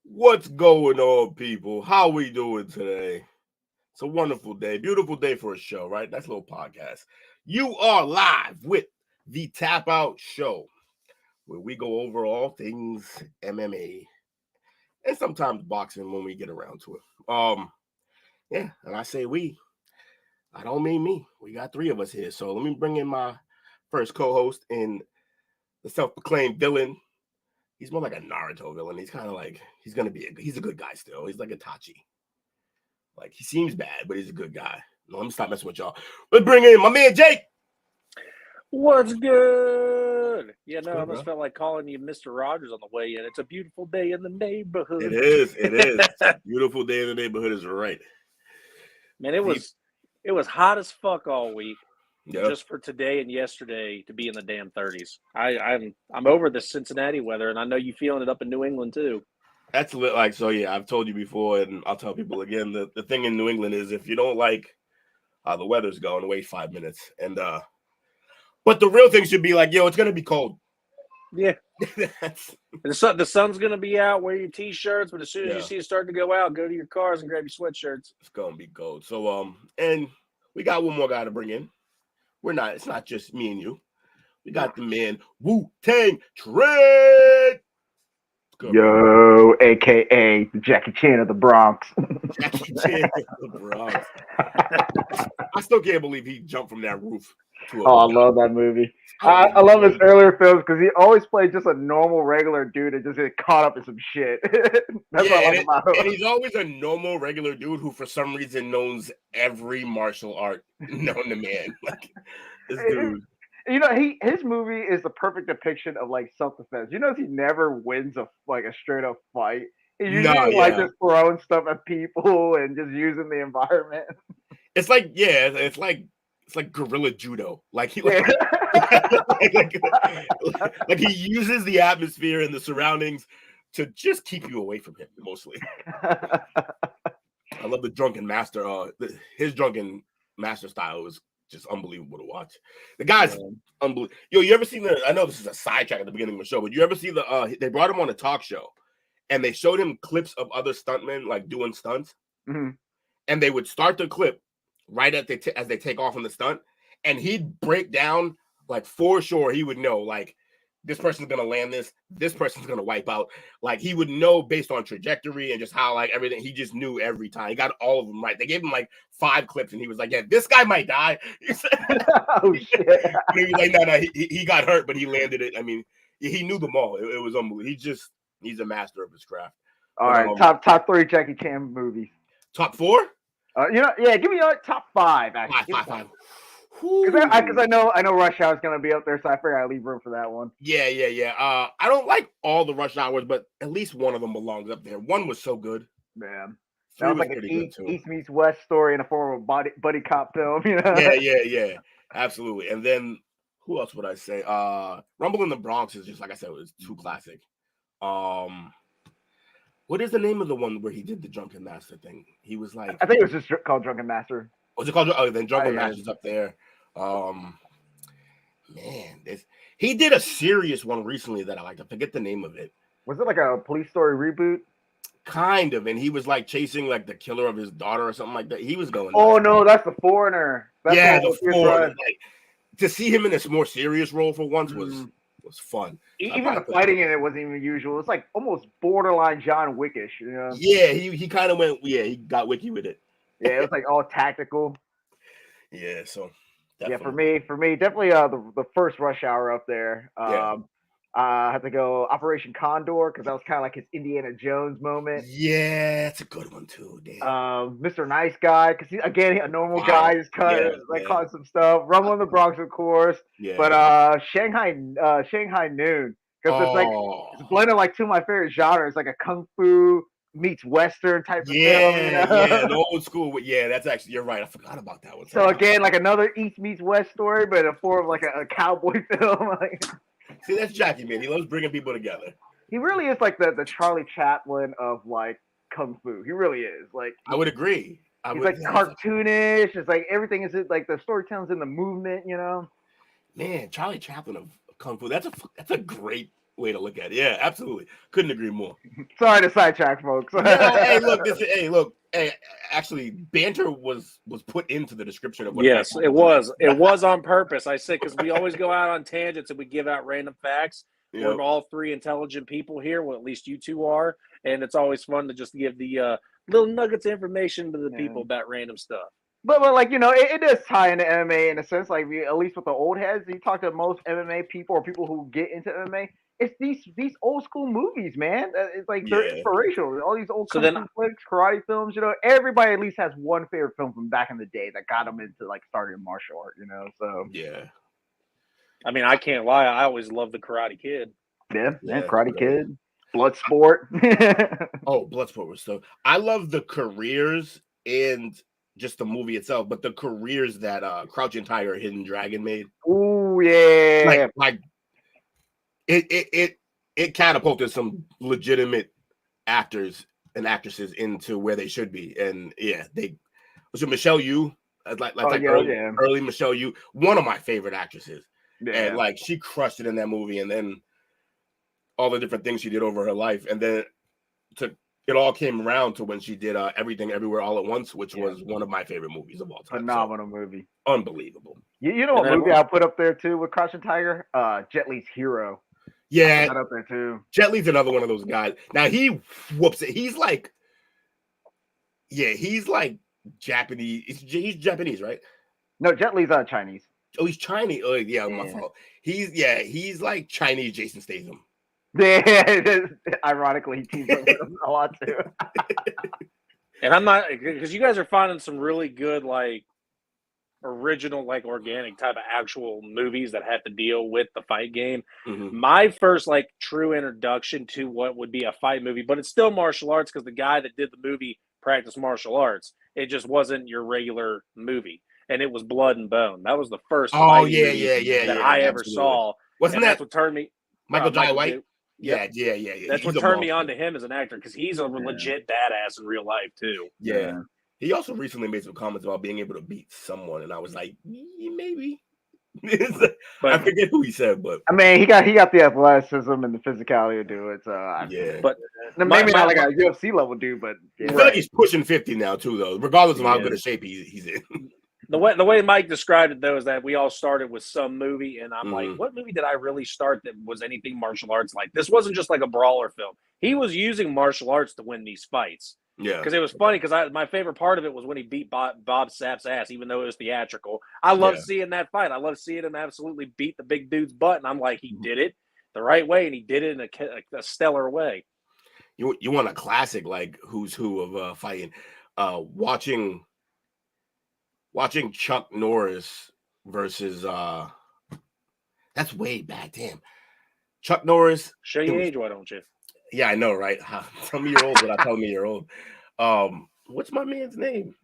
What's going on, people? How we doing today? It's a wonderful day, beautiful day for a show, right? That's a little podcast. You are live with the Tap Out Show, where we go over all things MMA and sometimes boxing when we get around to it. Yeah, and I say we. I don't mean me. We got three of us here, so let me bring in my first co-host and the self-proclaimed villain. He's more like a Naruto villain. He's kind of like, he's a good guy still. He's like Itachi. Like, he seems bad, but he's a good guy. No, let me stop messing with y'all. Let's bring in my man, Jake. What's good? Yeah, no, Good, I almost bro. felt like calling you Mr. Rogers on the way in. It's a beautiful day in the neighborhood. It is. Beautiful day in the neighborhood is right. Man, it was hot as fuck all week. Yeah. Just for today and yesterday to be in the damn 30s. I'm over this Cincinnati weather, and I know you feeling it up in New England too. That's like, so yeah, I've told you before, and I'll tell people again, the thing in New England is if you don't like how the weather's going, wait 5 minutes. And but the real thing should be like, yo, it's gonna be cold. Yeah. The sun's gonna be out, wear your t-shirts, but as soon as you see it starting to go out, go to your cars and grab your sweatshirts. It's gonna be cold. So and we got one more guy to bring in. It's not just me and you. We got the man, Wu-Tang Trade. Yo, a.k.a. the Jackie Chan of the Bronx. Jackie Chan of the Bronx. I still can't believe he jumped from that roof. I love that movie. I love his earlier films because he always played just a normal, regular dude and just get caught up in some shit. That's what I like about him. And he's always a normal, regular dude who, for some reason, knows every martial art known to man. Like, this dude. You know, his movie is the perfect depiction of like self-defense. You notice he never wins a straight up fight. He's usually just throwing stuff at people and just using the environment. It's like guerrilla judo. Like he like he uses the atmosphere and the surroundings to just keep you away from him mostly. I love the drunken master. His drunken master style was just unbelievable to watch. The guy's unbelievable. Yo, you ever seen I know this is a sidetrack at the beginning of the show, but you ever see they brought him on a talk show and they showed him clips of other stuntmen like doing stunts, and they would start the clip right as they take off on the stunt, and he'd break down like for sure he would know like this person's gonna land this person's gonna wipe out. Like he would know based on trajectory and just how like everything. He just knew every time. He got all of them right. They gave him like 5 clips, and he was like, "Yeah, this guy might die." Oh shit! He was like, "No, he got hurt, but he landed it." I mean, he knew them all. It was unbelievable. He's a master of his craft. All right, top 3 Jackie Chan movies. Top 4? Give me top 5. Actually, 5. Because I know Rush Hour is gonna be up there, so I figured I'd leave room for that one. Yeah. I don't like all the Rush Hours, but at least one of them belongs up there. 1 was so good. Man, that was like an East meets West story in the form of buddy cop film. You know? Yeah, absolutely. And then who else would I say? Rumble in the Bronx is just like I said, it was too classic. What is the name of the one where he did the Drunken Master thing? He was like, I think it was just called Drunken Master. Was it called? Oh, then Drunken Master's up there. Man, he did a serious one recently that I liked. I forget the name of it. Was it like a Police Story reboot? Kind of, and he was like chasing like the killer of his daughter or something like that. He was going. Oh no, that's The Foreigner. The Foreigner. Like, to see him in this more serious role for once was fun. Even the fighting in it wasn't even usual. It's like almost borderline John Wickish. You know? Yeah, he kind of went. Yeah, he got wiki with it. Yeah, it was like all tactical. Yeah, so definitely. Yeah, for me, definitely the first Rush Hour up there. I had to go Operation Condor because that was kind of like his Indiana Jones moment. Yeah, it's a good one too. Damn. Mr. Nice Guy, because again a normal guy is caught some stuff. Rumble in the Bronx, of course. Yeah. But Shanghai Noon, because it's blending like two of my favorite genres, like a kung fu meets Western type of film. Yeah, the old school. Yeah, that's actually, you're right. I forgot about that one. So again, like another East meets West story, but in a form of like a cowboy film. See, that's Jackie, man. He loves bringing people together. He really is like the Charlie Chaplin of like kung fu. He really is. Like I would agree. He's like cartoonish. It's like everything is like the storytelling's in the movement. Man, Charlie Chaplin of kung fu. That's a great way to look at it. Yeah, absolutely. Couldn't agree more. Sorry to sidetrack, folks. Hey, look. Actually, banter was put into the description of what. Yes, it was. It was on purpose. I said, because we always go out on tangents and we give out random facts. Yep. We're all three intelligent people here. Well, at least you two are, and it's always fun to just give the little nuggets of information to the people about random stuff. But like it does tie into MMA in a sense. Like at least with the old heads, you talk to most MMA people or people who get into MMA. It's these old school movies, man. It's like they're inspirational. All these old kung fu flicks, karate films. Everybody at least has one favorite film from back in the day that got them into like starting martial art. So yeah. I mean, I can't lie. I always loved the Karate Kid. Yeah, Karate Kid, Bloodsport. Bloodsport was so. I love the careers and just the movie itself, but the careers that Crouching Tiger, Hidden Dragon made. Ooh, yeah. Like it catapulted some legitimate actors and actresses into where they should be, and Michelle Yeoh, early Michelle Yeoh, one of my favorite actresses. Yeah. And like she crushed it in that movie, and then all the different things she did over her life, and then it all came around to when she did Everything Everywhere All at Once, which was one of my favorite movies of all time. Phenomenal movie, unbelievable. You know what movie I'll put up there too with Crouching Tiger? Jet Li's Hero. Yeah, up there too. Jet Li's another one of those guys. Now he whoops it. He's like Japanese. He's Japanese, right? No, Jet Li's Chinese. Oh, he's Chinese. Oh, yeah, my fault. He's like Chinese Jason Statham. Yeah, ironically, he teams up with him a lot too. And I'm not, because you guys are finding some really good, like, original, like, organic type of actual movies that have to deal with the fight game. Mm-hmm. My first, like, true introduction to what would be a fight movie, but it's still martial arts because the guy that did the movie practiced martial arts. It just wasn't your regular movie. And it was Blood and Bone. That was the first movie that I ever saw. Wasn't that that's what turned me? Michael Jai White? Yeah. That's what turned me on to him as an actor because he's a legit badass in real life too. Yeah. He also recently made some comments about being able to beat someone, and I was like, maybe. But I forget who he said, but I mean, he got the athleticism and the physicality to do it. So but maybe not like a UFC level dude, but I feel like he's pushing 50 now too, though. Regardless of how good a shape he's in. The way Mike described it, though, is that we all started with some movie, and I'm like, what movie did I really start that was anything martial arts like? This wasn't just like a brawler film. He was using martial arts to win these fights. Yeah. Because it was funny, because my favorite part of it was when he beat Bob Sapp's ass, even though it was theatrical. I love seeing that fight. I love seeing him absolutely beat the big dude's butt, and I'm like, he did it the right way, and he did it in a stellar way. You want a classic, like, who's who of fighting. Watching Chuck Norris versus that's way back. Damn, Chuck Norris. Show your age, why don't you? Yeah, I know, right? Tell me you're old, but I tell me you're old. What's my man's name?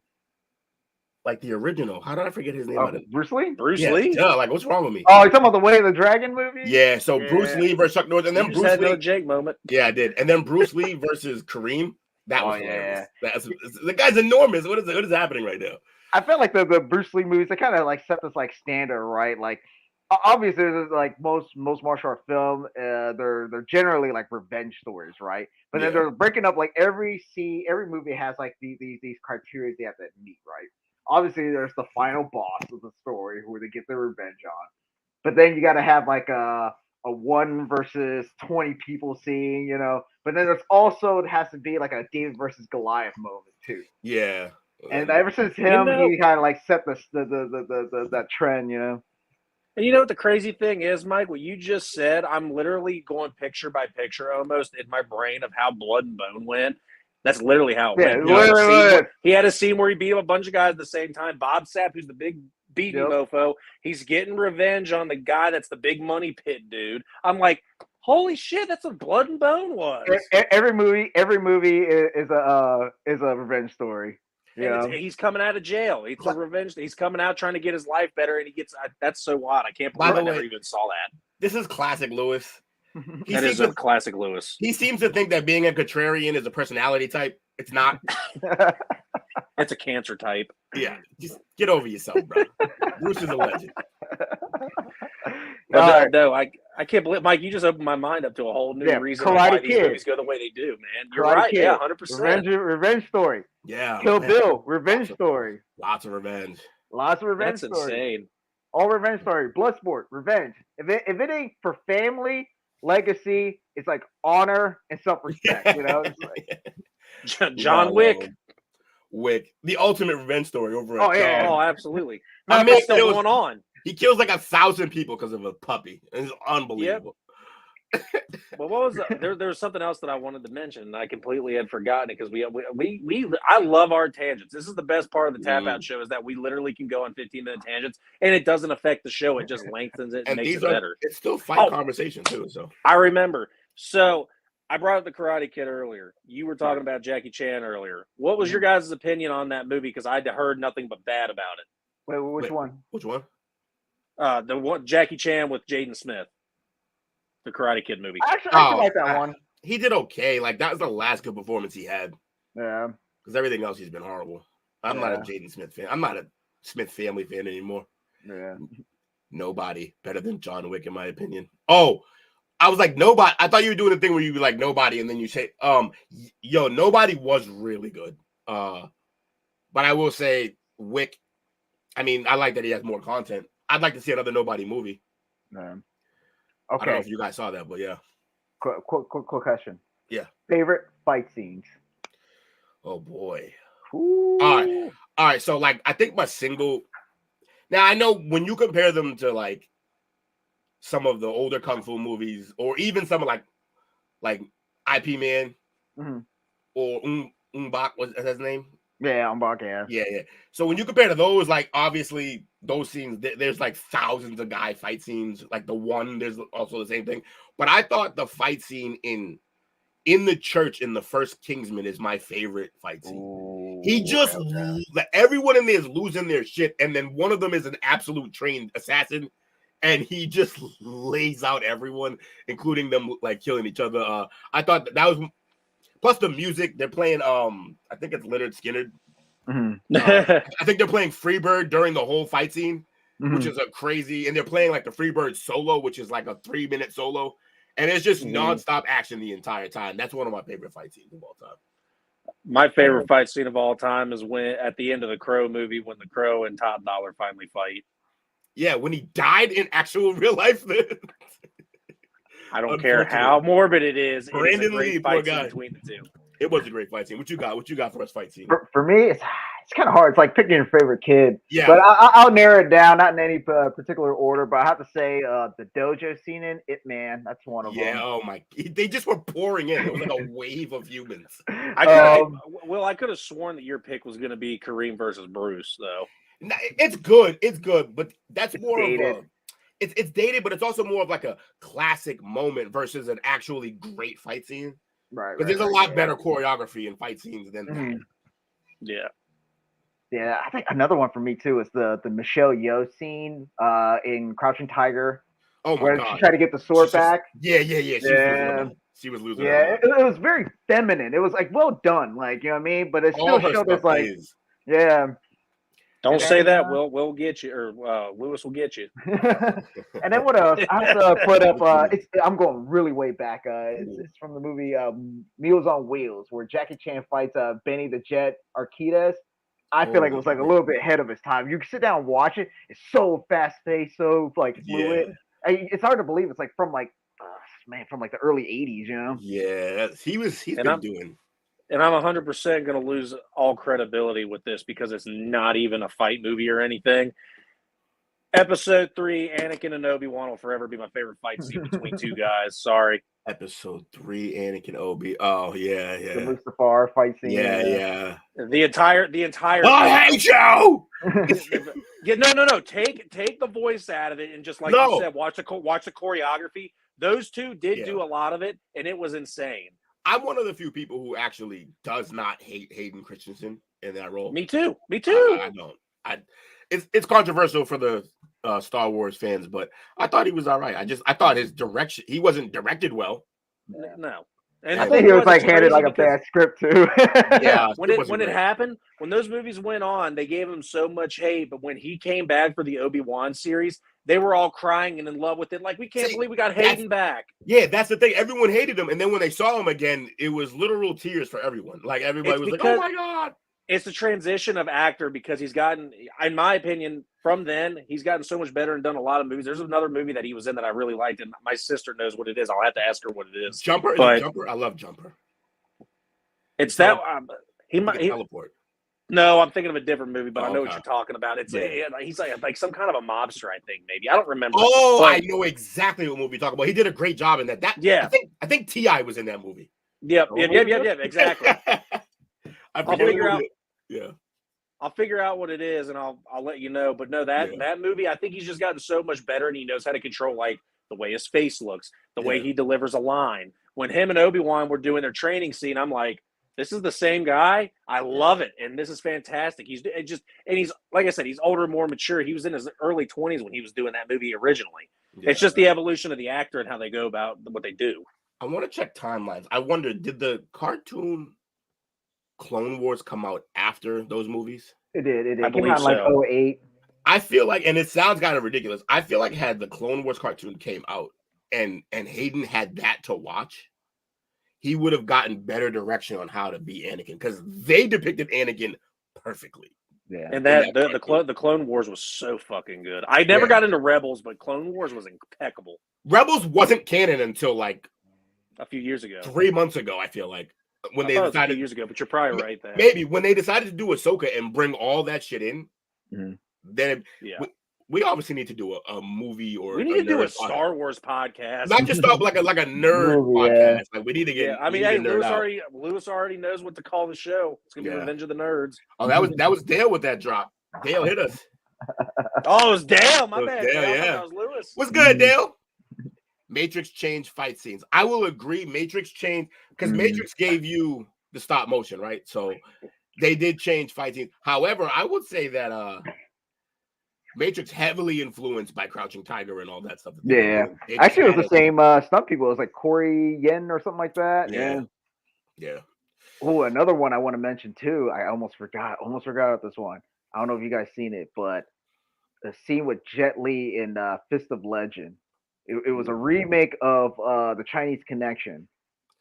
Like the original. How did I forget his name? Bruce Lee. Bruce Lee. Yeah, like what's wrong with me? Oh, you talking about the Way of the Dragon movie? Yeah. So Bruce Lee versus Chuck Norris, and then Bruce Lee. Had Jake moment. Yeah, I did. And then Bruce Lee versus Kareem. That was hilarious. The guy's enormous. What is happening right now? I felt like the Bruce Lee movies, they kind of like set this like standard, right? Like obviously, like most martial art film, they're generally like revenge stories, right? But then they're breaking up like every movie has like these criteria they have to meet, right? Obviously, there's the final boss of the story who they get their revenge on, but then you got to have like a 1 versus 20 people scene, But then there's also it has to be like a David versus Goliath moment too. Yeah. And ever since him, he kind of like set that trend, And you know what the crazy thing is, Mike? What you just said, I'm literally going picture by picture almost in my brain of how Blood and Bone went. That's literally how it went. He had a scene where he beat up a bunch of guys at the same time. Bob Sapp, who's the big beating mofo, he's getting revenge on the guy that's the big money pit dude. I'm like, Holy shit, that's what Blood and Bone was. Every movie is a revenge story. Yeah, he's coming out of jail. It's a revenge. He's coming out trying to get his life better, and he gets. That's so odd. I can't believe I never even saw that. This is classic Lewis. That is a classic Lewis. He seems to think that being a contrarian is a personality type. It's not. It's a cancer type. Yeah, just get over yourself, bro. Bruce is a legend. No, I can't believe, Mike, you just opened my mind up to a whole new reason why these movies go the way they do, man. You're right. Kid. Yeah, 100%. Revenge story. Yeah. Kill Bill, revenge story. Lots of revenge. That's stories. Insane. All revenge story. Bloodsport, revenge. If it ain't for family, legacy, it's like honor and self-respect, you know? It's like, John Wick. Wick. The ultimate revenge story over at Oh, absolutely. It's still going on. He kills like 1,000 people because of a puppy. It's unbelievable. Yep. Well, what was there was something else that I wanted to mention, and I completely had forgotten it because I love our tangents. This is the best part of the Tap Out show, is that we literally can go on 15-minute tangents, and it doesn't affect the show. It just lengthens it and makes it better. It's still fight conversation too. So I remember. So I brought up the Karate Kid earlier. You were talking about Jackie Chan earlier. What was your guys' opinion on that movie? Because I'd heard nothing but bad about it. Wait, which one? Which one? The one Jackie Chan with Jaden Smith, the Karate Kid movie. I actually like that one. He did okay. Like, that was the last good performance he had. Yeah. Because everything else, he's been horrible. I'm not a Jaden Smith fan. I'm not a Smith family fan anymore. Yeah. Nobody better than John Wick, in my opinion. Oh, I was like, nobody. I thought you were doing the thing where you were like, nobody, and then you say, nobody was really good. But I will say, Wick, I mean, I like that he has more content. I'd like to see another Nobody movie. Okay. I don't know if you guys saw that, but yeah. Quick question. Yeah. Favorite fight scenes? Oh boy. Ooh. All right. So like, I think my single. Now I know when you compare them to like some of the older kung fu movies, or even some of like IP Man, or Bak, was his name? Yeah, Bak, yeah. Yeah. So when you compare to those, like obviously those scenes, there's like thousands of guy fight scenes. Like the one, there's also the same thing. But I thought the fight scene in the church in the first Kingsman is my favorite fight scene. Ooh, he just everyone in there is losing their shit, and then one of them is an absolute trained assassin, and he just lays out everyone, including them like killing each other. I thought that was. Plus the music, they're playing. I think it's Leonard Skinner. I think they're playing Freebird during the whole fight scene, which is a crazy. And they're playing like the Freebird solo, which is like a 3-minute solo, and it's just nonstop action the entire time. That's one of my favorite fight scenes of all time. My favorite fight scene of all time is when at the end of the Crow movie, when the Crow and Top Dollar finally fight. Yeah, when he died in actual real life. I don't care how morbid it is. Brandon Lee, poor guy. Between the two. It was a great fight scene. What you got for us fight scene? For me, it's kind of hard. It's like picking your favorite kid. Yeah. But I'll narrow it down, not in any particular order. But I have to say, the dojo scene in Ip Man. That's one of them. Yeah. Oh my! They just were pouring in. It was like a wave of humans. I could have sworn that your pick was going to be Kareem versus Bruce, though. It's good. It's good, but that's more dated. Of a. It's dated, but it's also more of like a classic moment versus an actually great fight scene. Right. Because there's a lot better choreography in fight scenes than that. Yeah. Yeah, I think another one for me too is the Michelle Yeoh scene in Crouching Tiger. Oh my God. She tried to get the sword back. Yeah. She was losing. Yeah, it was very feminine. It was like well done, like you know what I mean. But it still showed this like, Don't say that. We'll get you, or Lewis will get you. And then what else? I have to put up. I'm going really way back. It's from the movie Meals on Wheels, where Jackie Chan fights Benny the Jet Arquitez. I feel like it was like a little bit ahead of its time. You can sit down and watch it. It's so fast paced, so like fluid. It's hard to believe it's like from like the early '80s. You know? Yeah, he's been doing. And I'm 100% going to lose all credibility with this because it's not even a fight movie or anything. Episode 3, Anakin and Obi-Wan will forever be my favorite fight scene between two guys. Sorry. Episode 3, Anakin, Obi. Oh, yeah. The Mustafar fight scene. Yeah. The entire. I hate you! No. Take the voice out of it and just like you said, watch the choreography. those two did do a lot of it, and it was insane. I'm one of the few people who actually does not hate Hayden Christensen in that role. Me too. I don't. It's controversial for the Star Wars fans, but I thought he was all right. I thought his direction, he wasn't directed well. No. And I think he was like handed like a bad script too. Yeah, when it happened, when those movies went on, they gave him so much hate. But when he came back for the Obi-Wan series, they were all crying and in love with it. Like, we can't believe we got Hayden back. Yeah, that's the thing. Everyone hated him, and then when they saw him again, it was literal tears for everyone. Like, everybody was like, "Oh my god!" It's the transition of actor, because he's gotten, in my opinion, from then, he's gotten so much better and done a lot of movies. There's another movie that he was in that I really liked, and my sister knows what it is. I'll have to ask her what it is. Jumper? Jumper? I love Jumper. It's that he teleport. No, I'm thinking of a different movie, but I know what you're talking about. It's he's like some kind of a mobster, I think, maybe. I don't remember. Oh, I know exactly what movie you're talking about. He did a great job in that. I think T.I. was in that movie. Yep, exactly. I'll figure out. Yeah. I'll figure out what it is, and I'll let you know. But no, that movie, I think he's just gotten so much better, and he knows how to control, like, the way his face looks, the way he delivers a line. When him and Obi-Wan were doing their training scene, I'm like, this is the same guy. I love it, and this is fantastic. He's like I said, he's older, more mature. He was in his early 20s when he was doing that movie originally. Yeah. It's just the evolution of the actor and how they go about what they do. I want to check timelines. I wonder, did the cartoon Clone Wars come out after those movies? It did. It came out in like 2008. I feel like, and it sounds kind of ridiculous, I feel like had the Clone Wars cartoon came out and Hayden had that to watch, he would have gotten better direction on how to be Anakin, because they depicted Anakin perfectly. Yeah, and the Clone Wars was so fucking good. I never got into Rebels, but Clone Wars was impeccable. Rebels wasn't canon until like a few years ago, 3 months ago. I feel like when they decided a few years ago, but you're probably right there. Maybe when they decided to do Ahsoka and bring all that shit in, then we obviously need to do a movie, or we need to do a Star Wars podcast, not just like a nerd podcast. Like, we need to get. Yeah, I mean, hey, Lewis already knows what to call the show. It's gonna be Revenge of the Nerds. Oh, that was Dale with that drop. Dale hit us. Oh, it was Dale. My bad. Dale, that was Lewis. What's good, Dale? Matrix changed fight scenes. I will agree. Matrix changed because Matrix gave you the stop motion, right? So they did change fight scenes. However, I would say that Matrix heavily influenced by Crouching Tiger and all that stuff. Yeah. Actually, it was the same stunt people. It was like Corey Yen or something like that. Yeah. Oh, another one I want to mention too. I almost forgot about this one. I don't know if you guys seen it, but the scene with Jet Li in Fist of Legend. It was a remake of the Chinese Connection,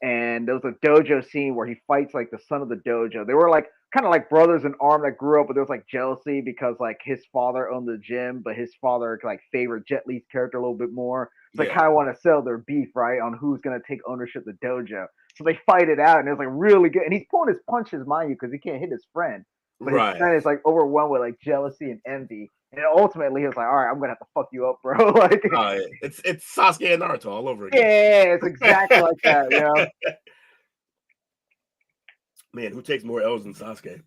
and there was a dojo scene where he fights like the son of the dojo. They were like kind of like brothers in arm that grew up, but there was like jealousy because like his father owned the gym, but his father like favored Jet Li's character a little bit more. So they kind of want to sell their beef, right, on who's gonna take ownership of the dojo. So they fight it out, and it was like really good. And he's pulling his punches, mind you, because he can't hit his friend. But his friend is like overwhelmed with like jealousy and envy. And ultimately, he was like, "All right, I'm gonna have to fuck you up, bro." Like, it's Sasuke and Naruto all over again. Yeah, it's exactly like that, you know. Man, who takes more L's than Sasuke?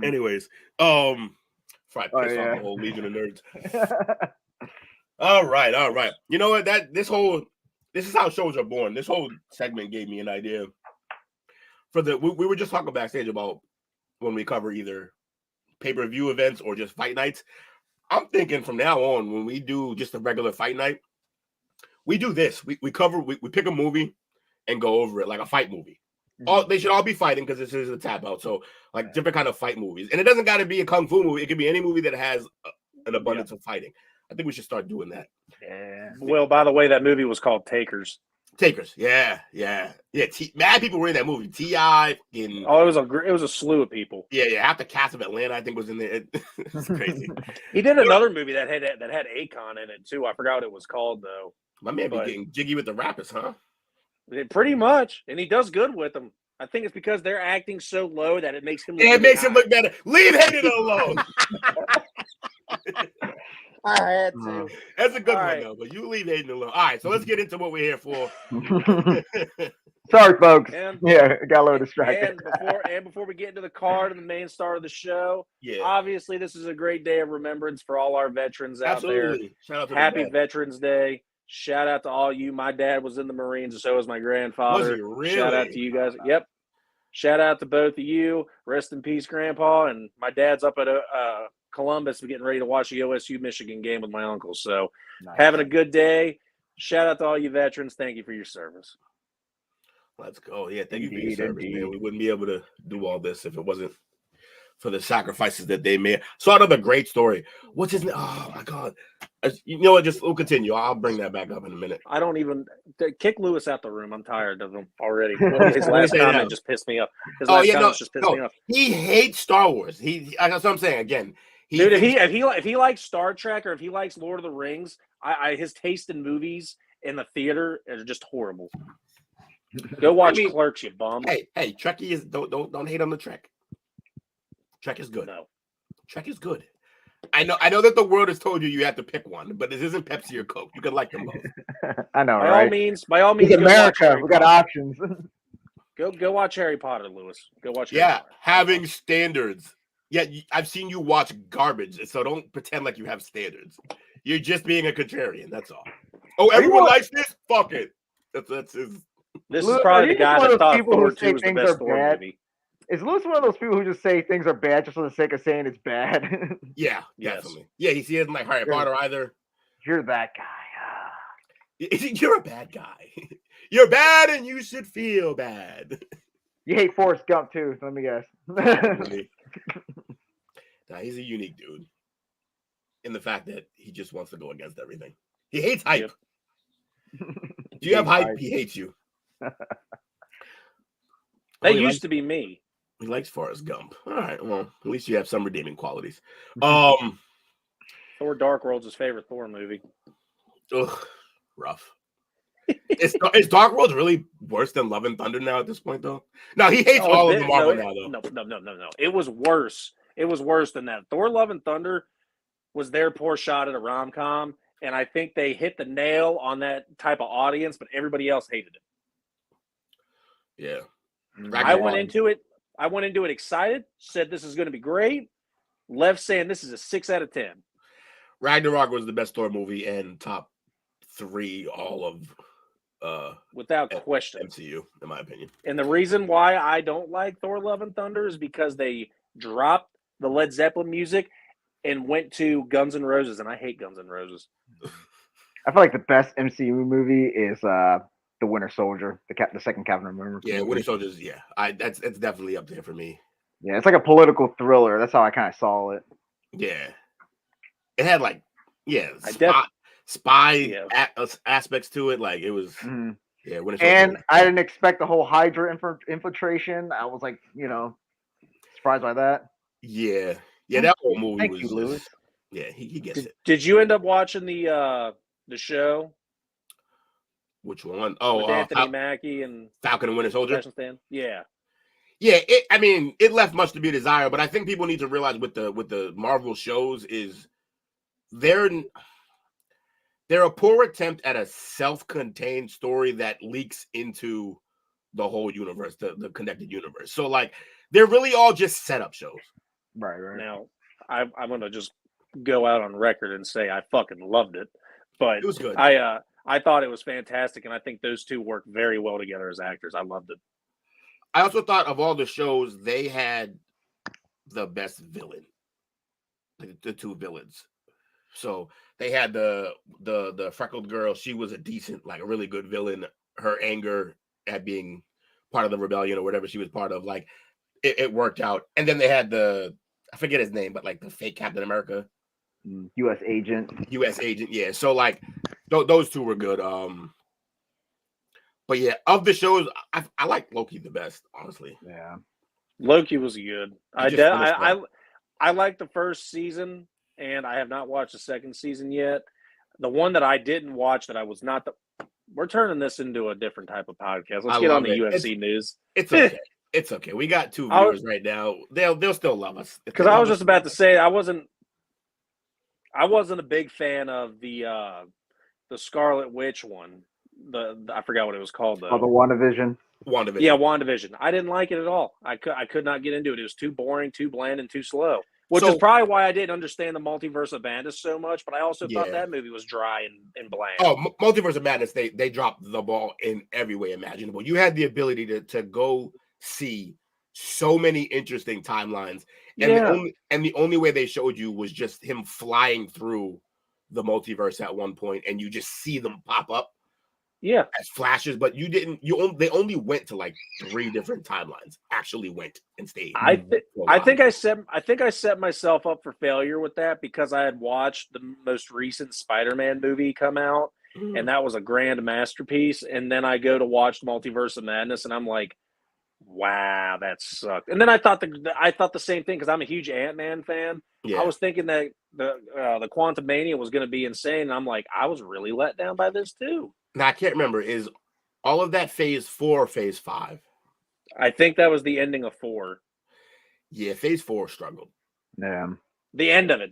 Anyways, fried piss off the whole Legion of Nerds. All right. You know what? This is how shows are born. This whole segment gave me an idea for we were just talking backstage about when we cover either pay-per-view events or just fight nights. I'm thinking from now on, when we do just a regular fight night, we do this. We pick a movie and go over it like a fight movie. They should all be fighting because this is a tap out. So like different kind of fight movies. And it doesn't got to be a kung fu movie. It could be any movie that has an abundance of fighting. I think we should start doing that. Yeah. Well, by the way, that movie was called Takers. Yeah. Mad people were in that movie. T.I. it was a slew of people. Yeah. Half the cast of Atlanta, I think, was in there. It's crazy. He did another movie that had Akon in it too. I forgot what it was called though. My man be getting jiggy with the rappers, huh? Pretty much, and he does good with them. I think it's because they're acting so low that it makes him. Him look better. Leave Hayden alone. I had to. That's a good one, though. But you leave Hayden alone. All right, so let's get into what we're here for. Sorry, folks. Got a little distracted. And before we get into the card and the main star of the show, obviously this is a great day of remembrance for all our veterans out there. Shout out to Happy Veterans Day. Shout out to all you. My dad was in the Marines, and so was my grandfather. Was he really? Shout out to you guys. Yep. Shout out to both of you. Rest in peace, Grandpa. And my dad's up at Columbus getting ready to watch the OSU Michigan game with my uncle. So having a good day. Shout out to all you veterans. Thank you for your service. Let's go. Yeah, thank you for your service, man. We wouldn't be able to do all this if it wasn't for the sacrifices that they made. Saw another great story. What's his name? Oh, my God. You know what? We'll continue. I'll bring that back up in a minute. I don't even kick Lewis out the room. I'm tired of him already. His last comment just pissed me off. His last comment just pissed me off. He hates Star Wars. That's what I'm saying. Again, dude, if he likes Star Trek or if he likes Lord of the Rings, his taste in movies in the theater is just horrible. Go watch Clerks, you bum. Hey, Trekkie is don't hate on the Trek. Trek is good. No. Trek is good. I know that the world has told you have to pick one, but this isn't Pepsi or Coke. You can like them both. I know, by right? all means, in America, we got options. Go watch Harry Potter, Lewis. Go watch. Having standards. Yeah, I've seen you watch garbage, so don't pretend like you have standards. You're just being a contrarian. That's all. Oh, everyone likes this. Fuck it. That's his. This is probably the guy that thought Thor 2 was the best Thor movie. Is Lewis one of those people who just say things are bad just for the sake of saying it's bad? Yeah, definitely. Yeah, he doesn't like Harry Potter either. You're that guy. You're a bad guy. You're bad and you should feel bad. You hate Forrest Gump too, let me guess. Nah, he's a unique dude. In the fact that he just wants to go against everything. He hates hype. Yep. Do you have hype? He hates you. That used to be me. He likes Forrest Gump. All right, well, at least you have some redeeming qualities. Thor: Dark World's his favorite Thor movie. Ugh, rough. Is Dark World really worse than Love and Thunder now at this point, though? No, he hates all of the Marvel now, though. No. It was worse. It was worse than that. Thor: Love and Thunder was their poor shot at a rom-com, and I think they hit the nail on that type of audience, but everybody else hated it. Yeah. I went into it excited, said this is going to be great, left saying this is a 6 out of 10. Ragnarok was the best Thor movie and top 3 all of without question MCU, in my opinion. And the reason why I don't like Thor: Love and Thunder is because they dropped the Led Zeppelin music and went to Guns N' Roses, and I hate Guns N' Roses. I feel like the best MCU movie is The Winter Soldier, the second Captain America. Yeah, Winter Soldier's. Yeah, it's definitely up there for me. Yeah, it's like a political thriller. That's how I kind of saw it. Yeah, it had like spy aspects to it. Like it was. Mm-hmm. Yeah, Winter Soldier. And I didn't expect the whole Hydra infiltration. I was like, surprised by that. Yeah, that whole movie Thank was. you, Lewis. Yeah, he gets it. Did you end up watching the show? Which one? Oh, with Anthony Mackie and Falcon and Winter Soldier. Yeah. Yeah, it left much to be desired, but I think people need to realize with the Marvel shows is they're a poor attempt at a self-contained story that leaks into the whole universe, the connected universe. So like they're really all just setup shows. Right. Now, I'm gonna just go out on record and say I fucking loved it, but it was good. I thought it was fantastic, and I think those two work very well together as actors. I loved it. I also thought of all the shows, they had the best villain, the two villains. So they had the freckled girl. She was a decent, like a really good villain. Her anger at being part of the rebellion or whatever she was part of, like it worked out. And then they had I forget his name, but like the fake Captain America. U.S. agent. Yeah. So like those two were good. But yeah, of the shows, I like Loki the best, honestly. Yeah, Loki was good. I liked the first season, and I have not watched the second season yet. The one that I didn't watch, that I was not. We're turning this into a different type of podcast. Let's get on the UFC news. It's okay. It's okay. We got 2 viewers right now. They'll still love us. Because I was just about to say I wasn't a big fan of the Scarlet Witch one. I forgot what it was called though. Oh, the WandaVision. WandaVision. Yeah, WandaVision. I didn't like it at all. I could not get into it. It was too boring, too bland, and too slow. Which is probably why I didn't understand the Multiverse of Madness so much, but I also thought that movie was dry and bland. Oh, Multiverse of Madness, they dropped the ball in every way imaginable. You had the ability to go see so many interesting timelines, and the only way they showed you was just him flying through the multiverse at one point, and you just see them pop up. Yeah, as flashes, but they only went to like 3 different timelines. Actually went and stayed. I think I set myself up for failure with that because I had watched the most recent Spider-Man movie come out, and that was a grand masterpiece. And then I go to watch Multiverse of Madness, and I'm like, wow, that sucked. And then I thought the same thing because I'm a huge Ant-Man fan. Yeah. I was thinking that the Quantum Mania was going to be insane, and I'm like, I was really let down by this too. Now I can't remember. Is all of that phase 4 or phase 5? I think that was the ending of 4. Yeah, phase 4 struggled. Yeah. The end of it.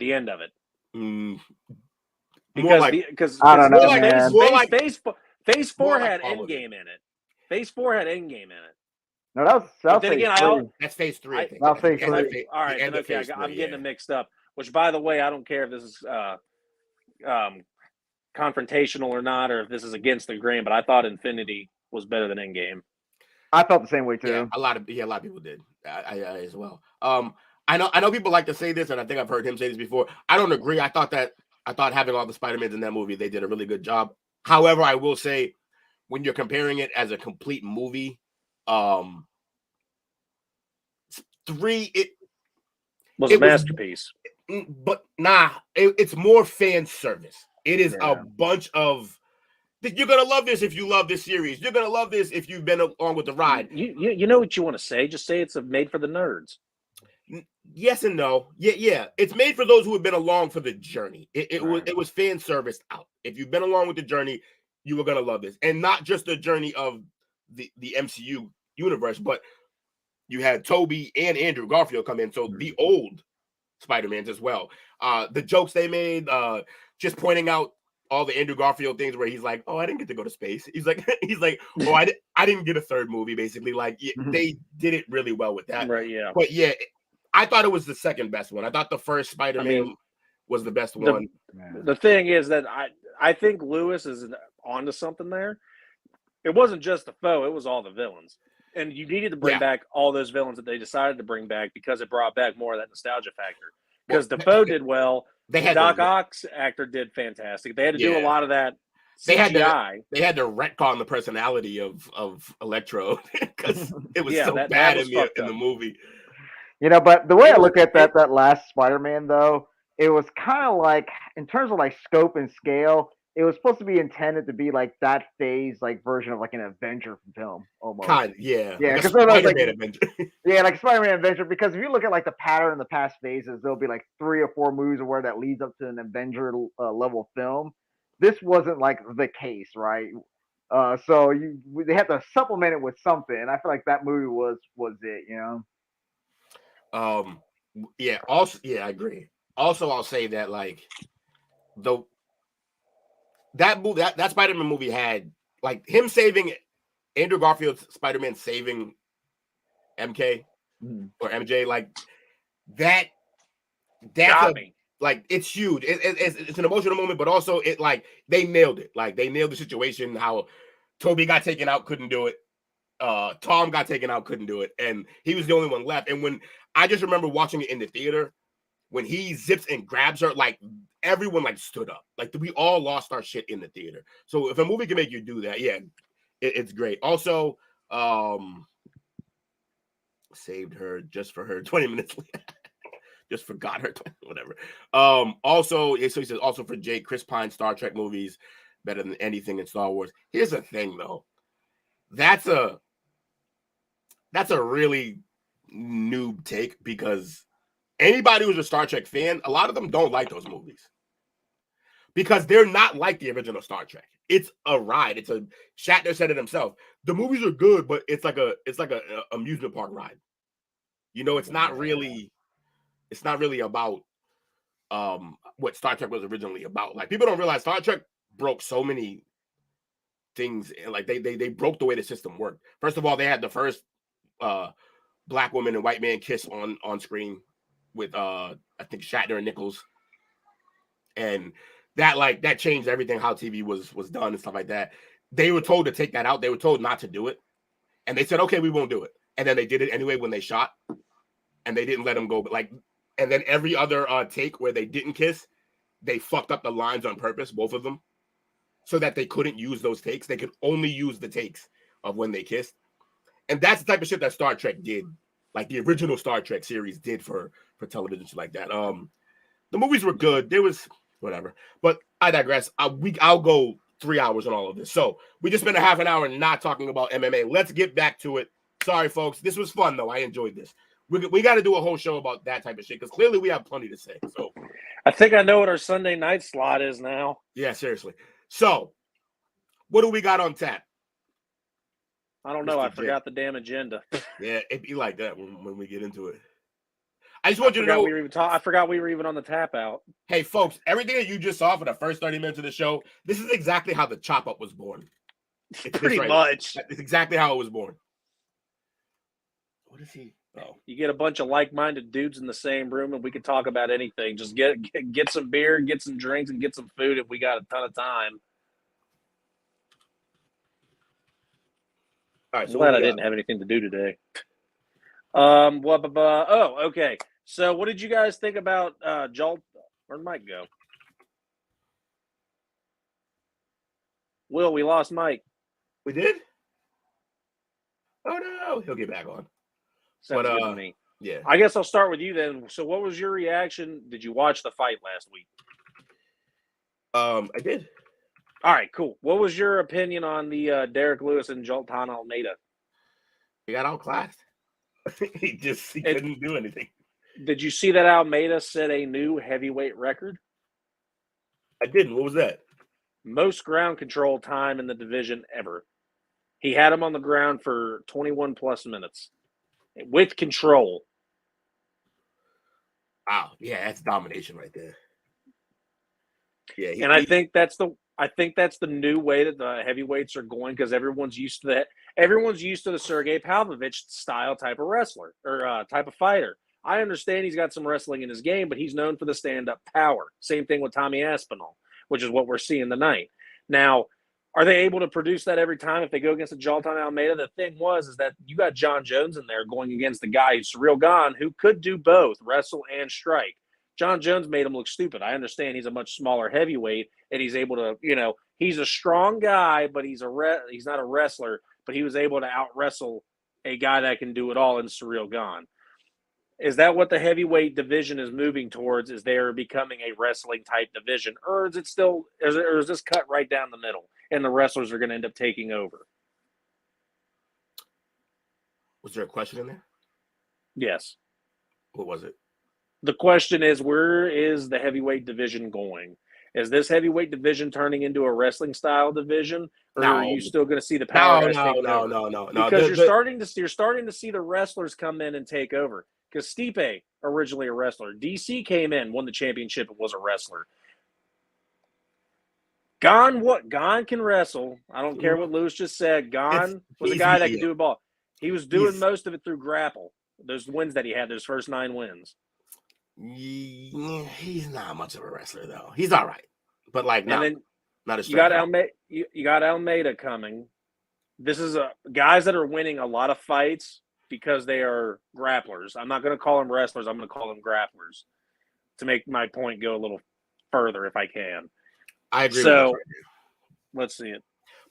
Because I don't know, man. Phase 4 had Endgame in it. Phase 4 had Endgame in it. No, that was then again, that's phase 3. I think. That's phase 3. All right, okay, I'm getting it mixed up. Which, by the way, I don't care if this is confrontational or not, or if this is against the grain, but I thought Infinity was better than Endgame. I felt the same way too. Yeah, a lot of people did. I as well. I know people like to say this, and I think I've heard him say this before. I don't agree. I thought having all the Spider-Mans in that movie, they did a really good job. However, I will say when you're comparing it as a complete movie, 3 it was a masterpiece. But it's more fan service. It is a bunch of you're gonna love this if you love this series. You're gonna love this if you've been along with the ride. You know what you want to say? Just say it's made for the nerds. Yes and no. Yeah. It's made for those who have been along for the journey. It was fan service out. If you've been along with the journey, you were gonna love this, and not just the journey of the MCU universe, but you had Toby and Andrew Garfield come in, so the old Spider-Mans as well. The jokes they made, just pointing out all the Andrew Garfield things where he's like, "Oh, I didn't get to go to space." He's like, "Oh, I didn't get a third movie." Basically, like they did it really well with that. Right? Yeah. But yeah, I thought it was the second best one. I thought the first Spider-Man was the best one. The thing is that I think Lewis is onto something there. It wasn't just the foe; it was all the villains. And you needed to bring back all those villains that they decided to bring back because it brought back more of that nostalgia factor. Because Defoe did well. The Doc Ock actor did fantastic. They had to do a lot of that CGI. They had to retcon the personality of Electro because it was so bad in the movie. But the way I look at that last Spider-Man, though, it was kind of like, in terms of like scope and scale, it was supposed to be intended to be like that phase, like version of like an Avenger film, almost. Yeah, because Spider-Man Avenger. Yeah, like Spider-Man Avenger. Because if you look at like the pattern in the past phases, there'll be like 3 or 4 movies where that leads up to an Avenger level film. This wasn't like the case, right? So they had to supplement it with something, and I feel like that movie was it, Yeah. Also, I agree. Also, I'll say that like that Spider-Man movie had like him saving Andrew Garfield's Spider-Man saving MK or MJ, like that's like it's huge. It's an emotional moment, but also it like they nailed it. Like they nailed the situation. How Toby got taken out, couldn't do it. Tom got taken out, couldn't do it, and he was the only one left. And when I just remember watching it in the theater, when he zips and grabs her, like everyone like stood up. Like we all lost our shit in the theater. So if a movie can make you do that, yeah, it's great. Also, saved her just for her 20 minutes later. Just forgot her, whatever. Also, so he says also for Jake, Chris Pine Star Trek movies better than anything in Star Wars. Here's the thing, though. That's a really noob take because anybody who's a Star Trek fan, a lot of them don't like those movies because they're not like the original Star Trek. It's a ride. It's a Shatner said it himself. The movies are good, but it's like a amusement park ride. It's not really about what Star Trek was originally about. Like people don't realize Star Trek broke so many things, and like they broke the way the system worked. First of all, they had the first black woman and white man kiss on screen with I think Shatner and Nichols, and that changed everything how TV was done and stuff like that. They were told to take that out. They were told not to do it, and they said, "Okay, we won't do it." And then they did it anyway when they shot, and they didn't let them go. But and then every other take where they didn't kiss, they fucked up the lines on purpose, both of them, so that they couldn't use those takes. They could only use the takes of when they kissed. And that's the type of shit that Star Trek did, like the original Star Trek series did for television, shit like that. The movies were good. There was whatever, but I digress. I'll go 3 hours on all of this. So we just spent a half an hour not talking about MMA. Let's get back to it. Sorry, folks. This was fun though. I enjoyed this. We got to do a whole show about that type of shit because clearly we have plenty to say. So I think I know what our Sunday night slot is now. Yeah, seriously. So what do we got on tap? I don't know. I forgot the damn agenda. Yeah, it'd be like that when we get into it. I just want you to know. I forgot we were even on the tap out. Hey, folks, everything that you just saw for the first 30 minutes of the show, this is exactly how the chop up was born. It's pretty much. It's exactly how it was born. What is he? Oh. You get a bunch of like-minded dudes in the same room, and we can talk about anything. Just get some beer, get some drinks, and get some food if we got a ton of time. All right, so glad I didn't have anything to do today. Oh, okay. So what did you guys think about Jolt? Where'd Mike go? Will, we lost Mike. We did? Oh, no. He'll get back on. Sounds good to me. Yeah. I guess I'll start with you then. So what was your reaction? Did you watch the fight last week? I did. All right, cool. What was your opinion on the Derrick Lewis and Jailton Almeida? He got outclassed. he couldn't do anything. Did you see that Almeida set a new heavyweight record? I didn't. What was that? Most ground control time in the division ever. He had him on the ground for 21 plus minutes with control. Wow. Yeah, that's domination right there. Yeah, I think that's the new way that the heavyweights are going because everyone's used to that. Everyone's used to the Sergey Pavlovich style type of wrestler or type of fighter. I understand he's got some wrestling in his game, but he's known for the stand-up power. Same thing with Tommy Aspinall, which is what we're seeing tonight. Now, are they able to produce that every time if they go against a Jailton Almeida? The thing is that you got John Jones in there going against the guy who's Surreal Gone, who could do both, wrestle and strike. John Jones made him look stupid. I understand he's a much smaller heavyweight, and he's able to, he's a strong guy, but he's not a wrestler, but he was able to out-wrestle a guy that can do it all in Surreal Gone. Is that what the heavyweight division is moving towards? Is they're becoming a wrestling type division, or is it still, or is this cut right down the middle and the wrestlers are going to end up taking over? Was there a question in there? Yes. What was it? The question is, where is the heavyweight division going? Is this heavyweight division turning into a wrestling style division, or are you still going to see the power? No. Because you're starting to see the wrestlers come in and take over. Because Stipe, originally a wrestler, DC came in, won the championship, and was a wrestler. Gone can wrestle. I don't care what Lewis just said. Gone was a guy that could do it all. He was doing most of it through grapple. Those wins that he had, those first 9 wins. He's not much of a wrestler though. He's all right, but not as. You got Almeida coming. This is guys that are winning a lot of fights because they are grapplers. I'm not going to call them wrestlers. I'm going to call them grapplers to make my point go a little further if I can. I agree. So with let's see it.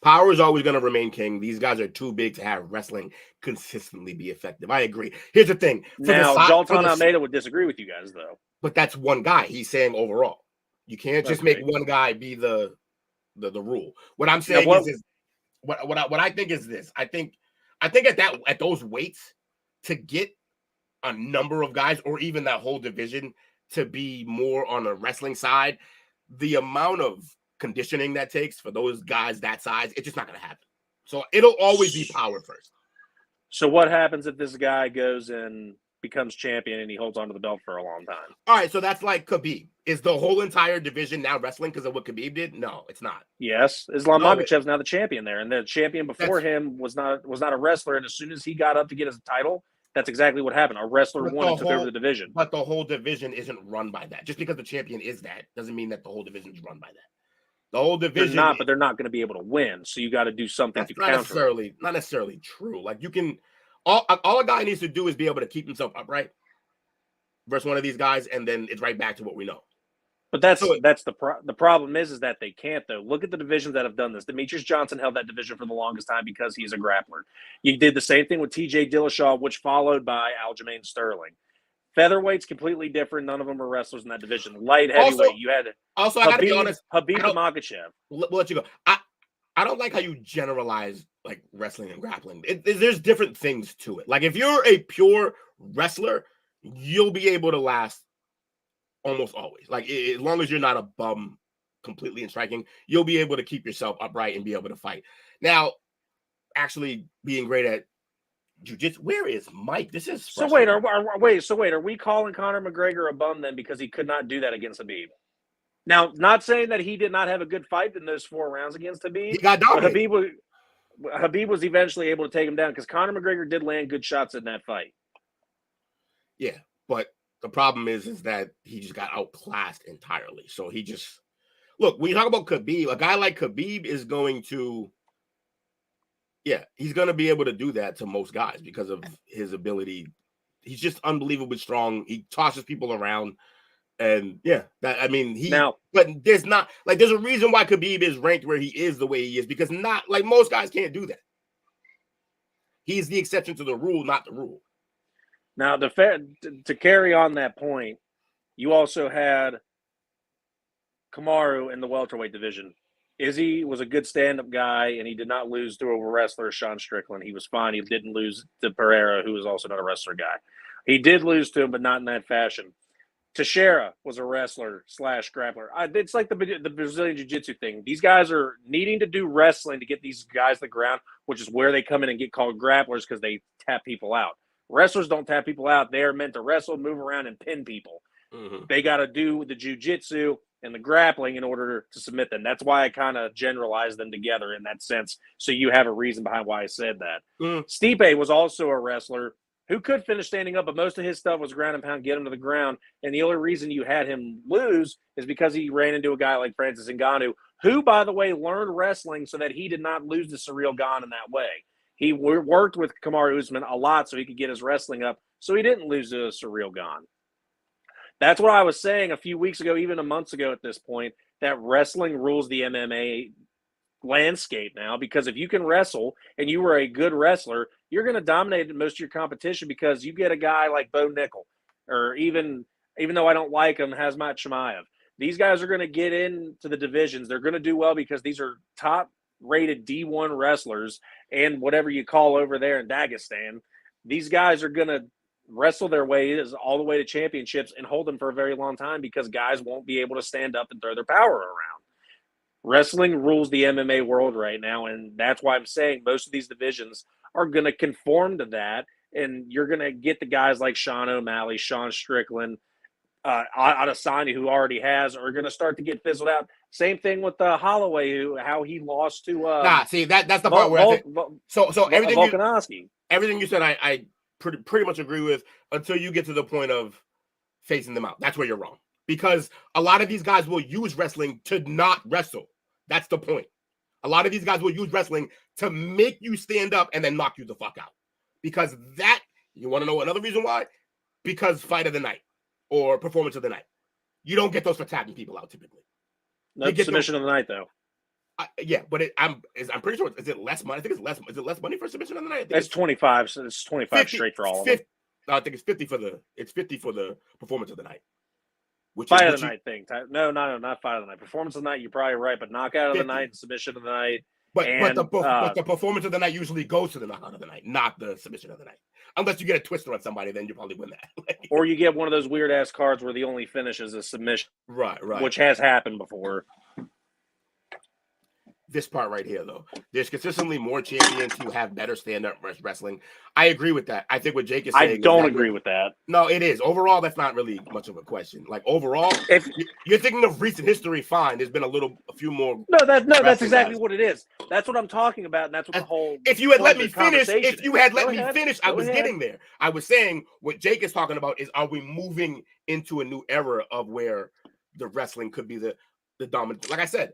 Power is always going to remain king. These guys are too big to have wrestling consistently be effective. I agree. Here's the thing. Now, Jailton Almeida would disagree with you guys, though. But that's one guy. He's saying overall. You can't just make one guy be the rule. What I'm saying is what I think is this. I think at those weights, to get a number of guys or even that whole division to be more on the wrestling side, the amount of conditioning that takes for those guys that size, it's just not going to happen. So it'll always be power first. So what happens if this guy goes and becomes champion and he holds onto the belt for a long time? All right, so that's like Khabib. Is the whole entire division now wrestling because of what Khabib did? No, it's not. Yes, Islam Makhachev's now the champion there, and the champion before him was not a wrestler. And as soon as he got up to get his title, That's exactly what happened. A wrestler won and took over the division. But the whole division isn't run by that. Just because the champion is that doesn't mean that the whole division is run by that. The whole division, but they're not going to be able to win. So you got to do something to counter. Not necessarily true. Like you can, all a guy needs to do is be able to keep himself upright versus one of these guys, and then it's right back to what we know. But that's the problem is that they can't though. Look at the divisions that have done this. Demetrius Johnson held that division for the longest time because he's a grappler. You did the same thing with T.J. Dillashaw, which followed by Aljamain Sterling. Featherweight's completely different. None of them are wrestlers in that division. Light heavyweight, you had I got to be honest. Habib Nurmagomedov. We'll let you go. I don't like how you generalize like wrestling and grappling. There's different things to it. Like if you're a pure wrestler, you'll be able to last almost always. Like as long as you're not a bum completely in striking, you'll be able to keep yourself upright and be able to fight. Now, actually being great at jiu-jitsu. Where is Mike? This is so wait. Are we calling Conor McGregor a bum then because he could not do that against Habib? Now, not saying that he did not have a good fight in those 4 rounds against Habib. He got dominated. But Habib was eventually able to take him down because Conor McGregor did land good shots in that fight. Yeah, but the problem is that he just got outclassed entirely. So he just look, when you talk about Khabib, a guy like Khabib is going to, he's going to be able to do that to most guys because of his ability. He's just unbelievably strong. He tosses people around. And but there's a reason why Khabib is ranked where he is the way he is, because not like most guys can't do that. He's the exception to the rule, not the rule. Now, to carry on that point, you also had Kamaru in the welterweight division. Izzy was a good stand-up guy, and he did not lose to a wrestler, Sean Strickland. He was fine. He didn't lose to Pereira, who was also not a wrestler guy. He did lose to him, but not in that fashion. Teixeira was a wrestler / grappler. It's like the Brazilian Jiu-Jitsu thing. These guys are needing to do wrestling to get these guys to the ground, which is where they come in and get called grapplers because they tap people out. Wrestlers don't tap people out. They are meant to wrestle, move around, and pin people. Mm-hmm. They got to do the jiu-jitsu and the grappling in order to submit them. That's why I kind of generalized them together in that sense, so you have a reason behind why I said that. Stipe was also a wrestler who could finish standing up, but most of his stuff was ground and pound, get him to the ground. And the only reason you had him lose is because he ran into a guy like Francis Ngannou, who, by the way, learned wrestling so that he did not lose to Ciryl Gane in that way. He worked with Kamaru Usman a lot so he could get his wrestling up, so he didn't lose to Ciryl Gane. That's what I was saying a few weeks ago, even a month ago at this point, that wrestling rules the MMA landscape now, because if you can wrestle and you were a good wrestler, you're going to dominate most of your competition because you get a guy like Bo Nickel, or even though I don't like him, Hazmat Chimaev. These guys are going to get into the divisions. They're going to do well because these are top-rated D1 wrestlers, and whatever you call over there in Dagestan, these guys are going to wrestle their way all the way to championships and hold them for a very long time because guys won't be able to stand up and throw their power around. Wrestling rules the MMA world right now, and that's why I'm saying most of these divisions are going to conform to that, and you're going to get the guys like Sean O'Malley, Sean Strickland, Adesanya, who already has, are going to start to get fizzled out. Same thing with Holloway, how he lost to that's the part where Volkanovski. Everything you said, I pretty much agree with until you get to the point of phasing them out. That's where you're wrong, because a lot of these guys will use wrestling to not wrestle. That's the point. A lot of these guys will use wrestling to make you stand up and then knock you the fuck out. Because that, you want to know another reason why? Because fight of the night or performance of the night. You don't get those for tapping people out typically. No submission of the night, though. But I'm pretty sure, is it less money? I think it's less. Is it less money for submission of the night? It's 25. So it's 25 50, straight for all of them. I think it's 50 for the performance of the night. Fight of the night thing. No, not fight of the night. Performance of the night, you're probably right, but knockout of the night, submission of the night. But the performance of the night usually goes to the knockout of the night, not the submission of the night. Unless you get a twister on somebody, then you probably win that. Or you get one of those weird ass cards where the only finish is a submission. Right. Which has happened before. this part right here, though. There's consistently more champions who have better stand-up wrestling. I agree with that. I think what Jake is saying. I don't agree with that. No, it is. Overall, that's not really much of a question. Like overall, if you're thinking of recent history, fine. There's been a few more. That's exactly what it is. That's what I'm talking about, and that's what the whole. If you had let me finish, I was getting there. I was saying what Jake is talking about is, are we moving into a new era of where the wrestling could be the dominant? Like I said,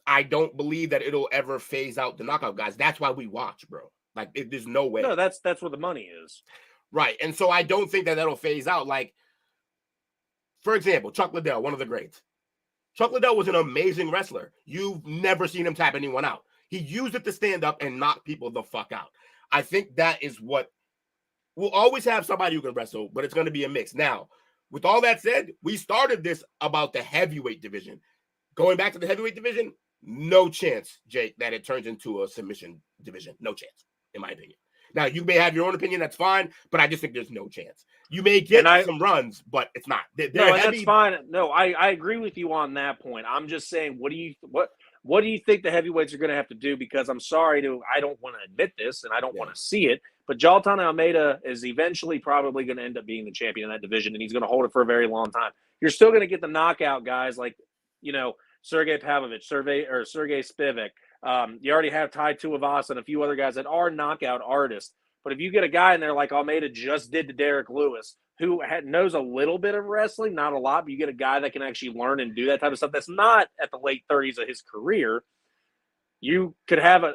I don't believe that it'll ever phase out the knockout guys. That's why we watch, bro. Like, there's no way. No, that's where the money is. Right. And so I don't think that that'll phase out. Like, for example, Chuck Liddell, one of the greats. Chuck Liddell was an amazing wrestler. You've never seen him tap anyone out. He used it to stand up and knock people the fuck out. I think that is what we'll always have somebody who can wrestle, but it's going to be a mix. Now, with all that said, we started this about the heavyweight division. Going back to the heavyweight division, no chance, Jake, that it turns into a submission division. No chance, in my opinion. Now, you may have your own opinion. That's fine, but I just think there's no chance. You may get some runs, but it's not. That's fine. No, I agree with you on that point. I'm just saying, what do you think the heavyweights are going to have to do? Because I'm sorry I don't want to admit this, and I don't want to see it, but Jailton Almeida is eventually probably going to end up being the champion in that division, and he's going to hold it for a very long time. You're still going to get the knockout guys like, Sergey Pavlovich, Sergey Spivak. You already have Tai Tuivasa and a few other guys that are knockout artists. But if you get a guy in there like Almeida just did to Derrick Lewis, who knows a little bit of wrestling, not a lot, but you get a guy that can actually learn and do that type of stuff that's not at the late 30s of his career, you could have a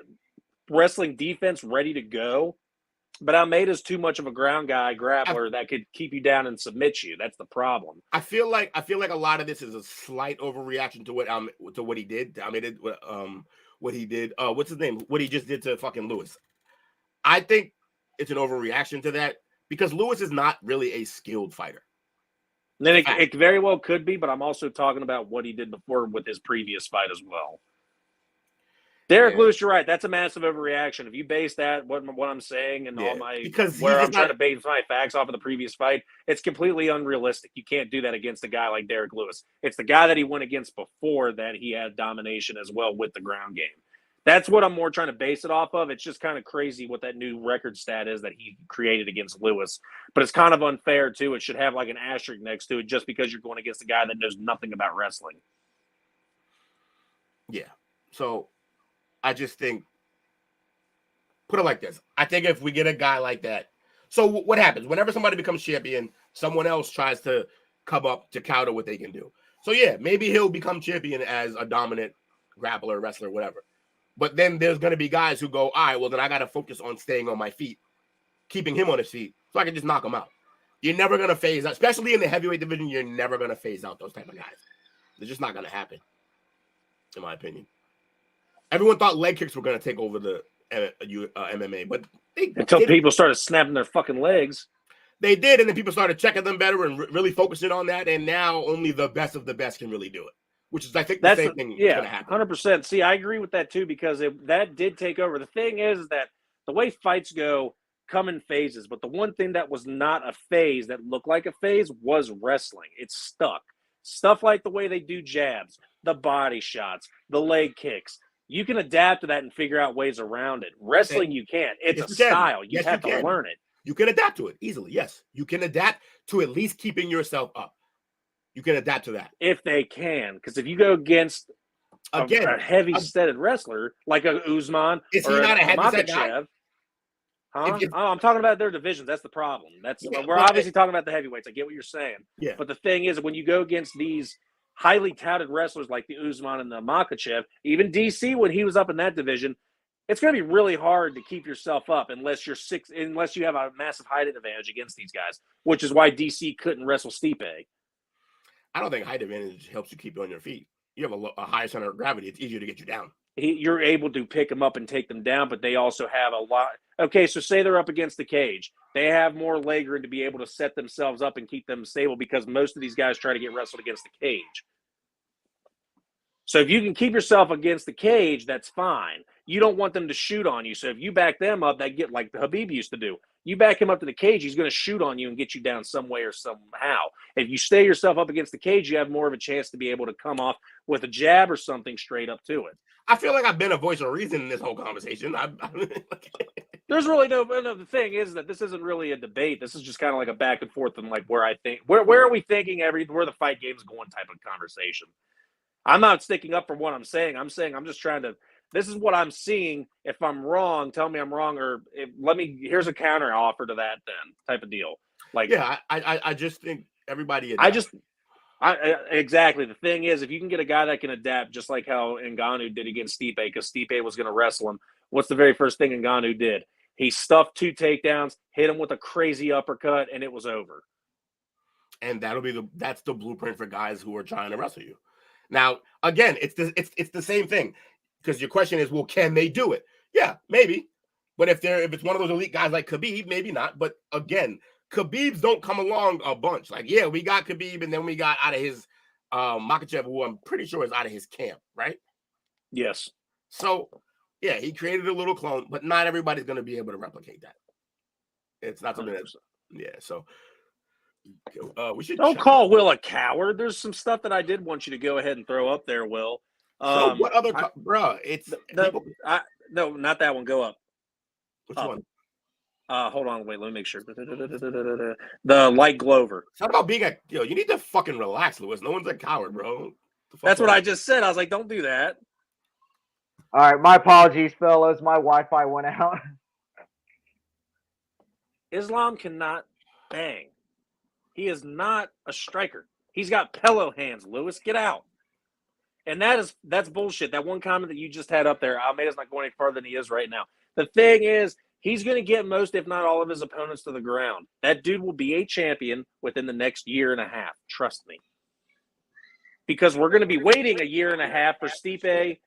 wrestling defense ready to go. But Almeida's too much of a ground guy, grappler that could keep you down and submit you. That's the problem. I feel like a lot of this is a slight overreaction to what he did. I mean, what he did. What's his name? What he just did to fucking Lewis. I think it's an overreaction to that because Lewis is not really a skilled fighter. And then it very well could be, but I'm also talking about what he did before with his previous fight as well. Derrick Lewis, you're right. That's a massive overreaction. If you base that, what I'm saying and all my where I'm trying to base my facts off of the previous fight, it's completely unrealistic. You can't do that against a guy like Derrick Lewis. It's the guy that he went against before that he had domination as well with the ground game. That's what I'm more trying to base it off of. It's just kind of crazy what that new record stat is that he created against Lewis. But it's kind of unfair, too. It should have like an asterisk next to it just because you're going against a guy that knows nothing about wrestling. Yeah. So I just think, put it like this. I think if we get a guy like that, so what happens? Whenever somebody becomes champion, someone else tries to come up to counter what they can do. So yeah, maybe he'll become champion as a dominant grappler, wrestler, whatever. But then there's going to be guys who go, all right, well, then I got to focus on staying on my feet, keeping him on his feet, so I can just knock him out. You're never going to phase out, especially in the heavyweight division, you're never going to phase out those type of guys. They're just not going to happen, in my opinion. Everyone thought leg kicks were going to take over the MMA, but until people started snapping their fucking legs. They did, and then people started checking them better and really focusing on that, and now only the best of the best can really do it. Which is, I think, the same thing is going to happen. 100%. See, I agree with that, too, because that did take over. The thing is that the way fights go come in phases, but the one thing that was not a phase that looked like a phase was wrestling. It stuck. Stuff like the way they do jabs, the body shots, the leg kicks. You can adapt to that and figure out ways around it. Wrestling, you can't. It's a style. You have to learn it. You can adapt to it easily, yes. You can adapt to at least keeping yourself up. You can adapt to that. If they can. Because if you go against a heavy-setted wrestler, like a Usman is he not a heavy-set guy? Huh? I'm talking about their divisions. That's the problem. We're obviously talking about the heavyweights. I get what you're saying. Yeah. But the thing is, when you go against these highly touted wrestlers like the Usman and the Makhachev, even DC when he was up in that division, it's going to be really hard to keep yourself up unless you have a massive height advantage against these guys, which is why DC couldn't wrestle Stipe. I don't think height advantage helps you keep you on your feet. You have a higher center of gravity. It's easier to get you down. You're able to pick them up and take them down, but they also have a lot. Okay, so say they're up against the cage. They have more leg room to be able to set themselves up and keep them stable because most of these guys try to get wrestled against the cage. So if you can keep yourself against the cage, that's fine. You don't want them to shoot on you. So if you back them up, they get like the Habib used to do. You back him up to the cage, he's going to shoot on you and get you down some way or somehow. If you stay yourself up against the cage, you have more of a chance to be able to come off with a jab or something straight up to it. I feel like I've been a voice of reason in this whole conversation. There's really no. The thing is that this isn't really a debate. This is just kind of like a back and forth and like where I think where are we thinking where the fight game's going type of conversation. I'm not sticking up for what I'm saying. I'm just trying to. This is what I'm seeing. If I'm wrong, tell me I'm wrong, or here's a counter offer to that then type of deal. Like, yeah, I just think everybody adapts. Exactly. The thing is, if you can get a guy that can adapt, just like how Ngannou did against Stipe, because Stipe was going to wrestle him, what's the very first thing Ngannou did? He stuffed 2 takedowns, hit him with a crazy uppercut, and it was over. And that's the blueprint for guys who are trying to wrestle you. Now, again, it's the same thing, because your question is, well, can they do it? Yeah, maybe. But if it's one of those elite guys like Khabib, maybe not. But again, Khabibs don't come along a bunch. Like, yeah, we got Khabib, and then we got out of his Makhachev, who I'm pretty sure is out of his camp, right? Yes. So, yeah, he created a little clone, but not everybody's going to be able to replicate that. It's not something that's, yeah, so we should don't call Will a coward. There's some stuff that I did want you to go ahead and throw up there, Will. So what other, bro? It's no, not that one. Go up. Which one? Hold on, wait. Let me make sure. The light Glover. It's not about being you need to fucking relax, Lewis. No one's a coward, bro. That's what I just said. I was like, don't do that. All right, my apologies, fellas. My Wi-Fi went out. Islam cannot bang. He is not a striker. He's got pillow hands, Lewis. Get out. And that's bullshit. That one comment that you just had up there, Almeida's not going any further than he is right now. The thing is, he's going to get most, if not all, of his opponents to the ground. That dude will be a champion within the next year and a half. Trust me. Because we're going to be waiting a year and a half for Stipe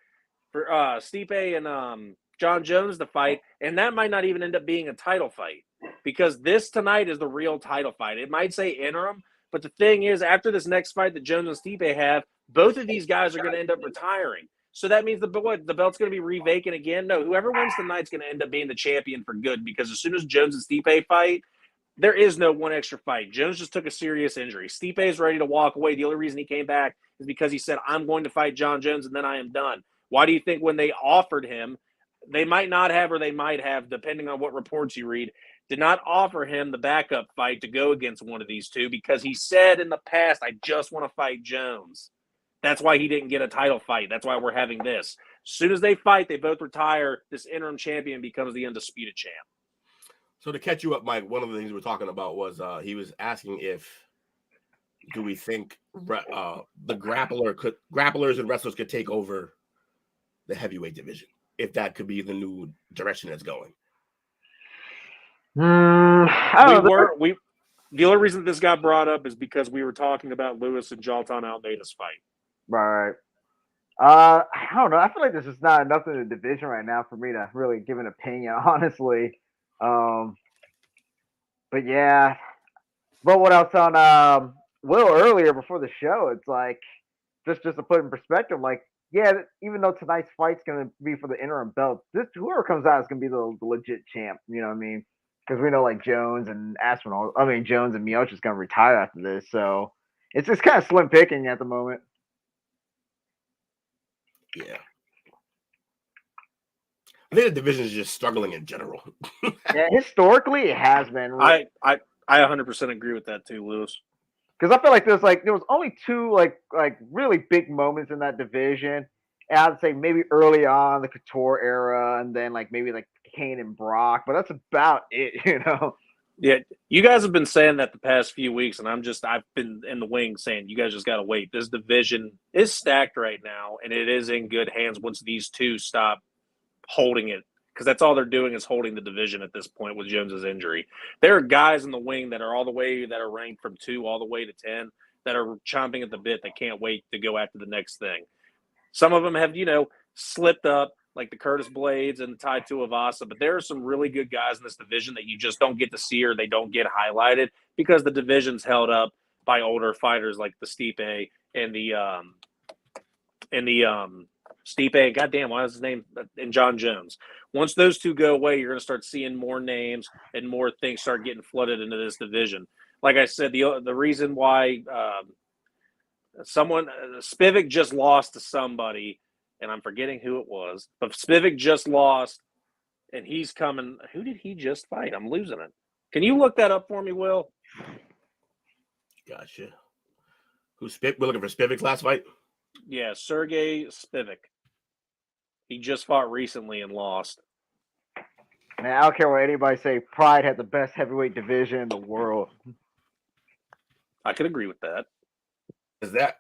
and John Jones to fight, and that might not even end up being a title fight, because this tonight is the real title fight. It might say interim, but the thing is, after this next fight that Jones and Stipe have, both of these guys are going to end up retiring. So that means the belt's going to be re-vacant again? No, whoever wins tonight's going to end up being the champion for good, because as soon as Jones and Stipe fight, there is no one extra fight. Jones just took a serious injury. Stipe is ready to walk away. The only reason he came back is because he said, I'm going to fight John Jones, and then I am done. Why do you think when they offered him, they might not have, or they might have, depending on what reports you read, did not offer him the backup fight to go against one of these two, because he said in the past, I just want to fight Jones. That's why he didn't get a title fight. That's why we're having this. As soon as they fight, they both retire. This interim champion becomes the undisputed champ. So to catch you up, Mike, one of the things we were talking about was he was asking do we think the grapplers and wrestlers could take over the heavyweight division, if that could be the new direction it's going? The only reason this got brought up is because we were talking about Lewis and Jailton Almeida's fight. Right. I don't know. I feel like there's just not enough in the division right now for me to really give an opinion, honestly. But yeah. But what I was on Will earlier before the show, it's like just to put in perspective, like, yeah, even though tonight's fight's gonna be for the interim belt, whoever comes out is gonna be the legit champ. You know what I mean? Because we know like Jones and Miocic's gonna retire after this, so it's just kind of slim picking at the moment. Yeah. I think the division is just struggling in general. Yeah, historically it has been. I 100% agree with that too, Lewis. Because I feel like there was only two like really big moments in that division. And I'd say maybe early on the Couture era, and then like maybe like Kane and Brock, but that's about it, you know. Yeah, you guys have been saying that the past few weeks, and I've been in the wings saying you guys just got to wait. This division is stacked right now, and it is in good hands once these two stop holding it, because that's all they're doing is holding the division at this point with Jones's injury. There are guys in the wing that are ranked from 2 all the way to 10 that are chomping at the bit that can't wait to go after the next thing. Some of them have, slipped up, like the Curtis Blades and the Tai Tuivasa, but there are some really good guys in this division that you just don't get to see, or they don't get highlighted because the division's held up by older fighters like the Stipe and the Stipe, goddamn, what was his name? And John Jones. Once those two go away, you're going to start seeing more names and more things start getting flooded into this division. Like I said, the reason why Spivak just lost to somebody and I'm forgetting who it was, but Spivak just lost, and he's coming. Who did he just fight? I'm losing it. Can you look that up for me, Will? Gotcha. We're looking for Spivak's last fight? Yeah, Sergey Spivak. He just fought recently and lost. Man, I don't care what anybody say. Pride had the best heavyweight division in the world. I could agree with that. Is that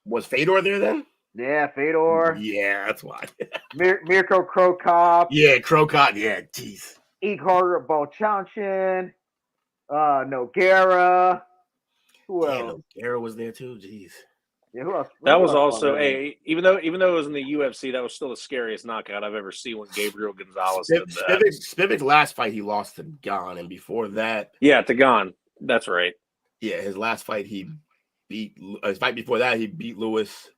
was Fedor there then? Yeah, Fedor. Yeah, that's why. Mirko Cro Cop. Yeah, Cro Cop. Yeah, jeez. Igor Bolchanchin. Nogueira. Who else? Nogueira was there too. Jeez. Yeah, who else? That was also even though it was in the UFC, that was still the scariest knockout I've ever seen when Gabriel Gonzalez did that. Spivak's last fight he lost to Gon, and before that, to Gon. That's right. Yeah, his last fight he beat. His fight before that he beat Lewis.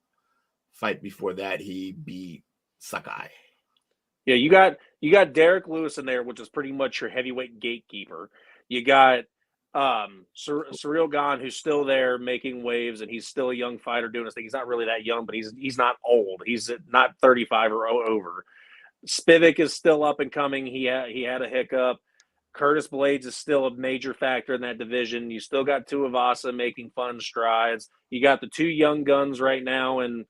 Fight before that he beat Sakai. Yeah, you got Derrick Lewis in there, which is pretty much your heavyweight gatekeeper. You got Cyril Gane, who's still there making waves, and he's still a young fighter doing his thing. He's not really that young, but he's not old. He's not 35 or over. Spivak is still up and coming. He had a hiccup. Curtis Blades is still a major factor in that division. You still got Tuivasa making fun strides. You got the two young guns right now, and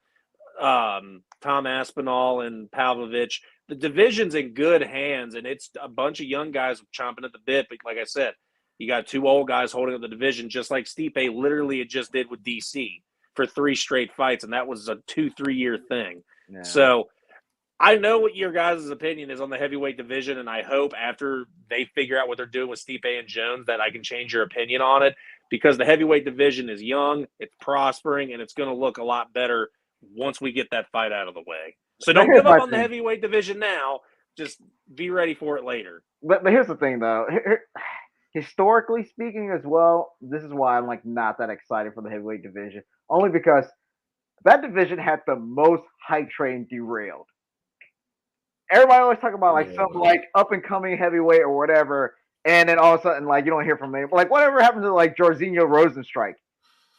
Tom Aspinall and Pavlovich. The division's in good hands, and it's a bunch of young guys chomping at the bit. But like I said, you got two old guys holding up the division, just like Stipe literally it just did with DC for 3 straight fights, and that was a 2-3 year thing. Yeah. So I know what your guys' opinion is on the heavyweight division, and I hope after they figure out what they're doing with Stipe and Jones that I can change your opinion on it, because the heavyweight division is young, it's prospering, and it's going to look a lot better once we get that fight out of the way. So don't give up on the heavyweight division now. Just be ready for it later. But here's the thing, though. Historically speaking as well, this is why I'm like not that excited for the heavyweight division. Only because that division had the most hype train derailed. Everybody always talk about like some like up and coming heavyweight or whatever, and then all of a sudden like you don't hear from them. Like whatever happened to like Jairzinho Rosenstrike?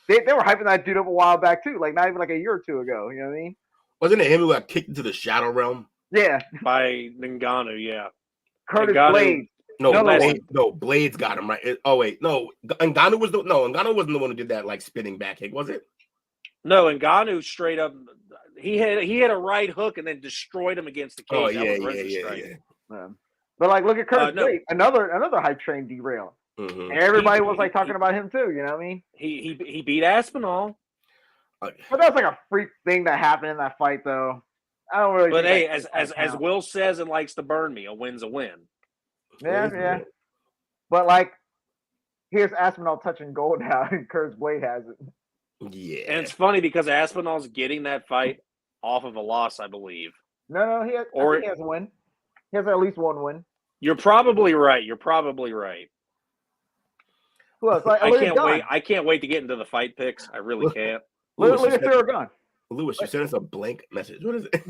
They were hyping that dude up a while back too, like not even like a year or two ago. You know what I mean? Wasn't it him who got kicked into the shadow realm? Yeah, by Ngannou. Yeah, Curtis Blades. No, Blades got him right. Ngannou wasn't the one who did that like spinning back kick, was it? No, Ngannou straight up. He had a right hook and then destroyed him against the cage. Yeah. But like, look at Curtis Blades, another hype train derailed. Mm-hmm. Everybody was like talking about him too. You know what I mean? He beat Aspinall. But that's like a freak thing that happened in that fight, though. I don't really. But hey, as Will says and likes to burn me, a win's a win. Yeah. But like, here's Aspinall touching gold now, and Curtis Blade has it. Yeah. And it's funny because Aspinall's getting that fight off of a loss, I believe. No, he has a win. He has at least one win. You're probably right. Who else? Like, I can't wait to get into the fight picks. I really can't. Look at Cyril Gane. Lewis, you sent us a blank message. What is it?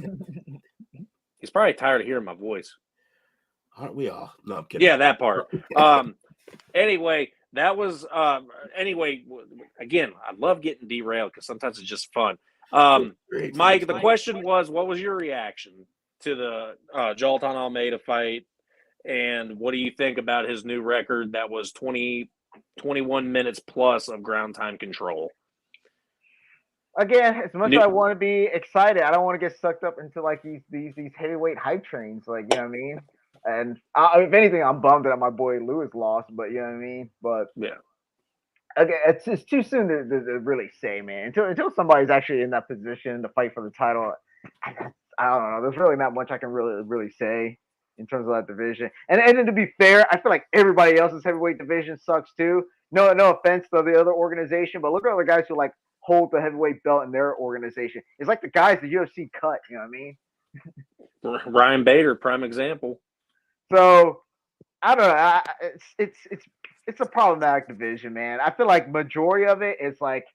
He's probably tired of hearing my voice. Aren't we all? No, I'm kidding. Yeah, that part. Anyway, that was again, I love getting derailed because sometimes it's just fun. Mike, the question was, what was your reaction to the Jailton Almeida fight, and what do you think about his new record that was 21 minutes plus of ground time control? Again, as much as I want to be excited, I don't want to get sucked up into like these heavyweight hype trains, like, you know what I mean? And if anything, I'm bummed that my boy Lewis lost, but you know what I mean? But yeah, okay, it's too soon to really say, man. Until somebody's actually in that position to fight for the title, I don't know. There's really not much I can really say in terms of that division. And then to be fair, I feel like everybody else's heavyweight division sucks too. No offense to the other organization, but look at all the guys who like hold the heavyweight belt in their organization. It's like the guys the UFC cut. You know what I mean? Ryan Bader, prime example. So I don't know. It's a problematic division, man. I feel like majority of it is like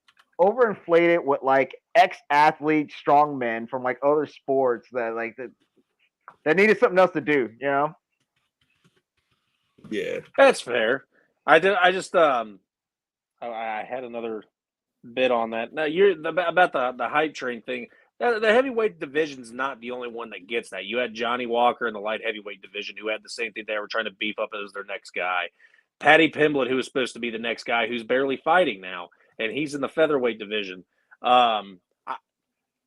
overinflated with like ex-athletes, strong men from like other sports that needed something else to do, you know? Yeah, that's fair. I had another bit on that. Now you're about the hype train thing. The heavyweight division's not the only one that gets that. You had Johnny Walker in the light heavyweight division who had the same thing. They were trying to beef up as their next guy. Paddy Pimblett, who was supposed to be the next guy, who's barely fighting now, and he's in the featherweight division.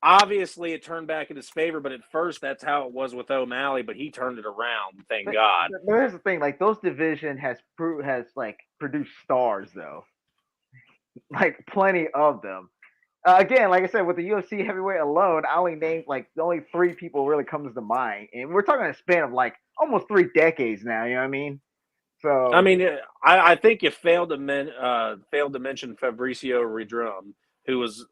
Obviously, it turned back in his favor, but at first, that's how it was with O'Malley. But he turned it around, thank God. But here's the thing: like those division has like produced stars, though, like plenty of them. Again, like I said, with the UFC heavyweight alone, I only named like the only 3 people really comes to mind, and we're talking a span of like almost 3 decades now. You know what I mean? So I mean, I think you failed to mention Fabricio Werdum, who was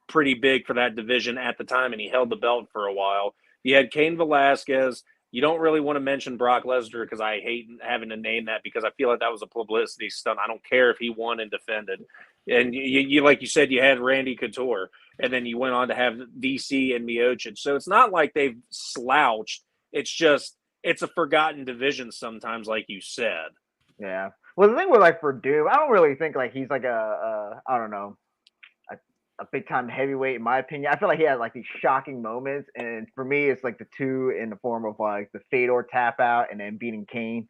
pretty big for that division at the time, and he held the belt for a while. You had Cain Velasquez. You don't really want to mention Brock Lesnar because I hate having to name that because I feel like that was a publicity stunt. I don't care if he won and defended. And you like you said, you had Randy Couture, and then you went on to have DC and Miocic. So it's not like they've slouched. It's just it's a forgotten division sometimes, like you said. Yeah. Well, the thing with like Werdum, I don't really think like he's like I don't know, a big time heavyweight in my opinion. I feel like he had like these shocking moments, and for me, it's like the 2 in the form of like the Fedor tap out and then beating Kane.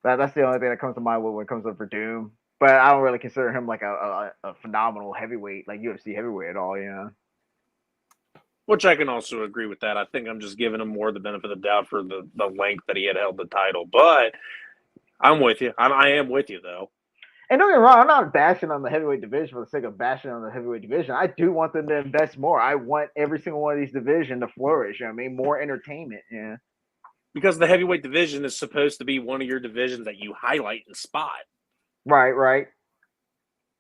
That's the only thing that comes to mind when it comes to Werdum. But I don't really consider him like a phenomenal heavyweight, like UFC heavyweight at all, you know. Which I can also agree with that. I think I'm just giving him more the benefit of the doubt for the length that he had held the title. But I'm with you. I am with you, though. And don't get me wrong, I'm not bashing on the heavyweight division for the sake of bashing on the heavyweight division. I do want them to invest more. I want every single one of these divisions to flourish. You know what I mean? More entertainment, yeah. Because the heavyweight division is supposed to be one of your divisions that you highlight and spot. Right.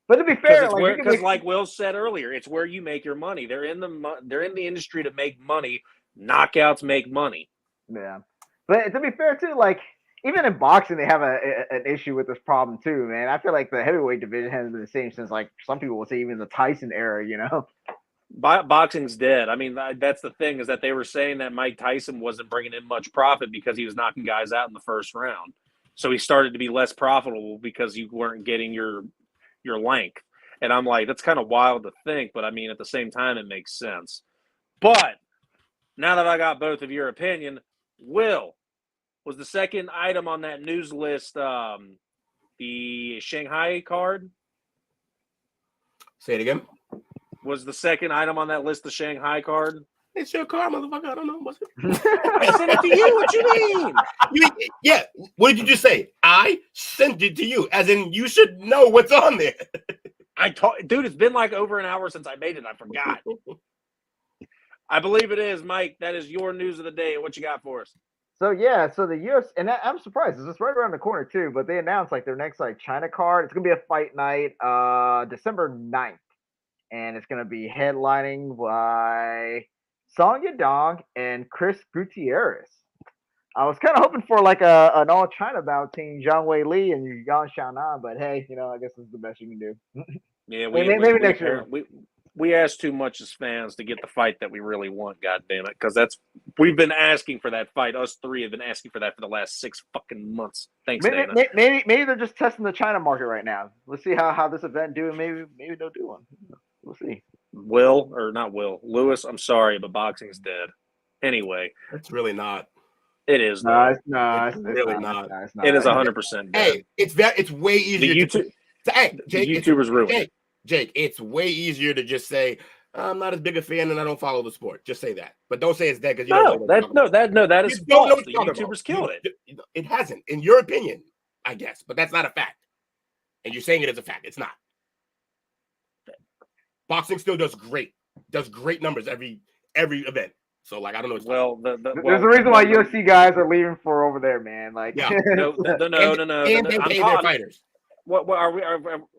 But to be fair, because like Will said earlier, it's where you make your money. They're in the industry to make money. Knockouts make money. Yeah, but to be fair too, like even in boxing, they have an issue with this problem too, man. I feel like the heavyweight division hasn't been the same since like some people would say even the Tyson era, you know. Boxing's dead. I mean, that's the thing is that they were saying that Mike Tyson wasn't bringing in much profit because he was knocking guys out in the first round. So he started to be less profitable because you weren't getting your length. And I'm like, that's kind of wild to think, but I mean, at the same time, it makes sense. But now that I got both of your opinion, Will, was the second item on that news list the Shanghai card? Say it again. Was the second item on that list the Shanghai card? It's your car, motherfucker. I don't know. What's it? I sent it to you. What you mean? Yeah. What did you just say? I sent it to you, as in you should know what's on there. Dude, it's been like over an hour since I made it. I forgot. I believe it is, Mike. That is your news of the day. What you got for us? So the UFC, and I'm surprised. It's just right around the corner too. But they announced like their next like China card. It's gonna be a fight night, December 9th, and it's gonna be headlining by Song Yadong and Chris Gutierrez. I was kind of hoping for like an all China bout between Zhang Wei Li and Yan Xiaonan, but hey, you know, I guess this is the best you can do. Yeah, maybe next year. We asked too much as fans to get the fight that we really want. God damn it, because we've been asking for that fight. Us 3 have been asking for that for the last 6 fucking months. Thanks, Dana. Maybe they're just testing the China market right now. Let's see how this event do, and maybe they'll do one. We'll see. Lewis, I'm sorry, but boxing's dead. Anyway. It's really not. It is. It's really not. It is 100% dead. Hey, it's way easier YouTubers ruined Jake, it's way easier to just say, I'm not as big a fan and I don't follow the sport. Just say that. But don't say it's dead because you don't know that is false. The YouTubers killed it. It hasn't, in your opinion, I guess. But that's not a fact. And you're saying it as a fact. It's not. Boxing still does great numbers every event. So like I don't know. There's a reason why UFC guys are leaving for over there, man. Like no. And they pay their fighters. What are we?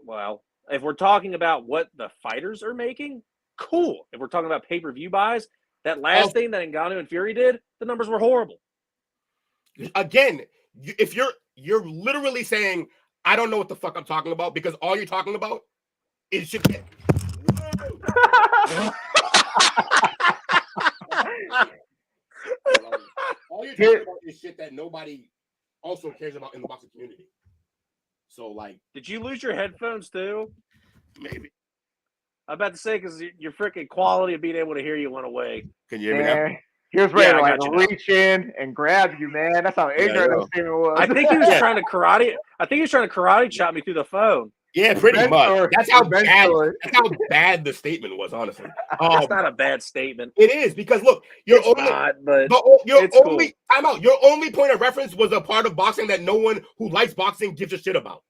Well, if we're talking about what the fighters are making, cool. If we're talking about pay-per-view buys, that last thing that Ngannou and Fury did, the numbers were horrible. Again, if you're literally saying I don't know what the fuck I'm talking about because all you're talking about is shit. All you're talking about is shit that nobody also cares about in the boxing community. So, like, did you lose your headphones too? Maybe. I'm about to say because your freaking quality of being able to hear you went away. Can you hear me now? He was ready to I got you now. reach in and grab you, man. That's how ignorant that statement was. I think he was trying to karate. I think he was trying to karate chop me through the phone. Yeah, pretty much. That's how bad the statement was, honestly. It's not a bad statement. It is because look, your only point of reference was a part of boxing that no one who likes boxing gives a shit about.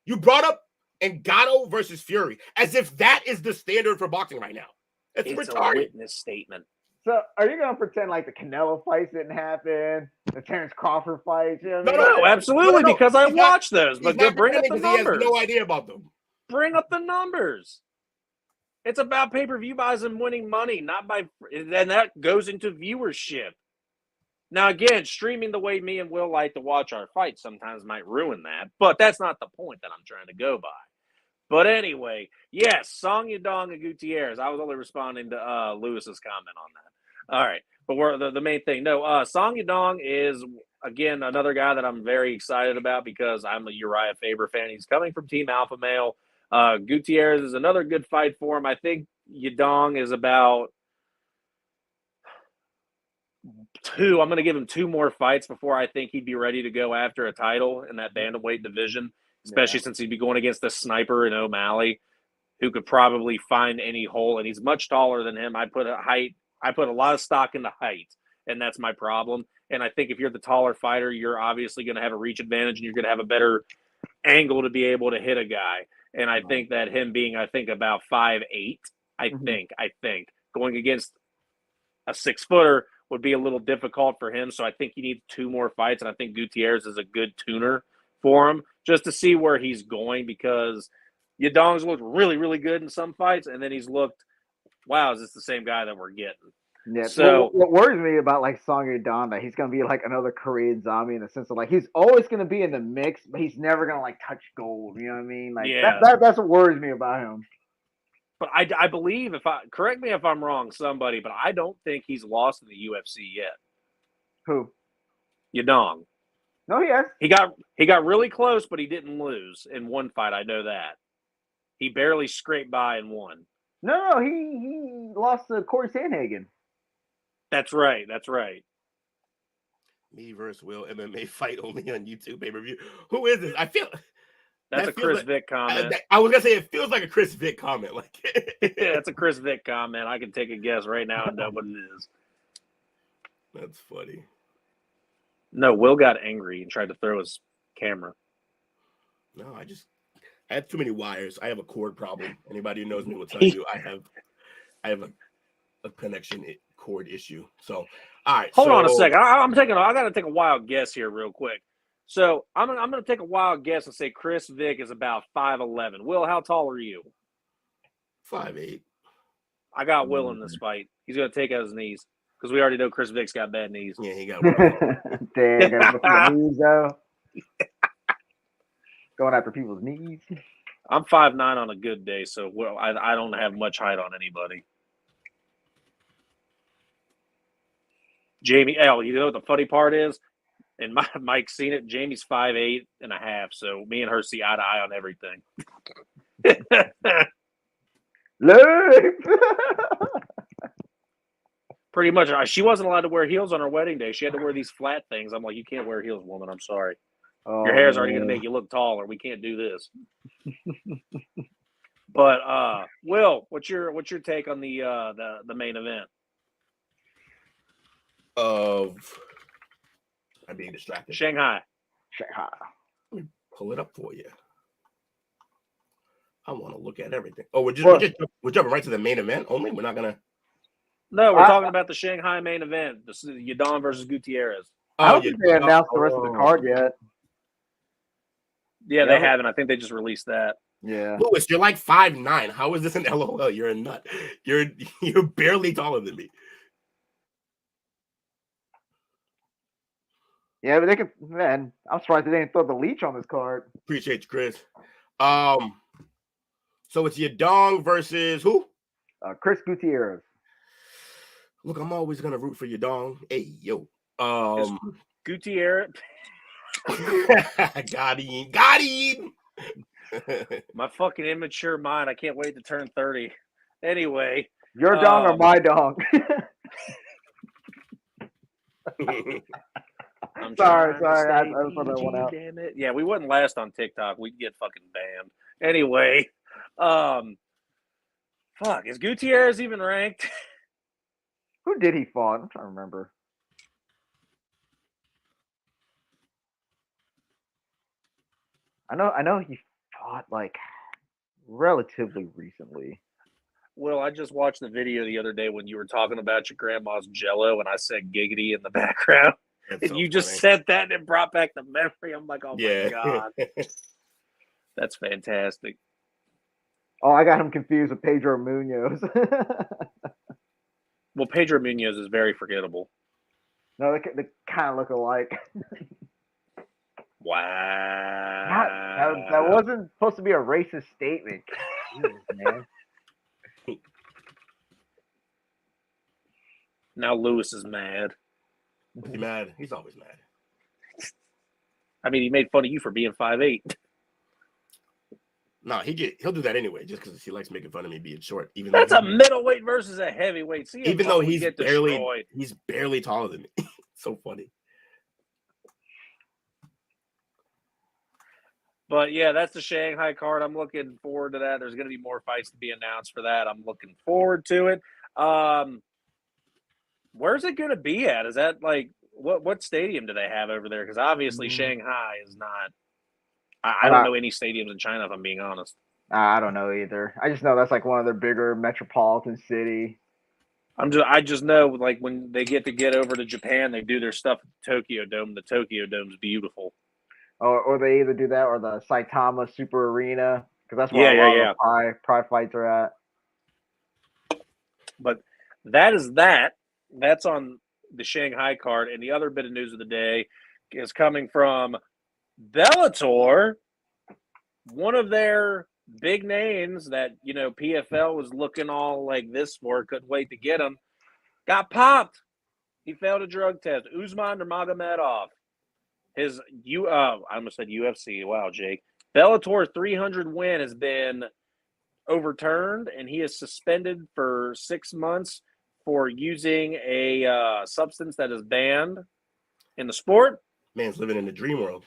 You brought up Ngannou versus Fury as if that is the standard for boxing right now. It's retarded. A witness statement. So, are you gonna pretend like the Canelo fights didn't happen, the Terrence Crawford fights? You know what I mean? No, absolutely, because I watched those. But bring up the numbers. He has no idea about them. Bring up the numbers. It's about pay-per-view buys and winning money, not by, and that goes into viewership. Now, again, streaming the way me and Will like to watch our fights sometimes might ruin that, but that's not the point that I'm trying to go by. But anyway, yes, Song Yadong and Gutierrez. I was only responding to Lewis's comment on that. All right, but we're the main thing. No, Song Yadong is, again, another guy that I'm very excited about because I'm a Uriah Faber fan. He's coming from Team Alpha Male. Gutierrez is another good fight for him. I think Yadong is about two. I'm going to give him 2 more fights before I think he'd be ready to go after a title in that bantamweight division, especially since he'd be going against the sniper in O'Malley, who could probably find any hole. And he's much taller than him. I put a lot of stock into height, and that's my problem. And I think if you're the taller fighter, you're obviously going to have a reach advantage, and you're going to have a better angle to be able to hit a guy. And I think that him being, about 5'8", I think going against a 6-footer would be a little difficult for him. So I think he needs 2 more fights, and I think Gutierrez is a good tuner for him just to see where he's going, because Yadong's looked really, really good in some fights, and then he's looked, wow, is this the same guy that we're getting? Yeah. So what worries me about Song Yadong, that he's gonna be like another Korean zombie in the sense of he's always gonna be in the mix, but he's never gonna touch gold. You know what I mean? That's what worries me about him. But I believe, correct me if I'm wrong, somebody, but I don't think he's lost in the UFC yet. Who? Yadong. No, he has. He got really close, but he didn't lose in one fight. I know that. He barely scraped by and won. No, he lost to Corey Sandhagen. That's right. Me versus Will MMA fight only on YouTube pay-per-view. Who is this? I feel that's a Chris Vick comment. I was gonna say it feels like a Chris Vick comment. Yeah, it's a Chris Vick comment. I can take a guess right now and know what it is. That's funny. No, Will got angry and tried to throw his camera. No, I have too many wires. I have a cord problem. Anybody who knows me will tell you I have a connection cord issue. So, all right. Hold on a second. I got to take a wild guess here real quick. So I'm going to take a wild guess and say Chris Vick is about 5'11". Will, how tall are you? 5'8". I got Will in this fight. He's going to take out his knees because we already know Chris Vick's got bad knees. Yeah, he got Damn, got the knees though. Going after people's knees. I'm 5'9" on a good day, so I don't have much height on anybody. Jamie, you know what the funny part is? And Mike's seen it. Jamie's 5'8.5", so me and her see eye to eye on everything. Pretty much. She wasn't allowed to wear heels on her wedding day. She had to wear these flat things. I'm like, you can't wear heels, woman. I'm sorry. Your hair's already going to make you look taller. We can't do this. But Will, what's your take on the main event? I'm being distracted. Shanghai. Let me pull it up for you. I want to look at everything. Oh, we're jumping right to the main event only? We're not going to... No, we're talking about the Shanghai main event. This is Yadong versus Gutierrez. I don't think they announced the rest of the card yet. Yeah, they haven't. I think they just released that. Yeah. Lewis, you're like 5'9". How is this an LOL? You're a nut. You're barely taller than me. Yeah, but they can. Man, I'm surprised they didn't throw the leech on this card. Appreciate you, Chris. So it's Yadong versus who? Chris Gutierrez. Look, I'm always gonna root for Yadong. Hey, yo. Gutierrez. Got him. My fucking immature mind. I can't wait to turn 30. Anyway. Your dong or my dong? I'm sorry. I just put that one out. Damn it. Yeah, we wouldn't last on TikTok. We'd get fucking banned. Anyway. Fuck. Is Gutierrez even ranked? Who did he fought? I'm trying to remember. I know he fought like relatively recently. Well, I just watched the video the other day when you were talking about your grandma's Jello, and I said giggity in the background. That's and so you funny. just said that, and it brought back the memory. I'm like, oh my God. That's fantastic. Oh, I got him confused with Pedro Munoz. Well, Pedro Munoz is very forgettable. No, they kind of look alike. Wow. That wasn't supposed to be a racist statement. Jesus, man. Now Lewis is mad. He's mad. He's always mad. I mean, he made fun of you for being 5'8". No, he'll do that anyway, just because he likes making fun of me being short. Even that's a middleweight versus a heavyweight. See, even though he's barely taller than me. So funny. But yeah, that's the Shanghai card. I'm looking forward to that. There's going to be more fights to be announced for that. I'm looking forward to it. Where's it going to be at? Is that like what stadium do they have over there? Because obviously Shanghai is not. I don't know any stadiums in China, if I'm being honest. I don't know either. I just know that's like one of their bigger metropolitan city. I just know like when they get over to Japan, they do their stuff at the Tokyo Dome. The Tokyo Dome's beautiful. Or they either do that or the Saitama Super Arena, because that's where a lot of the Pride fights are at. But that is that. That's on the Shanghai card. And the other bit of news of the day is coming from Bellator. One of their big names that, PFL was looking all like this for, couldn't wait to get him, got popped. He failed a drug test. Usman Nurmagomedov. His I almost said UFC. Wow, Jake. Bellator 300 win has been overturned, and he is suspended for 6 months for using a substance that is banned in the sport. Man's living in the dream world.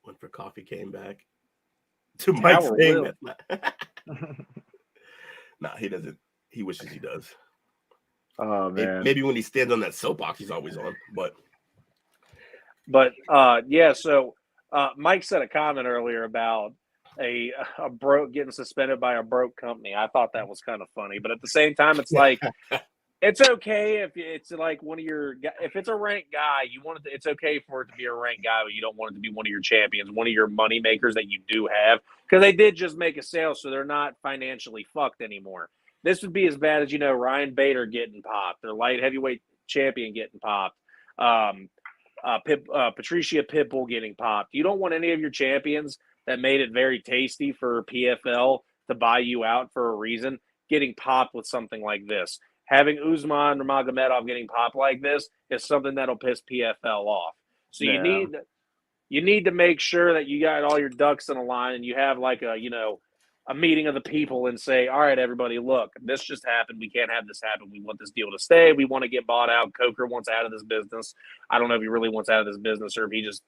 Went for coffee, came back to Mike saying that. Nah, he doesn't. He wishes he does. Oh man. Maybe when he stands on that soapbox, he's always on. But yeah. So Mike said a comment earlier about a broke getting suspended by a broke company. I thought that was kind of funny, but at the same time, it's like it's okay if it's like if it's a ranked guy, it's okay for it to be a ranked guy, but you don't want it to be one of your champions, one of your money makers that you do have, because they did just make a sale, so they're not financially fucked anymore. This would be as bad as, Ryan Bader getting popped, their light heavyweight champion getting popped, Patricia Pitbull getting popped. You don't want any of your champions that made it very tasty for PFL to buy you out for a reason getting popped with something like this. Having Usman Nurmagomedov getting popped like this is something that'll piss PFL off. So you need to make sure that you got all your ducks in a line and you have like a meeting of the people and say, all right, everybody, look, this just happened. We can't have this happen. We want this deal to stay. We want to get bought out. Coker wants out of this business. I don't know if he really wants out of this business or if he just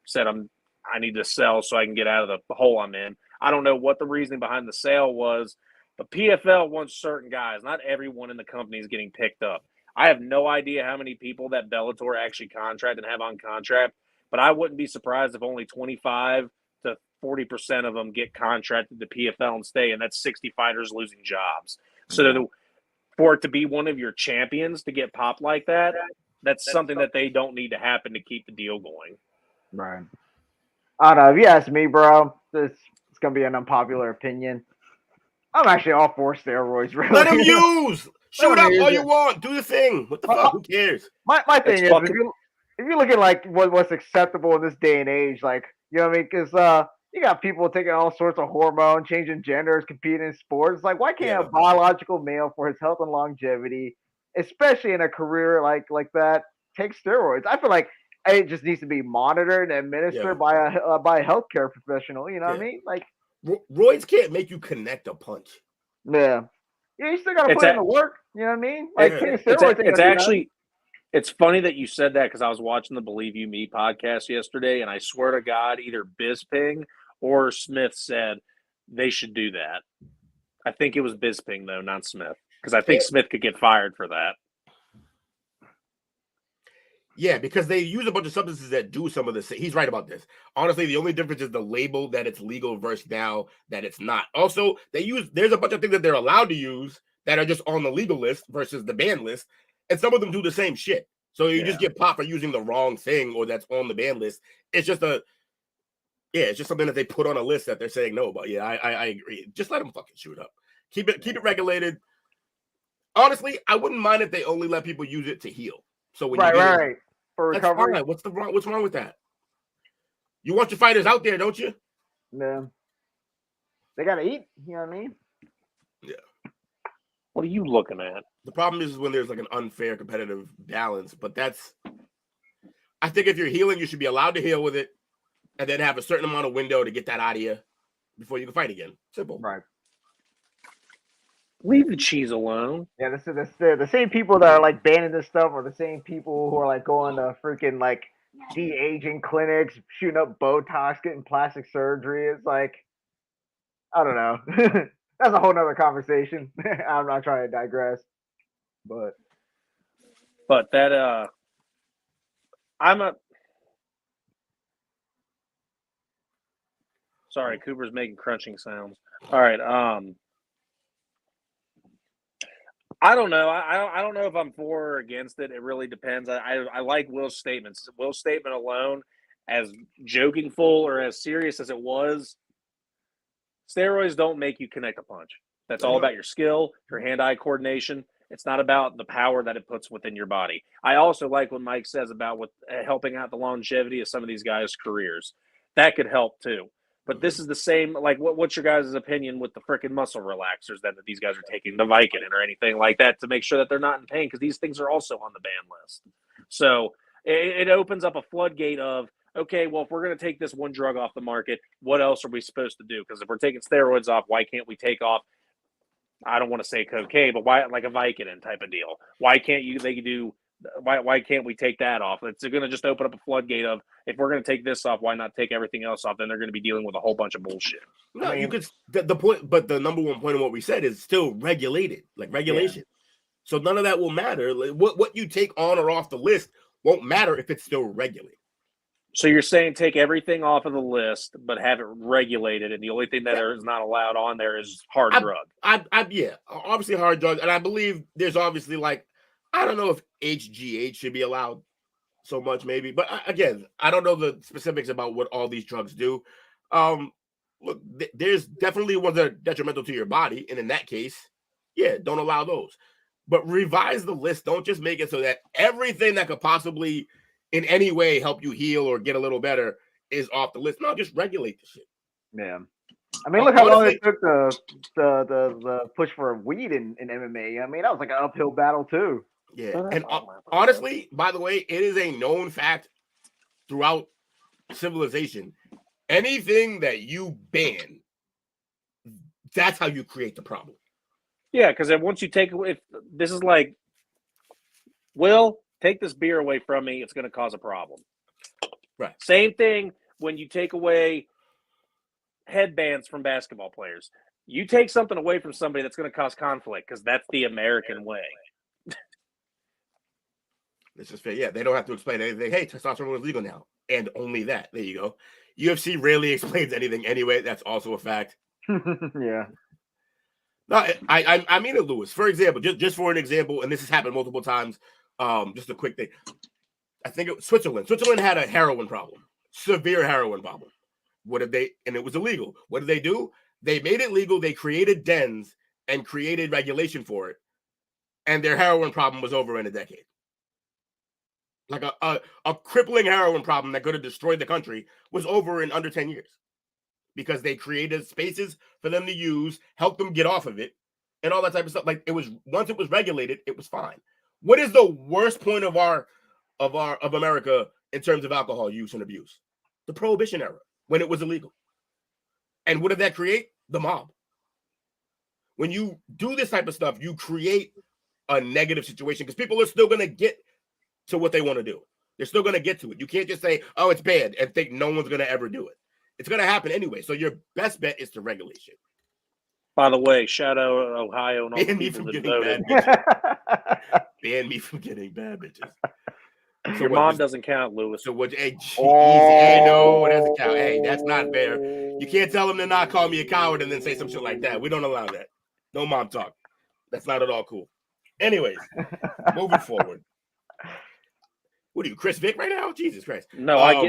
said, I need to sell so I can get out of the hole I'm in. I don't know what the reasoning behind the sale was, but PFL wants certain guys. Not everyone in the company is getting picked up. I have no idea how many people that Bellator actually contract and have on contract, but I wouldn't be surprised if only 25 to 40% of them get contracted to PFL and stay, and that's 60 fighters losing jobs. So for it to be one of your champions to get popped like that, that's something that they don't need to happen to keep the deal going. Right. I don't know. If you ask me, bro, it's going to be an unpopular opinion. I'm actually all for steroids, really. Let him use! Shoot up all you want. Do the thing. What the fuck? Who cares? My thing is, if you look at like what's acceptable in this day and age, like, you know what I mean? Because you got people taking all sorts of hormones, changing genders, competing in sports. Like, why can't a biological male, for his health and longevity, especially in a career like that, take steroids? I feel like it just needs to be monitored and administered by a healthcare professional. You know what I mean? Like roids can't make you connect a punch. Yeah, you still gotta put in the work. You know what I mean? Like it's actually. It's funny that you said that because I was watching the Believe You Me podcast yesterday, and I swear to God, either Bisping or Smith said they should do that. I think it was Bisping, though, not Smith, because I think Smith could get fired for that. Yeah, because they use a bunch of substances that do some of this. He's right about this. Honestly, the only difference is the label that it's legal versus now that it's not. Also, there's a bunch of things that they're allowed to use that are just on the legal list versus the ban list. And some of them do the same shit. So you just get popped for using the wrong thing or that's on the ban list. It's just it's just something that they put on a list that they're saying no about. Yeah, I agree. Just let them fucking shoot up. Keep it regulated. Honestly, I wouldn't mind if they only let people use it to heal. So when right. For recovery. Fine. What's wrong with that? You want your fighters out there, don't you? Yeah. They gotta eat, you know what I mean? Yeah. What are you looking at? The problem is when there's like an unfair competitive balance, but I think if you're healing, you should be allowed to heal with it and then have a certain amount of window to get that out of you before you can fight again. Simple. Right. Leave the cheese alone. Yeah, this is the same people that are like banning this stuff are the same people who are like going to freaking like de-aging clinics, shooting up Botox, getting plastic surgery. It's like, I don't know. That's a whole nother conversation. I'm not trying to digress, but that sorry, Cooper's making crunching sounds. All right, I don't know. I don't know if I'm for or against it. It really depends. I like Will's statements. Will's statement alone, as jokingful or as serious as it was, steroids don't make you connect a punch. That's all about your skill, your hand-eye coordination. It's not about the power that it puts within your body. I also like what Mike says about helping out the longevity of some of these guys' careers. That could help too. But this is the same, like, what's your guys' opinion with the freaking muscle relaxers that these guys are taking, the Vicodin or anything like that, to make sure that they're not in pain, because these things are also on the ban list. So it opens up a floodgate of, okay, well, if we're going to take this one drug off the market, what else are we supposed to do? Because if we're taking steroids off, why can't we take off, I don't want to say cocaine, but why, like a Vicodin type of deal? Why can't we take that off? It's going to just open up a floodgate of, if we're going to take this off, why not take everything else off? Then they're going to be dealing with a whole bunch of bullshit. No, you could, the point, but the number one point of what we said is still regulated, like regulation. Yeah. So none of that will matter. Like, what you take on or off the list won't matter if it's still regulated. So you're saying take everything off of the list, but have it regulated, and the only thing that is not allowed on there is hard drug. Yeah, obviously hard drugs, and I believe there's obviously, like, I don't know if HGH should be allowed so much, maybe, but again, I don't know the specifics about what all these drugs do. Look, there's definitely ones that are detrimental to your body, and in that case, yeah, don't allow those. But revise the list. Don't just make it so that everything that could possibly in any way help you heal or get a little better is off the list. No, just regulate the shit. Yeah. I mean, look how long it took the push for weed in MMA. I mean, that was like an uphill battle too. Yeah. And honestly, by the way, it is a known fact throughout civilization. Anything that you ban, that's how you create the problem. Yeah, because once you take away, this is like, Will, take this beer away from me, it's going to cause a problem. Right. Same thing when you take away headbands from basketball players. You take something away from somebody that's going to cause conflict, because that's the American way. This is fair. Yeah, they don't have to explain anything. Hey, testosterone is legal now. And only that. There you go. UFC rarely explains anything anyway. That's also a fact. Yeah. No, I mean it, Lewis. For example, just for an example, and this has happened multiple times. Just a quick thing. I think it was Switzerland. Switzerland had a heroin problem, severe heroin problem. And it was illegal. What did they do? They made it legal. They created dens and created regulation for it. And their heroin problem was over in a decade. Like a crippling heroin problem that could have destroyed the country was over in under 10 years. Because they created spaces for them to use, help them get off of it, and all that type of stuff. Like, it was, once it was regulated, it was fine. What is the worst point of America in terms of alcohol use and abuse? The Prohibition era, when it was illegal. And what did that create? The mob. When you do this type of stuff, you create a negative situation because people are still going to get to what they want to do. They're still going to get to it. You can't just say, oh, it's bad, and think no one's going to ever do it. It's going to happen anyway. So your best bet is to regulate shit. By the way, shout out Ohio and all the people that voted. Ban me from getting bad bitches. So Your mom doesn't count, Lewis. So what? Hey, hey, no, it doesn't count. Hey, that's not fair. You can't tell them to not call me a coward and then say some shit like that. We don't allow that. No mom talk. That's not at all cool. Anyways, moving forward. What are you, Chris Vick right now? Jesus Christ. No, I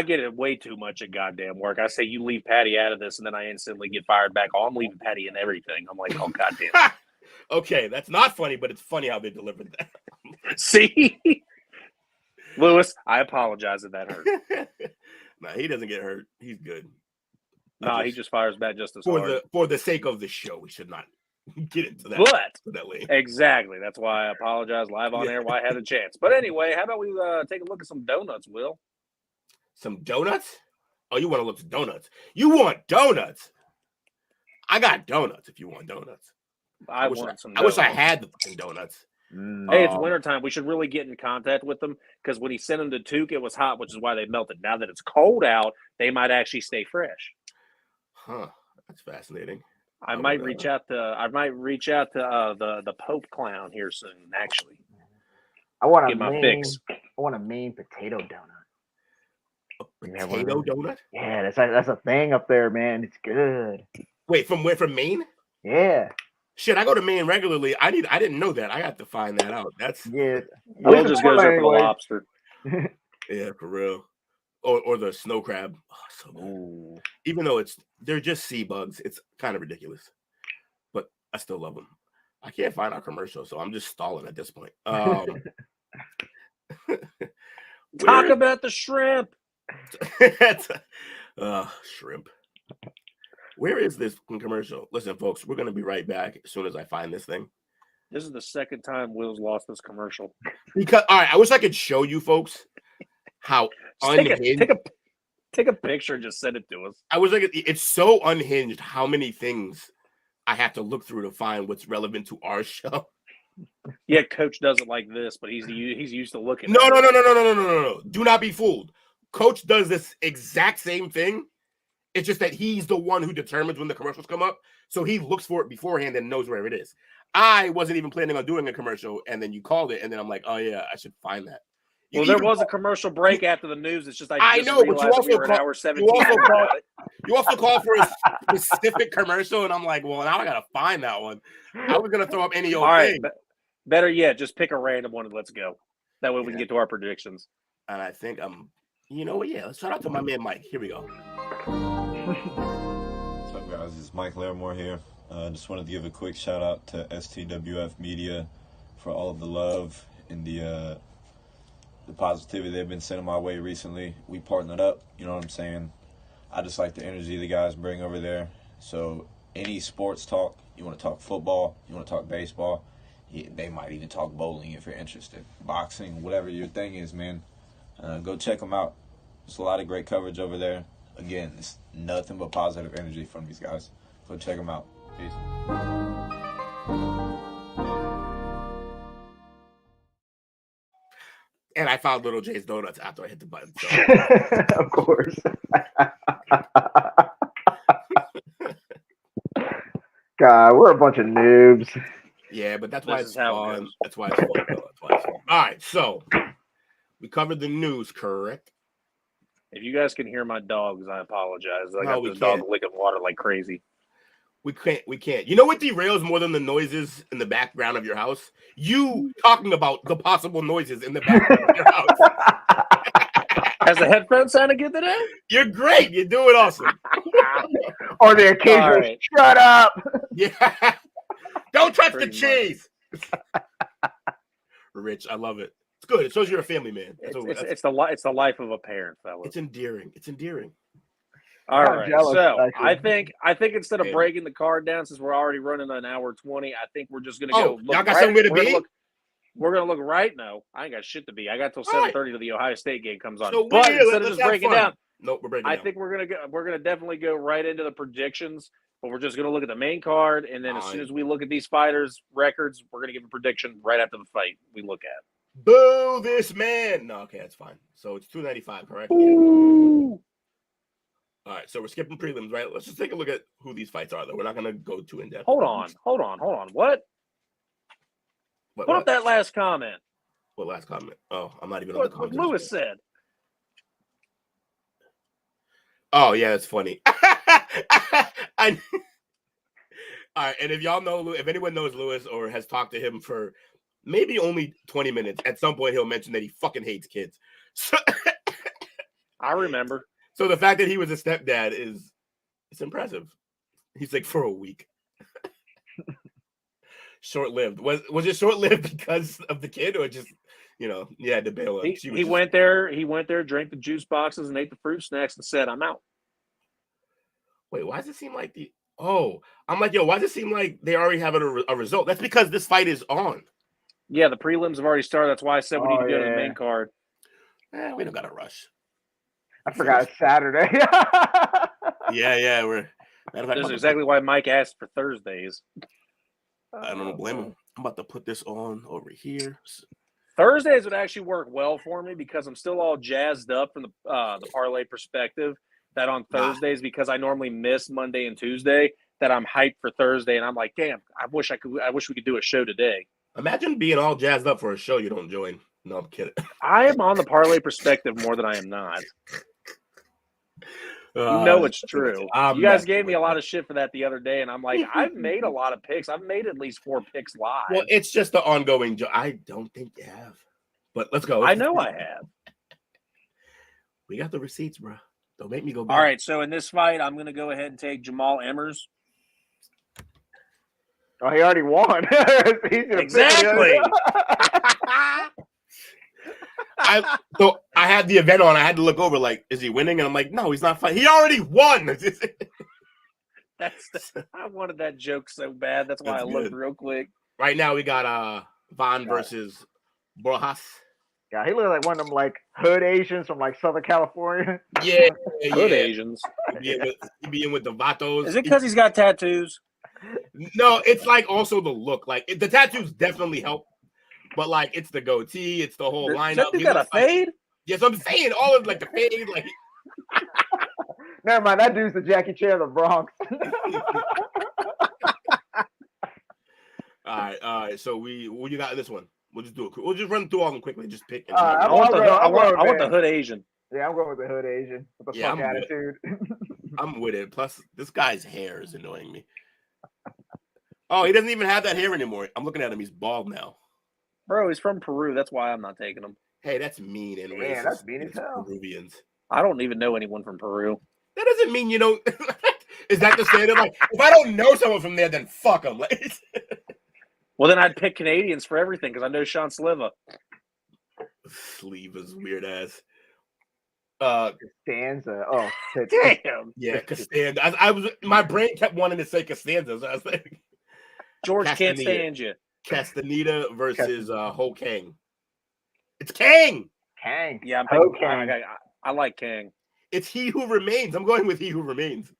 get it way too much at goddamn work. I say you leave Patty out of this, and then I instantly get fired back. Oh, I'm leaving Patty in everything. I'm like, oh, goddamn. Okay, that's not funny, but it's funny how they delivered that. See? Lewis, I apologize if that hurt. Nah, he doesn't get hurt. He's good. No, he just fires back just as hard. For the sake of the show, we should not get into that. Exactly. That's why I apologize live on air. Why I had a chance. But anyway, how about we take a look at some donuts, Will? Some donuts? Oh, you want to look at donuts? You want donuts? I got donuts if you want donuts. I wish I had the fucking donuts. Hey, it's wintertime. We should really get in contact with them because when he sent them to Tuke, it was hot, which is why they melted. Now that it's cold out, they might actually stay fresh. Huh. That's fascinating. I might reach out to the Pope clown here soon. Actually, I want a Maine potato donut. A potato donut? Yeah, that's a thing up there, man. It's good. Wait, from where? From Maine? Yeah. Shit, I go to Maine regularly. I didn't know that. I got to find that out. That's Will just goes there for the lobster. Yeah, for real. Or the snow crab. Oh, so good. Ooh. Even though they're just sea bugs, it's kind of ridiculous. But I still love them. I can't find our commercial, so I'm just stalling at this point. Talk about the shrimp. Shrimp. Where is this commercial? Listen, folks, we're going to be right back as soon as I find this thing. This is the second time Will's lost this commercial. Because all right, I wish I could show you folks how unhinged. Take a picture and just send it to us. I was like, it's so unhinged how many things I have to look through to find what's relevant to our show. Yeah, Coach does it like this, but he's used to looking. No. Do not be fooled. Coach does this exact same thing. It's just that he's the one who determines when the commercials come up. So he looks for it beforehand and knows where it is. I wasn't even planning on doing a commercial, and then you called it, and then I'm like, oh, yeah, I should find that. Well, there was a commercial break after the news. It's just I know, but you also call for a specific commercial, and I'm like, well, now I got to find that one. I was going to throw up any old thing. Better yet, just pick a random one and let's go. That way we can get to our predictions. And I think you know what? Yeah, let's shout out to my man Mike. Here we go. What's up, guys? It's Mike Larimore here. Just wanted to give a quick shout out to STWF Media for all of the love and the positivity they've been sending my way recently. We partnered up, you know what I'm saying? I just like the energy the guys bring over there. So any sports talk, you want to talk football, you want to talk baseball, they might even talk bowling if you're interested. Boxing, whatever your thing is, man. Go check them out. There's a lot of great coverage over there. Again, it's nothing but positive energy from these guys. So check them out. Peace. And I found Little J's Donuts after I hit the button. So. Of course. God, we're a bunch of noobs. Yeah, but that's why it's fun. That's why it's fun. All right, so we covered the news, correct? If you guys can hear my dogs, I apologize. I got this dog licking water like crazy. We can't. You know what derails more than the noises in the background of your house? You talking about the possible noises in the background of your house. Has the headphone sounded good today? You're great. You're doing awesome. Or the occasional shut up. Yeah. Don't touch the cheese. Rich, I love it. It's good. It shows you're a family man. It's the life of a parent, fellas. It's endearing. All right. So I think instead of breaking the card down, since we're already running an hour 20, I think we're just gonna go. Y'all got somewhere to be? We're gonna look right. No, I ain't got shit to be. I got till 7:30 till the Ohio State game comes on. So but here, instead of let's just have breaking fun. down, Nope, we're breaking I down. think we're gonna definitely go right into the predictions. But we're just gonna look at the main card, and then as soon as we look at these fighters' records, we're gonna give a prediction right after the fight we look at. Boo this man. No, okay, that's fine. So it's 295, correct? Ooh. All right, so we're skipping prelims, right? Let's just take a look at who these fights are, though. We're not going to go too in depth. Hold on. What? Put up that last comment. What last comment? Oh, I'm not even on the comment. What Lewis said. Oh, yeah, it's funny. All right, and if y'all know, if anyone knows Lewis or has talked to him for maybe only 20 minutes, at some point he'll mention that he fucking hates kids. So I remember. So the fact that he was a stepdad it's impressive. He's like, for a week. Short-lived. Was it short-lived because of the kid, or just, you had to bail out? He went there, drank the juice boxes and ate the fruit snacks and said, I'm out. Wait, why does it seem like I'm like, why does it seem like they already have a result? That's because this fight is on. Yeah, the prelims have already started. That's why I said we need to go to the main card. We don't got to rush. I forgot it's Saturday. Yeah. This is exactly why Mike asked for Thursdays. I don't blame him. I'm about to put this on over here. Thursdays would actually work well for me because I'm still all jazzed up from the parlay perspective. That on Thursdays, because I normally miss Monday and Tuesday, that I'm hyped for Thursday, and I'm like, damn, I wish we could do a show today. Imagine being all jazzed up for a show you don't join. No, I'm kidding. I am on the parlay perspective more than I am not. It's true. You guys gave me a lot of shit for that the other day, and I'm like, I've made a lot of picks. I've made at least 4 picks live. Well, it's just the ongoing joke. I don't think you have. But let's go. I know I have. We got the receipts, bro. Don't make me go back. All right, so in this fight, I'm going to go ahead and take Jamal Emmers. Oh, he already won. Exactly. So I had the event on. I had to look over, like, is he winning? And I'm like, no, he's not fighting. He already won. I wanted that joke so bad. That's why I looked real quick. Right now, we got Van versus Borjas. Yeah, he looked like one of them like hood Asians from like Southern California. Yeah. Hood Asians. He be in with the vatos. Is it because he's got tattoos? No, it's like also the look. Like the tattoos definitely help, but like it's the goatee, it's the whole lineup. He got a fade? Yes, I'm saying all of like the fade, like. Never mind, that dude's the Jackie Chan of the Bronx. All right. So you got this one. We'll just do it. We'll just run through all of them quickly. Just pick. I want the hood Asian. Yeah, I'm going with the hood Asian with the fuck attitude. I'm with it. Plus, this guy's hair is annoying me. Oh, he doesn't even have that hair anymore. I'm looking at him. He's bald now. Bro, he's from Peru. That's why I'm not taking him. Hey, that's mean and racist. Yeah, that's mean as hell. Peruvians. I don't even know anyone from Peru. That doesn't mean you don't. Is that the standard? Like, if I don't know someone from there, then fuck them. Like, well, then I'd pick Canadians for everything because I know Sean Sliva. Sliva's weird ass. Costanza. Oh, damn. Yeah, Costanza. My brain kept wanting to say Costanza. So I was like, George can't stand you. Castaneda versus Ho Kang. It's Kang. Kang. Yeah, I'm picking Kang. I like Kang. It's He Who Remains. I'm going with He Who Remains.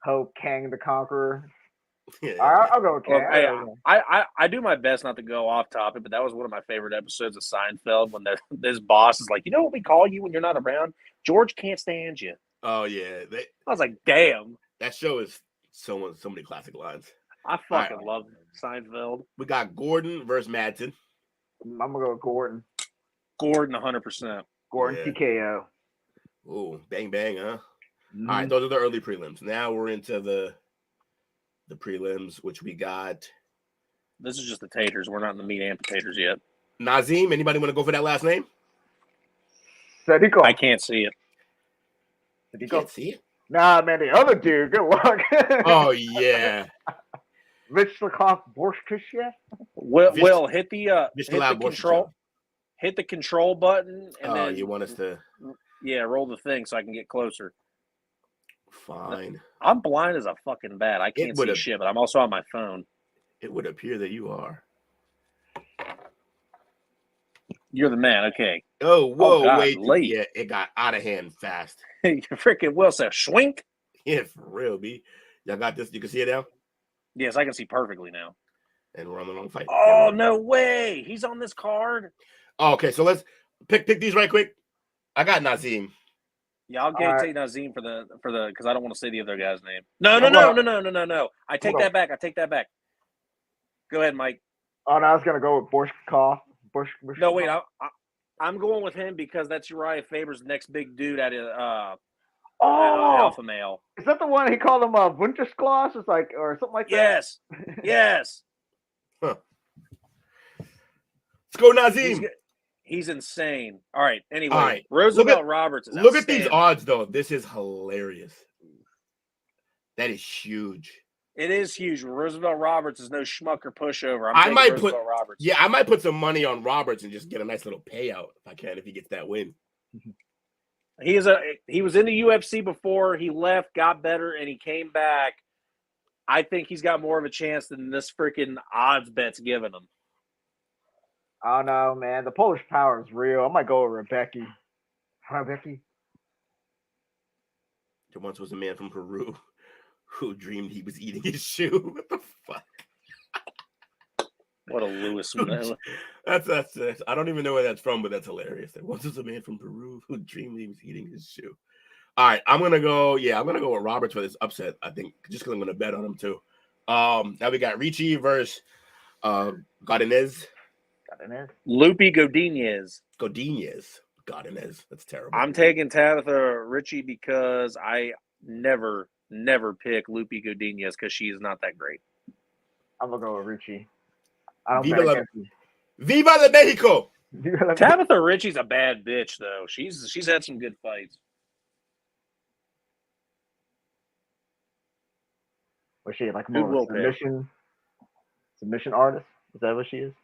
Ho Kang the Conqueror. Yeah. I'll go with Kang. I do my best not to go off topic, but that was one of my favorite episodes of Seinfeld when this boss is like, you know what we call you when you're not around? George can't stand you. Oh yeah. I was like, damn. That show is so many classic lines. I fucking love Seinfeld. We got Gordon versus Madsen. I'm gonna go with Gordon. Gordon, 100%. Gordon TKO. Ooh, bang bang, huh? Mm-hmm. All right, those are the early prelims. Now we're into the prelims, which we got. This is just the taters. We're not in the meat and potatoes yet. Nazim, anybody want to go for that last name? Sadiko. I can't see it. You can't see it? Nah, man, the other dude. Good luck. Oh yeah. Vishlikov Borshkishev. Will hit the control. Hit the control button and then you want us to roll the thing so I can get closer. Fine. I'm blind as a fucking bat. I can't see shit, but I'm also on my phone. It would appear that you are. You're the man. Okay. Oh, whoa, God, wait. late. Yeah, it got out of hand fast. You freaking Will said schwink. Yeah, for real, B. Y'all got this? You can see it now? Yes, I can see perfectly now. And we're on the long fight. Oh, no way. He's on this card. Oh, okay, so let's pick these right quick. I got Nazim. Yeah, I'll take Nazim for the because I don't want to say the other guy's name. No. I take that back. Go ahead, Mike. Oh, no, I was gonna go with Borshkov. No, wait. I'm going with him because that's Uriah Faber's next big dude at Alpha Male. Is that the one he called him Winterskloss? It's like or something like that. Yes. Huh. Let's go, Nazim. He's insane. All right. Anyway, all right. Roosevelt Roberts is look at these odds, though. This is hilarious. That is huge. It is huge. Roosevelt Roberts is no schmuck or pushover. I might put Roberts. Yeah, I might put some money on Roberts and just get a nice little payout if he gets that win. He was in the UFC before he left, got better, and he came back. I think he's got more of a chance than this freaking odds bet's giving him. Oh no, man! The Polish power is real. I might go with Rebecca. There once was a man from Peru who dreamed he was eating his shoe. What the fuck? What a Lewis man. That's I don't even know where that's from, but that's hilarious. There once was a man from Peru who dreamed he was eating his shoe. All right, I'm gonna go with Roberts for this upset. I think just because I'm gonna bet on him too. Now we got Ricci versus Godinez. Lupi Godinez. Godinez. That's terrible. I'm taking Tabitha Ricci because I never pick Lupi Godinez because she is not that great. I'm gonna go with Ricci. Viva la Mexico! Tabitha Ricci's a bad bitch though. She's had some good fights. Was she like more of a submission artist? Is that what she is?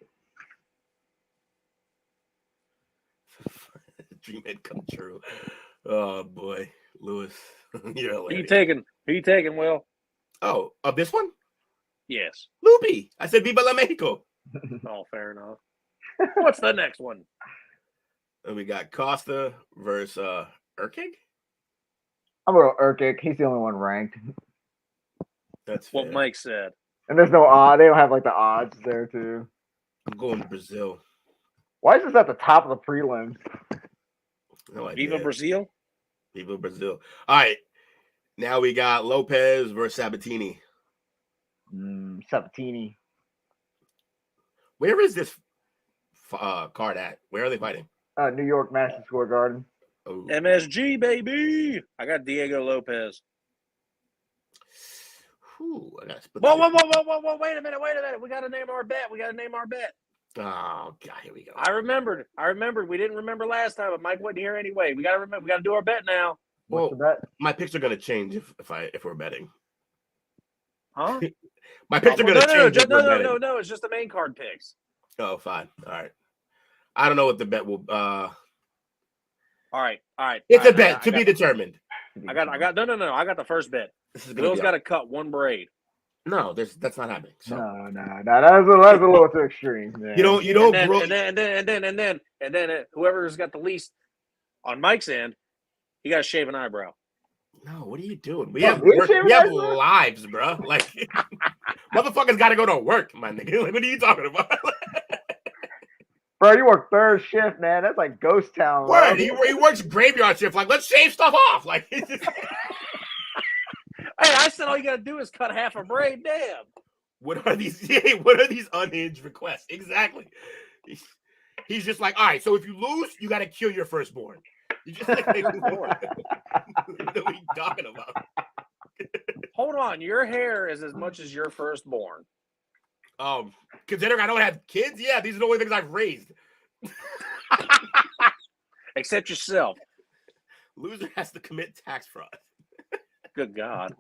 Dream had come true. Oh boy, Lewis, you're hilarious. Who you taking, Will? Oh, of this one? Yes. Lupi. I said Viva la Mexico. Oh, fair enough. What's the next one? And we got Costa versus Urquig. I'm going to Urquig. He's the only one ranked. That's what Mike said. And there's no odd. They don't have like the odds there too. I'm going to Brazil. Why is this at the top of the prelims? No idea. Viva Brazil. Viva Brazil. All right. Now we got Lopez versus Sabatini. Sabatini. Where is this card at? Where are they fighting? New York, Madison Square Garden. Oh. MSG, baby. I got Diego Lopez. Whew, I gotta split whoa. Wait a minute. We got to name our bet. Oh, God, here we go. I remembered. We didn't remember last time, but Mike wasn't here anyway. We got to remember. We got to do our bet now. Well, my picks are going to change if we're betting. Huh? My picks are going to change. No. It's just the main card picks. Oh, fine. All right. I don't know what the bet will. All right. It's a bet to be determined. I got no. I got the first bet. Will's got to cut one braid. No, that's not happening. So. No. That's a little too extreme. Man. You don't. And then whoever's got the least on Mike's end, he got to shave an eyebrow. No, what are you doing? We have lives, bro. Like motherfuckers got to go to work, my nigga. Like, what are you talking about? Bro, you work third shift, man. That's like ghost town. Word, he works graveyard shift. Like, let's shave stuff off. Like, hey, I said all you gotta do is cut half a braid. Damn. What are these unhinged requests? Exactly. He's just like, all right. So if you lose, you got to kill your firstborn. You just like, what are you talking about? Hold on, your hair is as much as your firstborn. Considering I don't have kids, yeah, these are the only things I've raised. Except yourself. Loser has to commit tax fraud. Good God.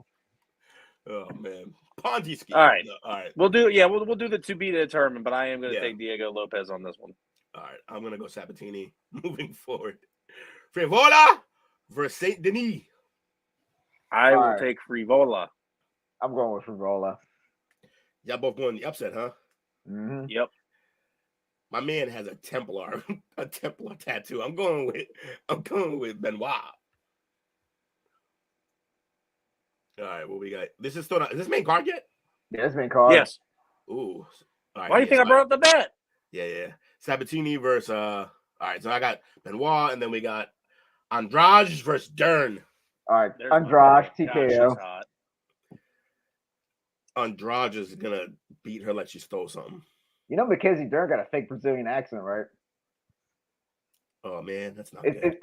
Oh man. Ponzi scheme. All right. All right. We'll do the to be determined, but I am gonna take Diego Lopez on this one. All right. I'm gonna go Sabatini moving forward. Frivola versus Saint Denis. I will take Frivola. I'm going with Frivola. Y'all both going the upset, huh? Mm-hmm. Yep. My man has a Templar tattoo. I'm going with Benoit. All right, what we got? This is still not. Is this main card yet? Yeah, it's main card. Yes. Ooh. All right, Why do you think I brought up the bet? Yeah. Sabatini versus all right, so I got Benoit, and then we got Andrade versus Dern. All right, There's Andrade, gosh, TKO. she's hot. Andrade is gonna beat her like she stole something. You know, Mackenzie Dern got a fake Brazilian accent, right? Oh man, that's not good.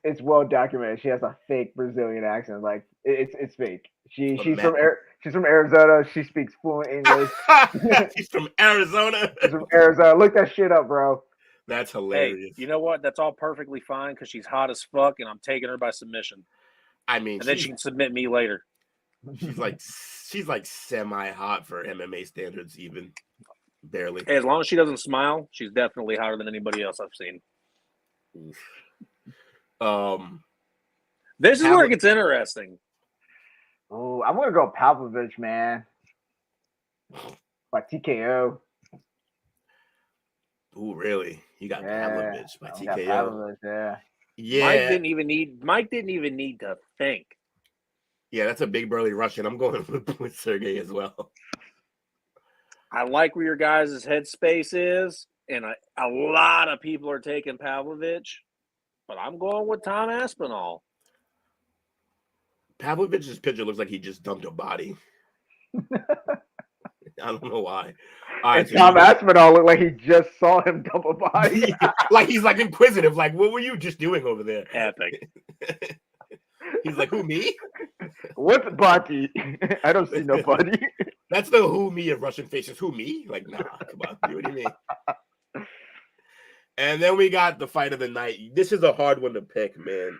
It's well documented. She has a fake Brazilian accent. Like it's fake. She's from Arizona. She speaks fluent English. She's from Arizona. She's from Arizona. Look that shit up, bro. That's hilarious. Hey, you know what? That's all perfectly fine because she's hot as fuck, and I'm taking her by submission. I mean, and then she can submit me later. She's like semi-hot for MMA standards, even barely. Hey, as long as she doesn't smile, she's definitely hotter than anybody else I've seen. This is where it gets interesting. Oh, I'm gonna go Pavlovich, man. By TKO. Ooh, really? You got Pavlovich by TKO. Pavlovich, yeah. Mike didn't even need to think. Yeah, that's a big burly Russian. I'm going with Sergey as well. I like where your guys' headspace is, and a lot of people are taking Pavlovich, but I'm going with Tom Aspinall. Pavlovich's picture looks like he just dumped a body. I don't know why. And Tom Aspinall looked like he just saw him dump a body. Like he's like inquisitive. Like, what were you just doing over there? Epic. He's like, who, me? What's body? I don't see nobody. That's the who me of Russian faces. Who, me? Like, nah, come on. What do you mean? And then we got the fight of the night. This is a hard one to pick, man.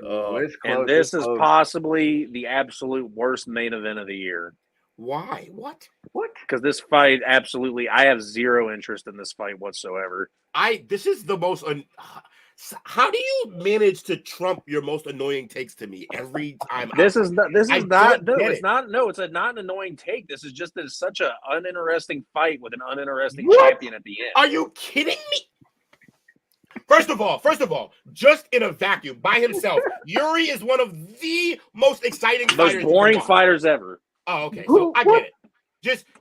And this is possibly the absolute worst main event of the year. Why? What? Because this fight, absolutely, I have zero interest in this fight whatsoever. This is the most. How do you manage to trump your most annoying takes to me every time? It's not an annoying take. This is just that it's such an uninteresting fight with an uninteresting champion at the end. Are you kidding me? First of all, just in a vacuum by himself, Yuri is one of the most exciting fighters. Most boring fighters ever. Oh, okay. So I get it.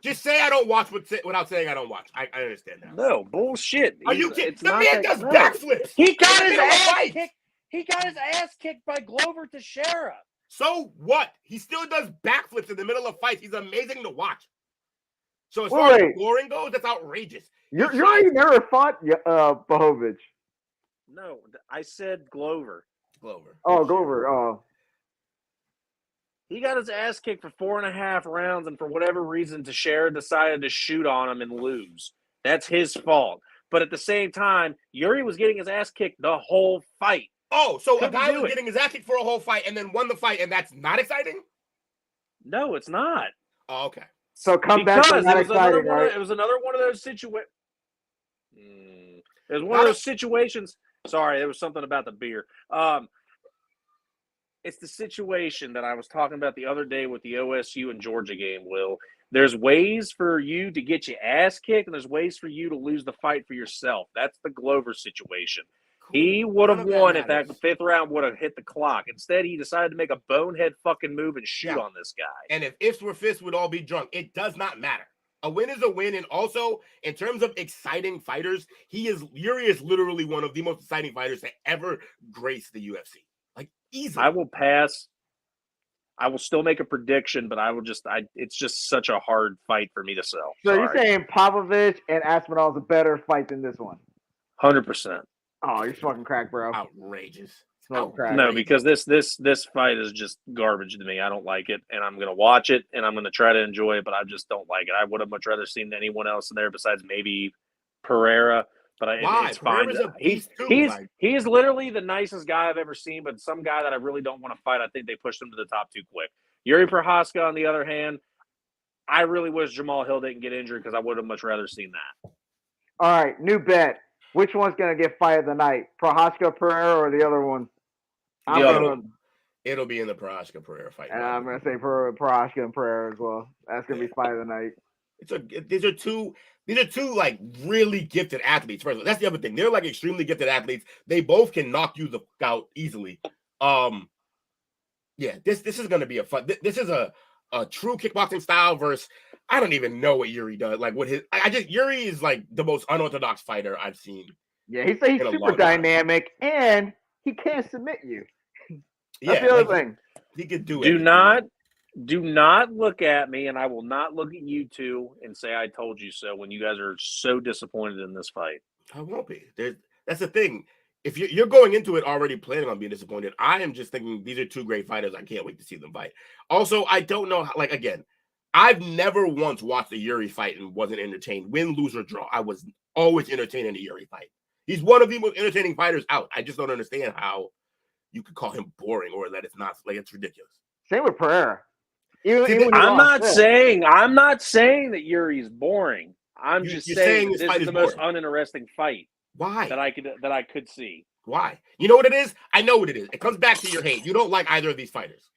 Just say I don't watch without saying I don't watch. I understand that. No bullshit. Are you kidding? The man does backflips. He got his ass kicked. He got his ass kicked by Glover Teixeira. So what? He still does backflips in the middle of fights. He's amazing to watch. So as far as scoring goes, that's outrageous. You never fought Bohovich. No, I said Glover. Oh, Glover. Oh. He got his ass kicked for 4.5 rounds, and for whatever reason, Teixeira decided to shoot on him and lose. That's his fault. But at the same time, Yuri was getting his ass kicked the whole fight. Oh, so a guy was getting his ass kicked for a whole fight and then won the fight, and that's not exciting? No, it's not. Oh, okay. So comebacks are not exciting, right? It was another one of those situations. It was one of those situations. Sorry, there was something about the beer. It's the situation that I was talking about the other day with the OSU and Georgia game, Will. There's ways for you to get your ass kicked, and there's ways for you to lose the fight for yourself. That's the Glover situation. Cool. He would have won if that 5th round would have hit the clock. Instead, he decided to make a bonehead fucking move and shoot on this guy. And if ifs were fists, we'd all be drunk. It does not matter. A win is a win, and also, in terms of exciting fighters, Yuri is literally one of the most exciting fighters to ever grace the UFC. Like, easily. I will pass. I will still make a prediction, but it's just such a hard fight for me to sell. So you're saying Pavlovich and Aspinall is a better fight than this one? 100%. Oh, you're smoking crack, bro. Outrageous. Crack. No, because this fight is just garbage to me. I don't like it, and I'm gonna watch it, and I'm gonna try to enjoy it, but I just don't like it. I would have much rather seen anyone else in there besides maybe Pereira. But it's fine. He's literally the nicest guy I've ever seen, but some guy that I really don't want to fight. I think they pushed him to the top too quick. Yuri Prochazka, on the other hand, I really wish Jamal Hill didn't get injured because I would have much rather seen that. All right, new bet. Which one's gonna get fight of the night? Prochazka, Pereira, or the other one? It'll be in the Prochazka Pereira fight. And I'm gonna say Prochazka and Pereira as well. That's gonna be fight of the night. These are two like really gifted athletes. First, that's the other thing. They're like extremely gifted athletes. They both can knock you the fuck out easily. Yeah, this is gonna be a fun. This is a true kickboxing style versus. I don't even know what Yuri does. Like what his, Yuri is like the most unorthodox fighter I've seen. Yeah, he's super dynamic and he can't submit you. That's the other thing. He could do it. Do not look at me, and I will not look at you two and say I told you so when you guys are so disappointed in this fight. I won't be. That's the thing. If you're going into it already planning on being disappointed, I am just thinking these are two great fighters. I can't wait to see them fight. Also, I don't know how, like, again, I've never once watched a Yuri fight and wasn't entertained. Win, lose, or draw. I was always entertained in a Yuri fight. He's one of the most entertaining fighters out. I just don't understand how you could call him boring or that it's not, like, it's ridiculous. Same with Pereira. I'm not saying that Yuri's boring. I'm just saying this is the most uninteresting fight. Why? That I could see. Why? You know what it is? I know what it is. It comes back to your hate. You don't like either of these fighters.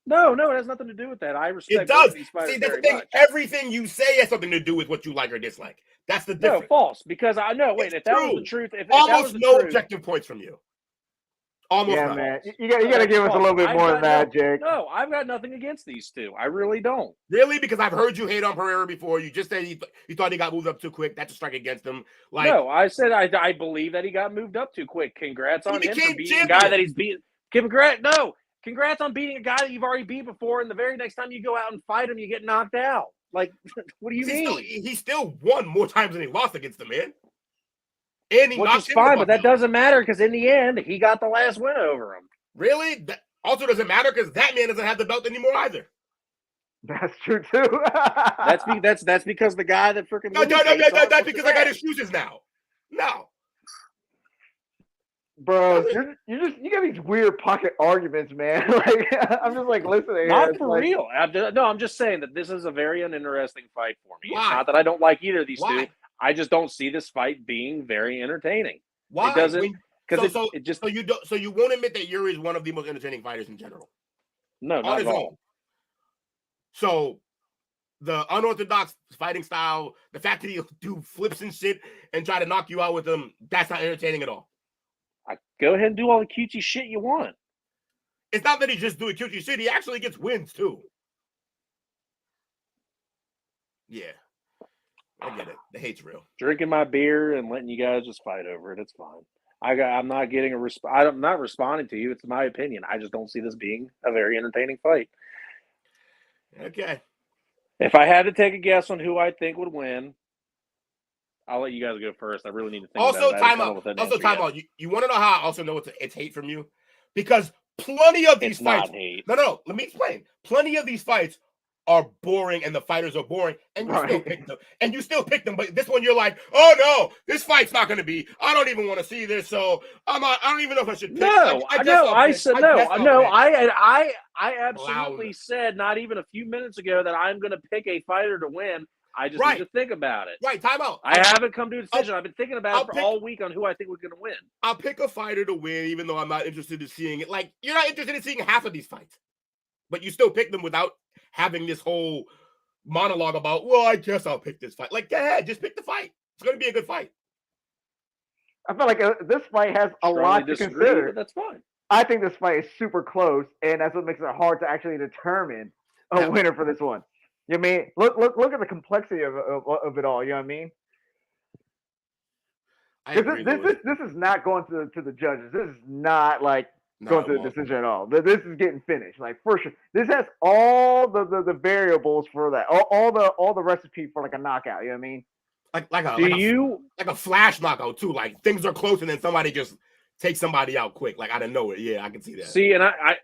No, it has nothing to do with that. I respect it does. These fighters. See, that's the thing. Much. Everything you say has something to do with what you like or dislike. That's the difference. No, false. Because I know. Wait, if that was the truth, almost no objective points from you. Almost yeah, man. You gotta give us a little bit more than that, Jake. No, I've got nothing against these two. I really don't. Really? Because I've heard you hate on Pereira before. You just said you thought he got moved up too quick. That's a strike against him. Like, no, I said I believe that he got moved up too quick. Congrats on him for beating champion. a guy that he's beaten. Congrats on beating a guy that you've already beat before, and the very next time you go out and fight him, you get knocked out. Like, what do you mean? He still won more times than he lost against the man. And he which is fine, but that doesn't matter because in the end, he got the last win over him. Really? That also doesn't matter because that man doesn't have the belt anymore either. That's true too. that's because the guy that freaking no, that's because I got excuses now. No, bro, you got these weird pocket arguments, man. Like I'm just like listening. Not for real. I'm just saying that this is a very uninteresting fight for me. Why? It's not that I don't like either of these two. I just don't see this fight being very entertaining. Why? It doesn't. So you won't admit that Yuri is one of the most entertaining fighters in general? No, not at all. So the unorthodox fighting style, the fact that he'll do flips and shit and try to knock you out with them, that's not entertaining at all. Go ahead and do all the cutesy shit you want. It's not that he's just doing cutesy shit. He actually gets wins too. Yeah. I get it. The hate's real. Drinking my beer and letting you guys just fight over it. It's fine. I'm not getting I'm not responding to you. It's my opinion. I just don't see this being a very entertaining fight. Okay. If I had to take a guess on who I think would win, I'll let you guys go first. I really need to think about it. Time out. You want to know how I also know it's hate from you? Because plenty of these fights. Not hate. No. Let me explain. Plenty of these fights are boring and the fighters are boring and you still pick them. But this one you're like, oh no, this fight's not going to be. I don't even want to see this, so I don't even know if I should pick. I absolutely said not even a few minutes ago that I'm going to pick a fighter to win. I just need to think about it. Right, time out. I haven't come to a decision. I've been thinking about it for all week on who I think was going to win. I'll pick a fighter to win, even though I'm not interested in seeing it. Like, you're not interested in seeing half of these fights, but you still pick them without having this whole monologue about, well, I guess I'll pick this fight. Like, go ahead, just pick the fight. It's going to be a good fight. I feel like this fight has a lot to consider. But that's fine. I think this fight is super close, and that's what makes it hard to actually determine a winner for this one. You know what I mean? Look at the complexity of it all. You know what I mean? This is not going to the judges. This is not like going to the decision at all. This is getting finished, like for sure. This has all the variables for that, all the recipe for like a knockout. You know what I mean? Like a flash knockout too. Like things are close and then somebody just takes somebody out quick, like out of nowhere. Yeah, I can see that. See, and I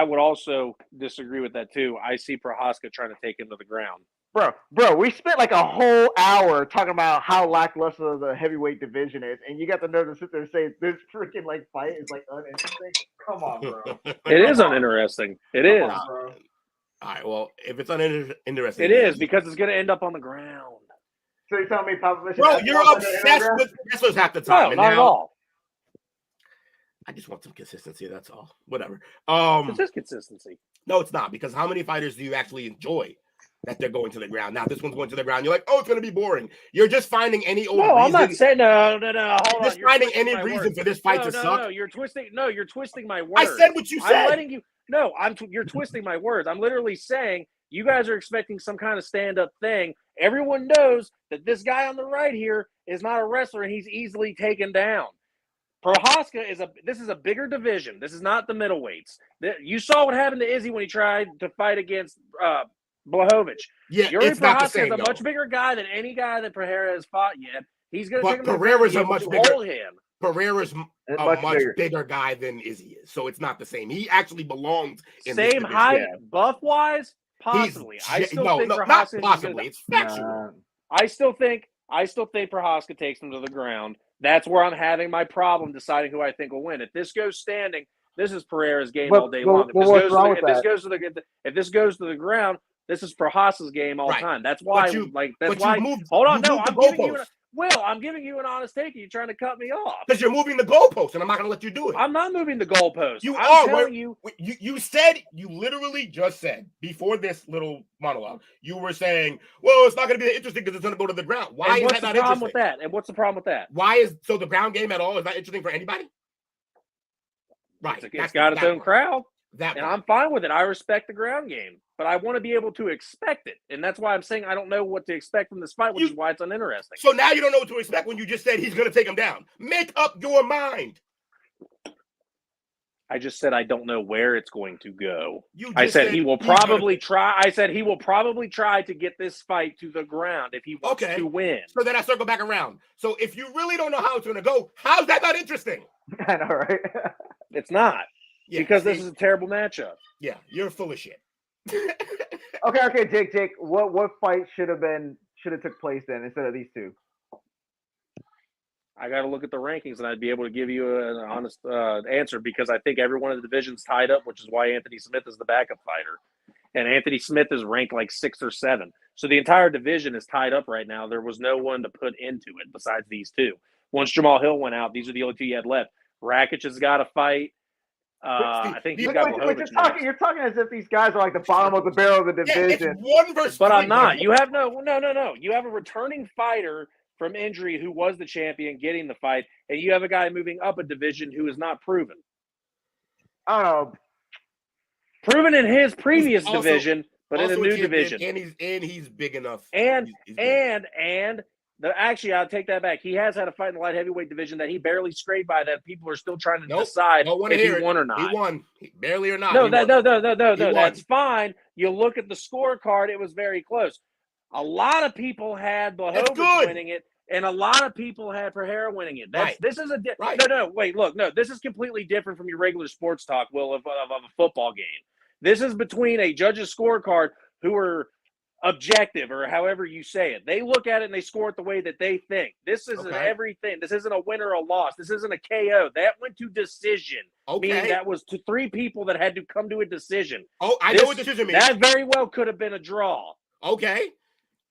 would also disagree with that too. I see Prohaska trying to take him to the ground. Bro, we spent like a whole hour talking about how lackluster the heavyweight division is, and you got the nerve to sit there and say this freaking like fight is like uninteresting. Come on, bro. It is uninteresting. It is. All right. Well, if it's uninteresting, it is because it's going to end up on the ground. So you telling me, Popovich? Bro, you're obsessed with wrestlers half the time. No, not at all. I just want some consistency. That's all. Whatever. It's just consistency. No, it's not, because how many fighters do you actually enjoy? that they're going to the ground. Now this one's going to the ground. You're like, oh, it's going to be boring. You're just finding any old reason. I'm not saying no. Hold on. Just finding any reason for this fight to suck. No, you're twisting my words. I said what you said. I'm letting you. No, you're twisting my words. I'm literally saying you guys are expecting some kind of stand-up thing. Everyone knows that this guy on the right here is not a wrestler and he's easily taken down. Prohaska this is a bigger division. This is not the middleweights. You saw what happened to Izzy when he tried to fight against Blachowicz. Yeah, Yuri it's not the Prohaska same, is a much bigger guy than any guy that Pereira has fought yet. He's going to take him. Pereira's a much bigger. Hold him. Pereira's a much bigger guy than Izzy is, so it's not the same. He actually belongs in same this height, division. buff-wise, possibly. I still think not Prohaska possibly. It's factual. I still think Prohaska takes him to the ground. That's where I'm having my problem deciding who I think will win. If this goes standing, this is Pereira's game all day long. If this goes to the ground, this is Prohaska's game all the time. That's why. Hold on, no, I'm giving you an honest take. You're trying to cut me off because you're moving the goalpost, and I'm not going to let you do it. I'm not moving the goalpost. I'm telling you. You literally just said before this little monologue, you were saying, "Well, it's not going to be that interesting because it's going to go to the ground." Why is that not interesting? What's the problem with that? Why is the ground game at all is not interesting for anybody? Right, it's got its own crowd. I'm fine with it. I respect the ground game, but I want to be able to expect it. And that's why I'm saying I don't know what to expect from this fight, which is why it's uninteresting. So now you don't know what to expect when you just said he's going to take him down. Make up your mind. I just said I don't know where it's going to go. I said he will probably try. I said he will probably try to get this fight to the ground if he wants to win. So then I circle back around. So if you really don't know how it's going to go, how's that not interesting? I know, right? It's not. Yeah, because this is a terrible matchup. Yeah, you're full of shit. Okay, Jake. What fight should have took place then instead of these two? I got to look at the rankings, and I'd be able to give you an honest answer because I think every one of the divisions tied up, which is why Anthony Smith is the backup fighter, and Anthony Smith is ranked like 6 or 7. So the entire division is tied up right now. There was no one to put into it besides these two. Once Jamal Hill went out, these are the only two you had left. Rakic has got to fight. I think he's got Blachowicz. You're talking as if these guys are like the bottom of the barrel of the division. But I'm not. You have no. You have a returning fighter from injury who was the champion getting the fight, and you have a guy moving up a division who is not proven. Oh, proven in his previous division, but in a new division. And he's big enough. Actually, I'll take that back. He has had a fight in the light heavyweight division that he barely scraped by that people are still trying to decide if he won or not. He won. Barely or not. No, that's fine. You look at the scorecard, it was very close. A lot of people had Blachowicz winning it, and a lot of people had Pereira winning it. This is this is completely different from your regular sports talk, Will, of a football game. This is between a judge's scorecard who are objective, or however you say it. They look at it and they score it the way that they think. This isn't everything. This isn't a win or a loss. This isn't a KO. That went to decision. Meaning that was to 3 people that had to come to a decision. Oh, I know what decision means. That very well could have been a draw. Okay.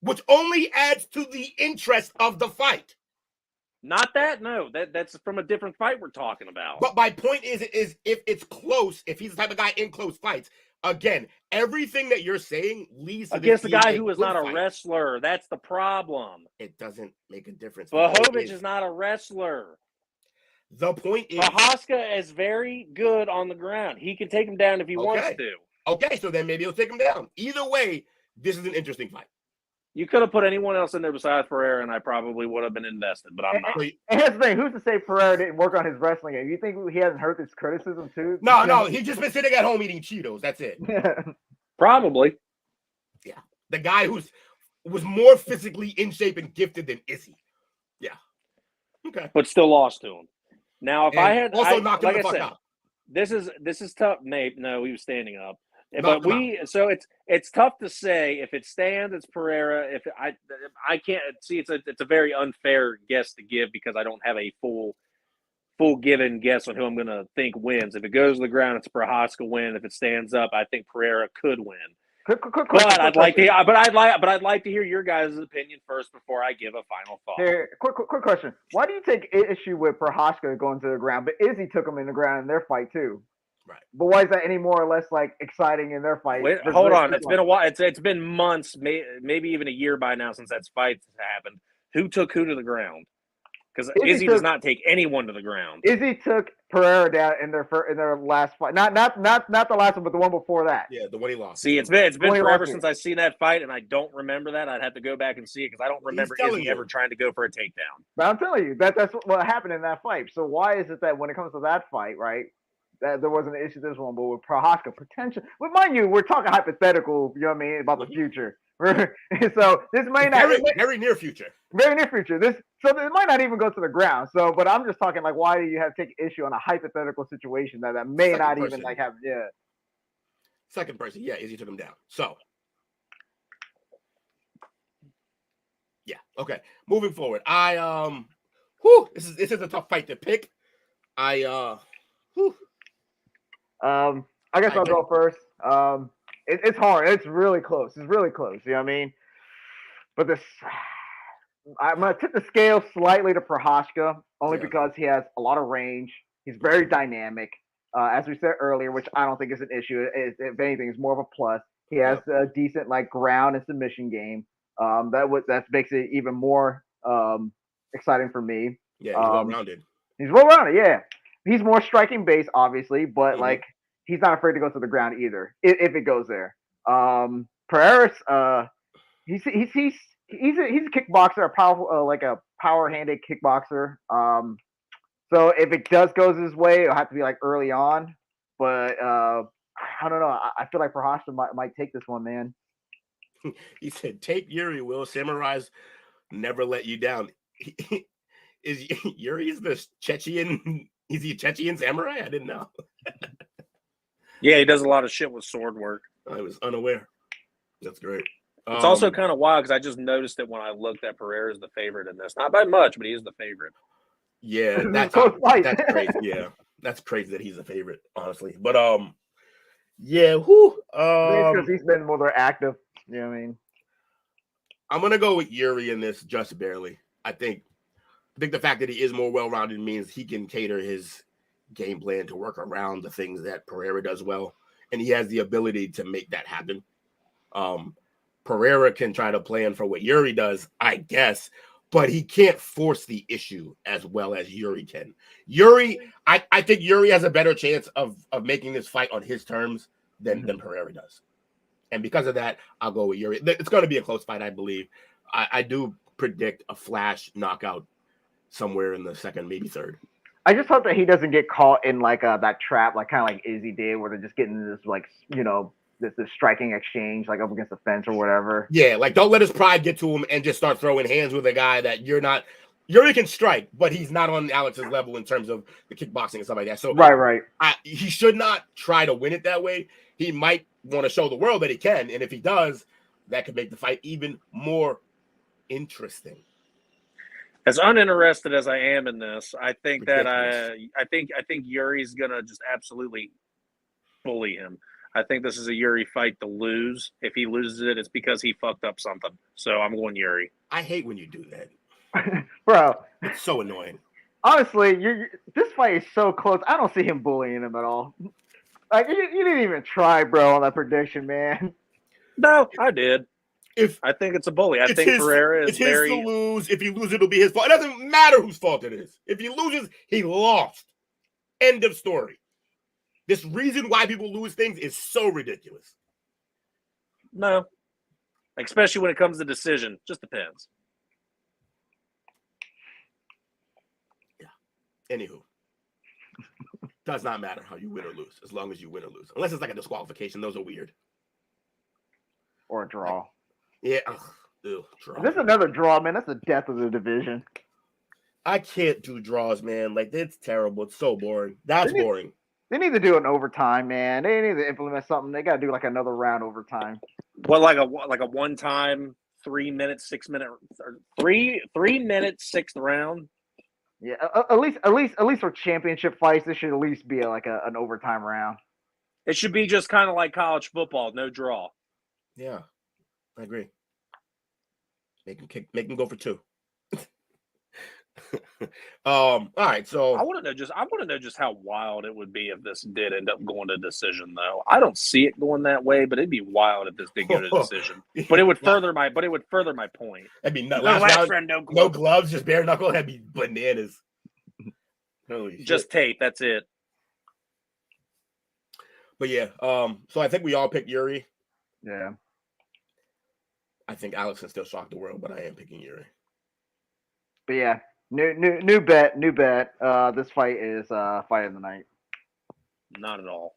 Which only adds to the interest of the fight. Not that, no. That's from a different fight we're talking about. But my point is if it's close, if he's the type of guy in close fights, again, everything that you're saying leads to against the guy who is not a wrestler. That's the problem. It doesn't make a difference. Blachowicz is not a wrestler. The point is, Prohaska is very good on the ground. He can take him down if he wants to. Okay, so then maybe he'll take him down. Either way, this is an interesting fight. You could have put anyone else in there besides Pereira, and I probably would have been invested, but I'm not. And here's the thing: who's to say Pereira didn't work on his wrestling game? You think he hasn't heard this criticism too? No, he's just been sitting at home eating Cheetos. That's it. Probably. Yeah, the guy was more physically in shape and gifted than Izzy. Yeah. Okay. But still lost to him. Now, if I had also knocked him the fuck out. This is tough. No, he was standing up. But it's tough to say if it stands, it's Pereira. If I can't see, it's a very unfair guess to give because I don't have a full given guess on who I'm going to think wins. If it goes to the ground, it's Prohaska win. If it stands up, I think Pereira could win. I'd like to hear your guys' opinion first before I give a final thought. Here, quick question: why do you take issue with Prohaska going to the ground, but Izzy took him in the ground in their fight too? Right. But why is that any more or less like exciting in their fight? Wait, hold on. It's been a while. It's been months, maybe even a year by now since that fight happened. Who took who to the ground? Because Izzy does not take anyone to the ground. Izzy took Pereira down in their last fight. Not the last one, but the one before that. Yeah, the one he lost. See, it's been forever since I've seen that fight, and I don't remember that. I'd have to go back and see it because I don't remember Izzy ever trying to go for a takedown. But I'm telling you, that's what happened in that fight. So why is it that when it comes to that fight, right, that there wasn't an issue this one, but with Prochazka potential? Well, mind you, we're talking hypothetical. You know what I mean about the future. So this may not very near future. Very near future. So it might not even go to the ground. So, but I'm just talking like, why do you have to take issue on a hypothetical situation that may not even like have? Yeah. Second person, yeah, Izzy took him down. So, yeah, okay. Moving forward, this is a tough fight to pick. I guess I'll go first. It's hard. It's really close. It's really close. You know what I mean? But I'm going to tip the scale slightly to Prochazka, only because he has a lot of range. He's very dynamic, as we said earlier, which I don't think is an issue. If anything, it's more of a plus. He has a decent like ground and submission game. That makes it even more exciting for me. Yeah, he's well-rounded. He's well-rounded, yeah. He's more striking base, obviously, but like he's not afraid to go to the ground either if it goes there. Pereira's he's a kickboxer, a powerful like a power-handed kickboxer. So if it does goes his way, it'll have to be like early on. But I don't know. I feel like Prochazka might take this one, man. He said, "Take Yuri, Will. Samurais never let you down." Is Yuri the Chechen? Is he a Chechen samurai? I didn't know. Yeah, he does a lot of shit with sword work. I was unaware. That's great. It's also kind of wild because I just noticed it when I looked at Pereira as the favorite in this. Not by much, but he is the favorite. Yeah, that's crazy. Yeah, that's crazy that he's a favorite, honestly. But yeah, because he's been more active. You know what I mean? I'm gonna go with Yuri in this just barely. I think the fact that he is more well-rounded means he can cater his game plan to work around the things that Pereira does well, and he has the ability to make that happen. Pereira can try to plan for what Yuri does, I guess, but he can't force the issue as well as Yuri can. I think Yuri has a better chance of making this fight on his terms than Pereira does. And because of that, I'll go with Yuri. It's going to be a close fight, I believe. I do predict a flash knockout somewhere in the second, maybe third. I just hope that he doesn't get caught in like that trap, like kind of like Izzy did, where they're just getting this like, you know, this striking exchange like up against the fence or whatever. Yeah, like don't let his pride get to him and just start throwing hands with a guy that you're not. Yuri can strike, but he's not on Alex's level in terms of the kickboxing and stuff like that. So right. He should not try to win it that way. He might want to show the world that he can, and if he does, that could make the fight even more interesting. As uninterested as I am in this, I think that I think Yuri's gonna just absolutely bully him. I think this is a Yuri fight to lose. If he loses it, it's because he fucked up something. So I'm going Yuri. I hate when you do that, bro. It's so annoying. Honestly, this fight is so close. I don't see him bullying him at all. Like you didn't even try, bro, on that prediction, man. No, I did. I think it's a bully. I think Pereira is his to lose. If he loses, it'll be his fault. It doesn't matter whose fault it is. If he loses, he lost. End of story. This reason why people lose things is so ridiculous. No. Especially when it comes to decision. Just depends. Yeah. Anywho. Does not matter how you win or lose, as long as you win or lose. Unless it's like a disqualification. Those are weird. Or a draw. Like, yeah. Draw. This is another draw, man. That's the death of the division. I can't do draws, man. Like, it's terrible. It's so boring. That's boring. They need to do an overtime, man. They need to implement something. They got to do like another round overtime. What, like a one-time 3 minute, 6 minute, or 3 minute sixth round? Yeah, at least for championship fights, this should at least be an overtime round. It should be just kind of like college football, no draw. Yeah, I agree. Make him go for 2. All right, so I want to know just how wild it would be if this did end up going to decision, though. I don't see it going that way, but it'd be wild if this did go to decision. But it would further my point. That'd be last round, no gloves, just bare knuckle. That'd be bananas. Holy just shit. tape. That's it. But yeah, so I think we all picked Yuri. Yeah. I think Alex can still shock the world, but I am picking Yuri. But yeah, new bet. This fight is fight of the night. Not at all.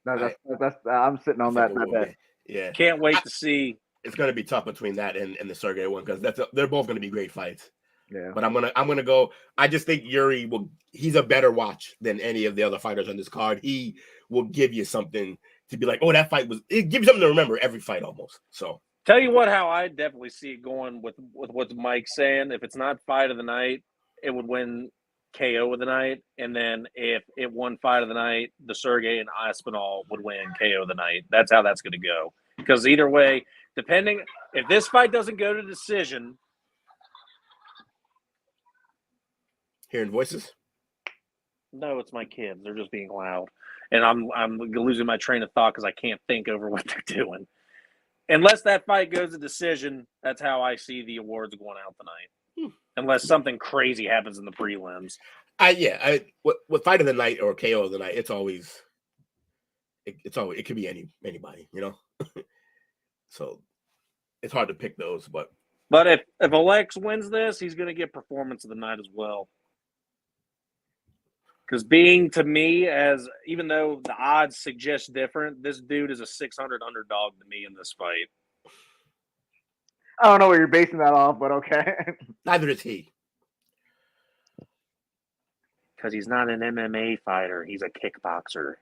No, that's I'm sitting on that bet. Yeah, can't wait to see. It's going to be tough between that and the Sergey one because they're both going to be great fights. Yeah, but I'm gonna go. I just think Yuri he's a better watch than any of the other fighters on this card. He will give you something to be like, oh, that fight it gives you something to remember every fight almost. So. Tell you what, how I definitely see it going with what Mike's saying. If it's not fight of the night, it would win KO of the night. And then if it won fight of the night, the Sergey and Aspinall would win KO of the night. That's how that's going to go. Because either way, depending – if this fight doesn't go to decision – Hearing voices? No, it's my kids. They're just being loud. And I'm losing my train of thought because I can't think over what they're doing. Unless that fight goes to decision, that's how I see the awards going out tonight. Unless something crazy happens in the prelims. With fight of the night or KO of the night, it's always it could be anybody, you know. So it's hard to pick those, but if Alex wins this, he's going to get performance of the night as well. Because being to me, even though the odds suggest different, this dude is a 600 underdog to me in this fight. I don't know where you're basing that off, but okay. Neither is he. Because he's not an MMA fighter. He's a kickboxer.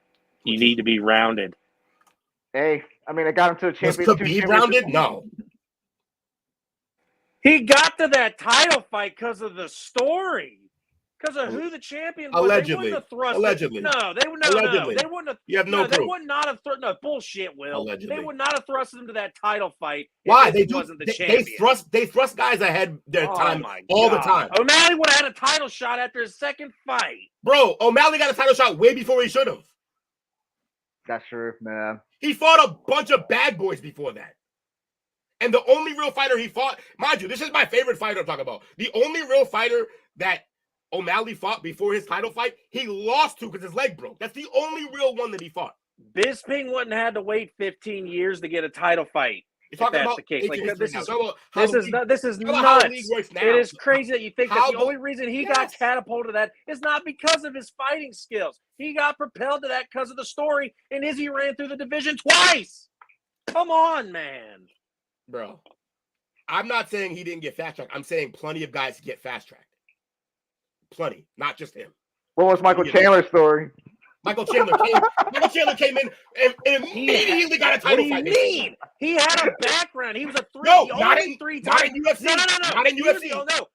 You need to be rounded. Hey, I mean, I got him to a championship. Was Khabib rounded? No. He got to that title fight because of the story. Because of who the champion was. Allegedly. They wouldn't have thrust Allegedly. No, they would no. They wouldn't have. You have no proof. They would not have thrust. No bullshit, Will. Allegedly. They would not have thrusted him to that title fight. Why? Wasn't the champion. They thrust guys ahead their time all the time. O'Malley would have had a title shot after his second fight. Bro, O'Malley got a title shot way before he should have. That's true, man. He fought a bunch of bad boys before that. And the only real fighter he fought, mind you, this is my favorite fighter I'm talking about. The only real fighter that O'Malley fought before his title fight, he lost to because his leg broke. That's the only real one that he fought. Bisping wouldn't have had to wait 15 years to get a title fight. You're talking about the case. Like, this is nuts. It is crazy that you think that the only reason he got catapulted to that is not because of his fighting skills. He got propelled to that because of the story, and Izzy ran through the division twice. Come on, man. Bro, I'm not saying he didn't get fast-tracked. I'm saying plenty of guys get fast-tracked. Plenty, not just him. What was Michael Chandler's story? Michael Chandler came in and immediately got a title fight. What do you mean? He had a background. He was a three. No, not in UFC. No. Not in UFC. No,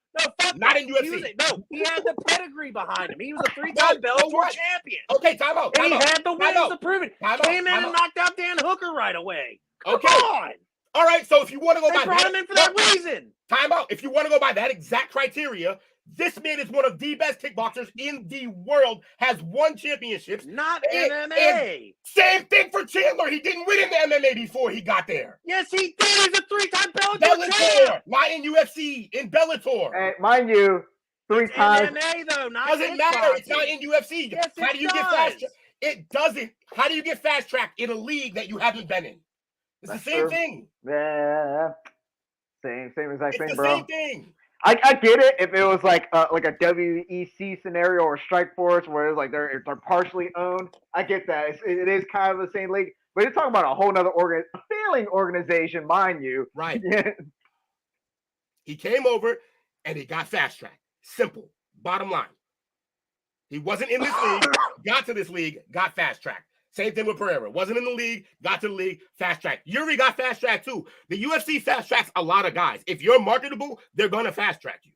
fuck not in UFC. He had the pedigree behind him. He was a three-time Bellator champion. Okay, time out. And he had the wins to prove it. Came in and knocked out Dan Hooker right away. Come on. All right, so if you want to go by brought him in for that reason. Time out. If you want to go by that exact criteria, this man is one of the best kickboxers in the world, has won championships. Not MMA. Same thing for Chandler. He didn't win in the MMA before he got there. Yes, he did. He's a three-time Bellator champion. Not in UFC, in Bellator. Hey, mind you, three times. MMA, though, not doesn't matter. It's not in UFC. Yes, How do you get fast track? It doesn't. How do you get fast track in a league that you haven't been in? It's the same thing. Yeah. Same exact thing, bro. Same thing. I get it if it was like a WEC scenario or Strikeforce where it's like they're partially owned. I get that. It is kind of the same league, but you're talking about a whole nother failing organization, mind you. Right. He came over and he got fast track. Simple. Bottom line. He wasn't in this league, got to this league, got fast track. Same thing with Pereira. Wasn't in the league, got to the league, fast track. Yuri got fast track too. The UFC fast tracks a lot of guys. If you're marketable, they're going to fast track you.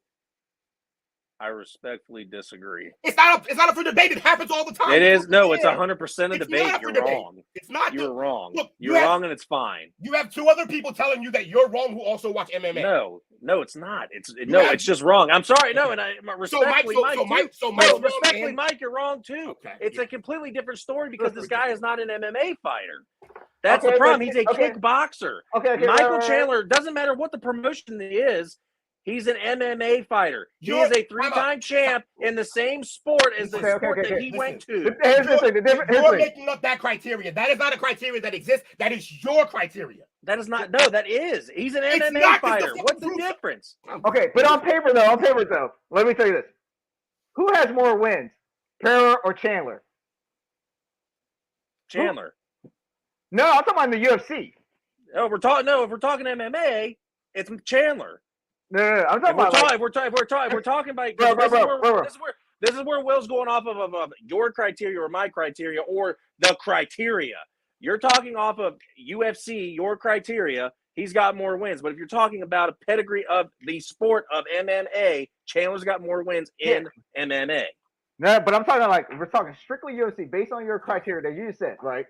I respectfully disagree. It's not up for debate. It happens all the time. It is. No, it's 100% a debate. You're debate. wrong. It's not. You're wrong. Look, you're wrong, and it's fine. You have two other people telling you that you're wrong who also watch MMA. No, it's not. It's just wrong. I'm sorry. No, and respectfully, Mike, you're wrong too. Okay, it's a completely different story because this guy is not an MMA fighter. That's the problem. He's a kickboxer. Michael Chandler, doesn't matter what the promotion is. He's an MMA fighter. He is a 3-time champ in the same sport as the sport that he went to. You're making up that criteria. That is not a criteria that exists. That is your criteria. That is not. No, that is. He's an MMA fighter. What's the difference? Okay, but on paper though, let me tell you this: who has more wins, Pereira or Chandler? Chandler. No, I'm talking about in the UFC. Oh, if we're talking MMA, it's Chandler. No, I'm talking about. We're talking about. This is where Will's going off of your criteria or my criteria or the criteria. You're talking off of UFC, your criteria. He's got more wins. But if you're talking about a pedigree of the sport of MMA, Chandler's got more wins in MMA. No, but I'm talking we're talking strictly UFC based on your criteria that you just said, right?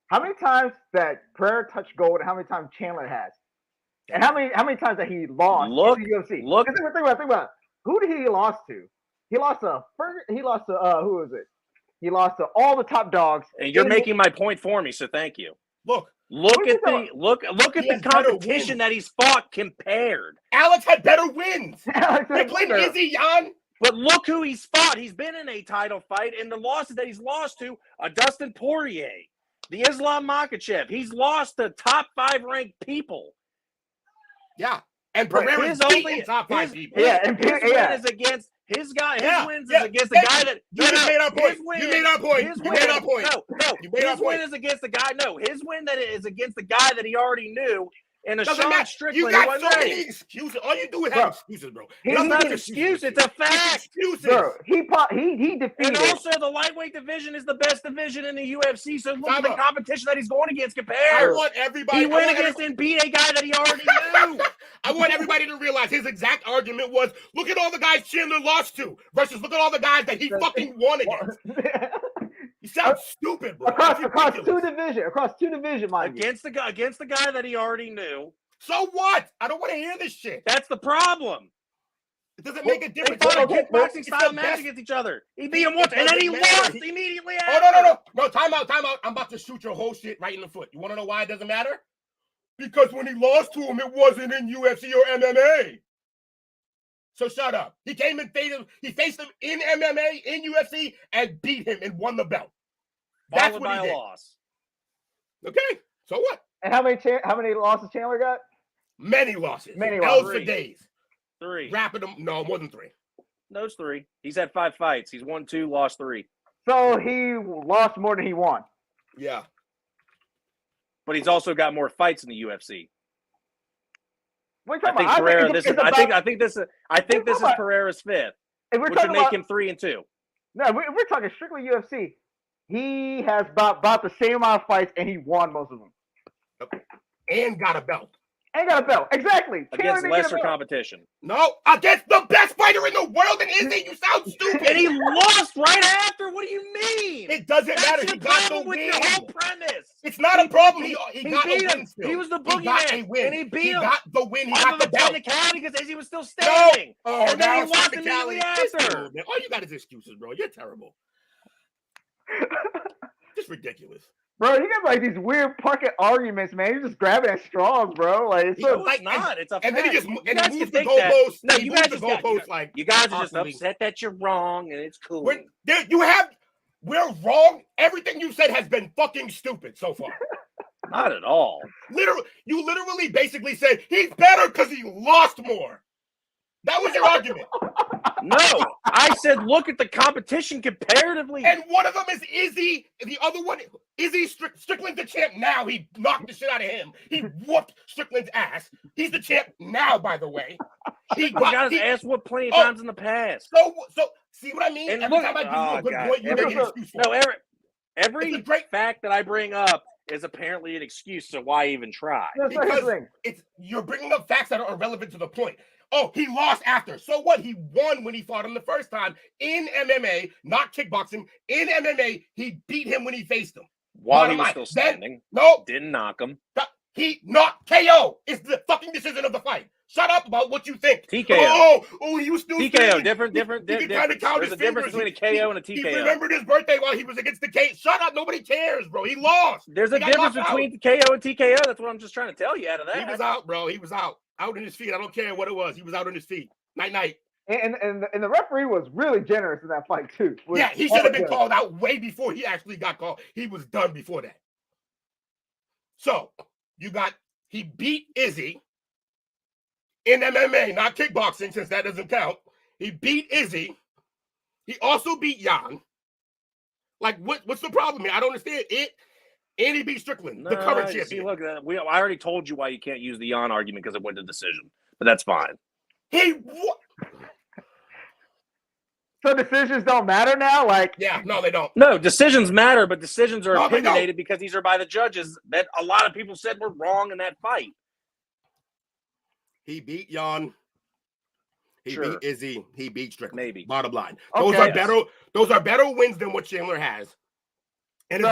How many times that Pereira touched gold and how many times Chandler has? And how many times that he lost in the UFC? Think about it. Who did he lost to? He lost to who was it? He lost to all the top dogs. And you're making my point for me, so thank you. Look at the competition that he's fought compared. Alex had better wins. Izzy, Jan. But look who he's fought. He's been in a title fight, and the losses that he's lost to Dustin Poirier, the Islam Makhachev. He's lost to top 5 ranked people. Yeah, and Pereira's beating top 5 people. And his win is against his guy. His wins is against the guy that you made our point. You made our point. His win is against the guy. No, his win that is against the guy that he already knew. And Sean Strickland, you got so many excuses. All you do is have excuses, bro. It's not an excuse. It's a fact. Excuses. Bro, he defeated. And also, the lightweight division is the best division in the UFC. So look at the competition that he's going against compared. I want everybody. He went against and beat a guy that he already knew. I want everybody to realize his exact argument was: look at all the guys Chandler lost to versus look at all the guys that he fucking won against. You sound stupid, bro. Across two divisions, mind against the guy that he already knew. So what? I don't want to hear this shit. That's the problem. It doesn't make a difference. They fought a kickboxing style match against each other. He beat him once, and then he lost immediately after. Oh, no. Time out. I'm about to shoot your whole shit right in the foot. You want to know why it doesn't matter? Because when he lost to him, it wasn't in UFC or MMA. So shut up. He came and faced him in MMA, in UFC, and beat him and won the belt. That's what he did. Loss. Okay, so what? And how many losses Chandler got? Many losses. Losses for days. 3. Rapping them. No, more than 3. No, it's 3. He's had 5 fights. He's won 2, lost 3. So he lost more than he won. Yeah. But he's also got more fights in the UFC. I think this is Pereira's 5th, which would make him 3 and 2. No, we're talking strictly UFC. He has about the same amount of fights, and he won most of them. And got a belt. Exactly. Against lesser competition. No, against the best fighter in the world, and Izzy, you sound stupid. And he lost right after. What do you mean? It doesn't matter. He got the win. Your whole premise. It's not a problem. He got a win still. He was the boogeyman, and he beat him. He got the win. He got the belt. Technicality because Izzy was still standing. No. And then he lost immediately after. All you got is excuses, bro. You're terrible. Just ridiculous. Bro, you got these weird pocket arguments, man. You're just grabbing at straws, bro. It's not. It's a fact. And then he moves the goalposts. No, you guys you guys are just upset that you're wrong, and it's cool. We're wrong. Everything you said has been fucking stupid so far. Not at all. You literally basically said he's better because he lost more. That was your argument. No, I said look at the competition comparatively. And one of them is Izzy. The other one, Izzy Strickland's the champ now. He knocked the shit out of him. He whooped Strickland's ass. He's the champ now, by the way. He got his ass whooped plenty of times in the past. So see what I mean? And every time I give you a good point, you make an excuse for it. No, every fact that I bring up is apparently an excuse. So why even try? Because you're bringing up facts that are irrelevant to the point. Oh, he lost after. So what? He won when he fought him the first time in MMA, not kickboxing. In MMA, he beat him when he faced him. While he was still standing. No. Didn't knock him. He knocked KO. It's the fucking decision of the fight. Shut up about what you think. TKO. Oh, he was still TKO. standing. Different. There's a difference between a KO and a TKO. He remembered his birthday while he was against the KO. Shut up. Nobody cares, bro. He lost. There's a difference between KO and TKO. That's what I'm just trying to tell you out of that. He was out, bro. He was out. Out in his feet. I don't care what it was. He was out on his feet. Night. And the referee was really generous in that fight too. Yeah, he should have been called out way before he actually got called. He was done before that. So he beat Izzy in MMA, not kickboxing, since that doesn't count. He beat Izzy. He also beat Jan. Like, what's the problem here? I don't understand it. And he beat Strickland, the current champion. See, look, I already told you why you can't use the Jan argument because it went to decision, but that's fine. So decisions don't matter now? No, they don't. No, decisions matter, but decisions are opinionated because these are by the judges that a lot of people said were wrong in that fight. He beat Jan. He beat Izzy. He beat Strickland. Maybe. Bottom line. Those are better wins than what Chandler has. And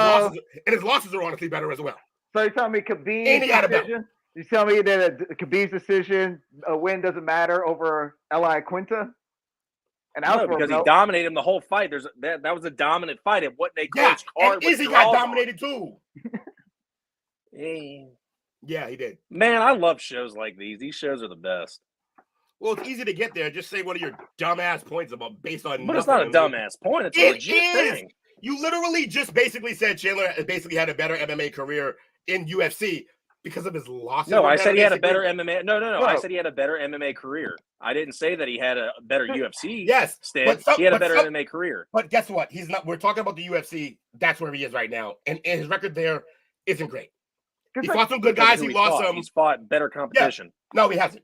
his losses are honestly better as well. So you're telling me Khabib's decision? You tell me that Khabib's decision, a win doesn't matter over Eli Quinta? No, because he dominated him the whole fight. That was a dominant fight. It wasn't a close card. And Izzy got dominated too. Yeah, he did. Man, I love shows like these. These shows are the best. Well, it's easy to get there. Just say one of your dumbass points based on. But it's not a dumbass point. It's a legit thing. You literally just basically said Chandler basically had a better MMA career in UFC because of his losses. No, I said he had a better MMA. No. I said he had a better MMA career. I didn't say that he had a better UFC. Yes, stand. He had a better MMA career. But guess what? He's not. We're talking about the UFC. That's where he is right now, and his record there isn't great. He fought some good guys. He lost some. He's fought better competition. Yeah. No, he hasn't.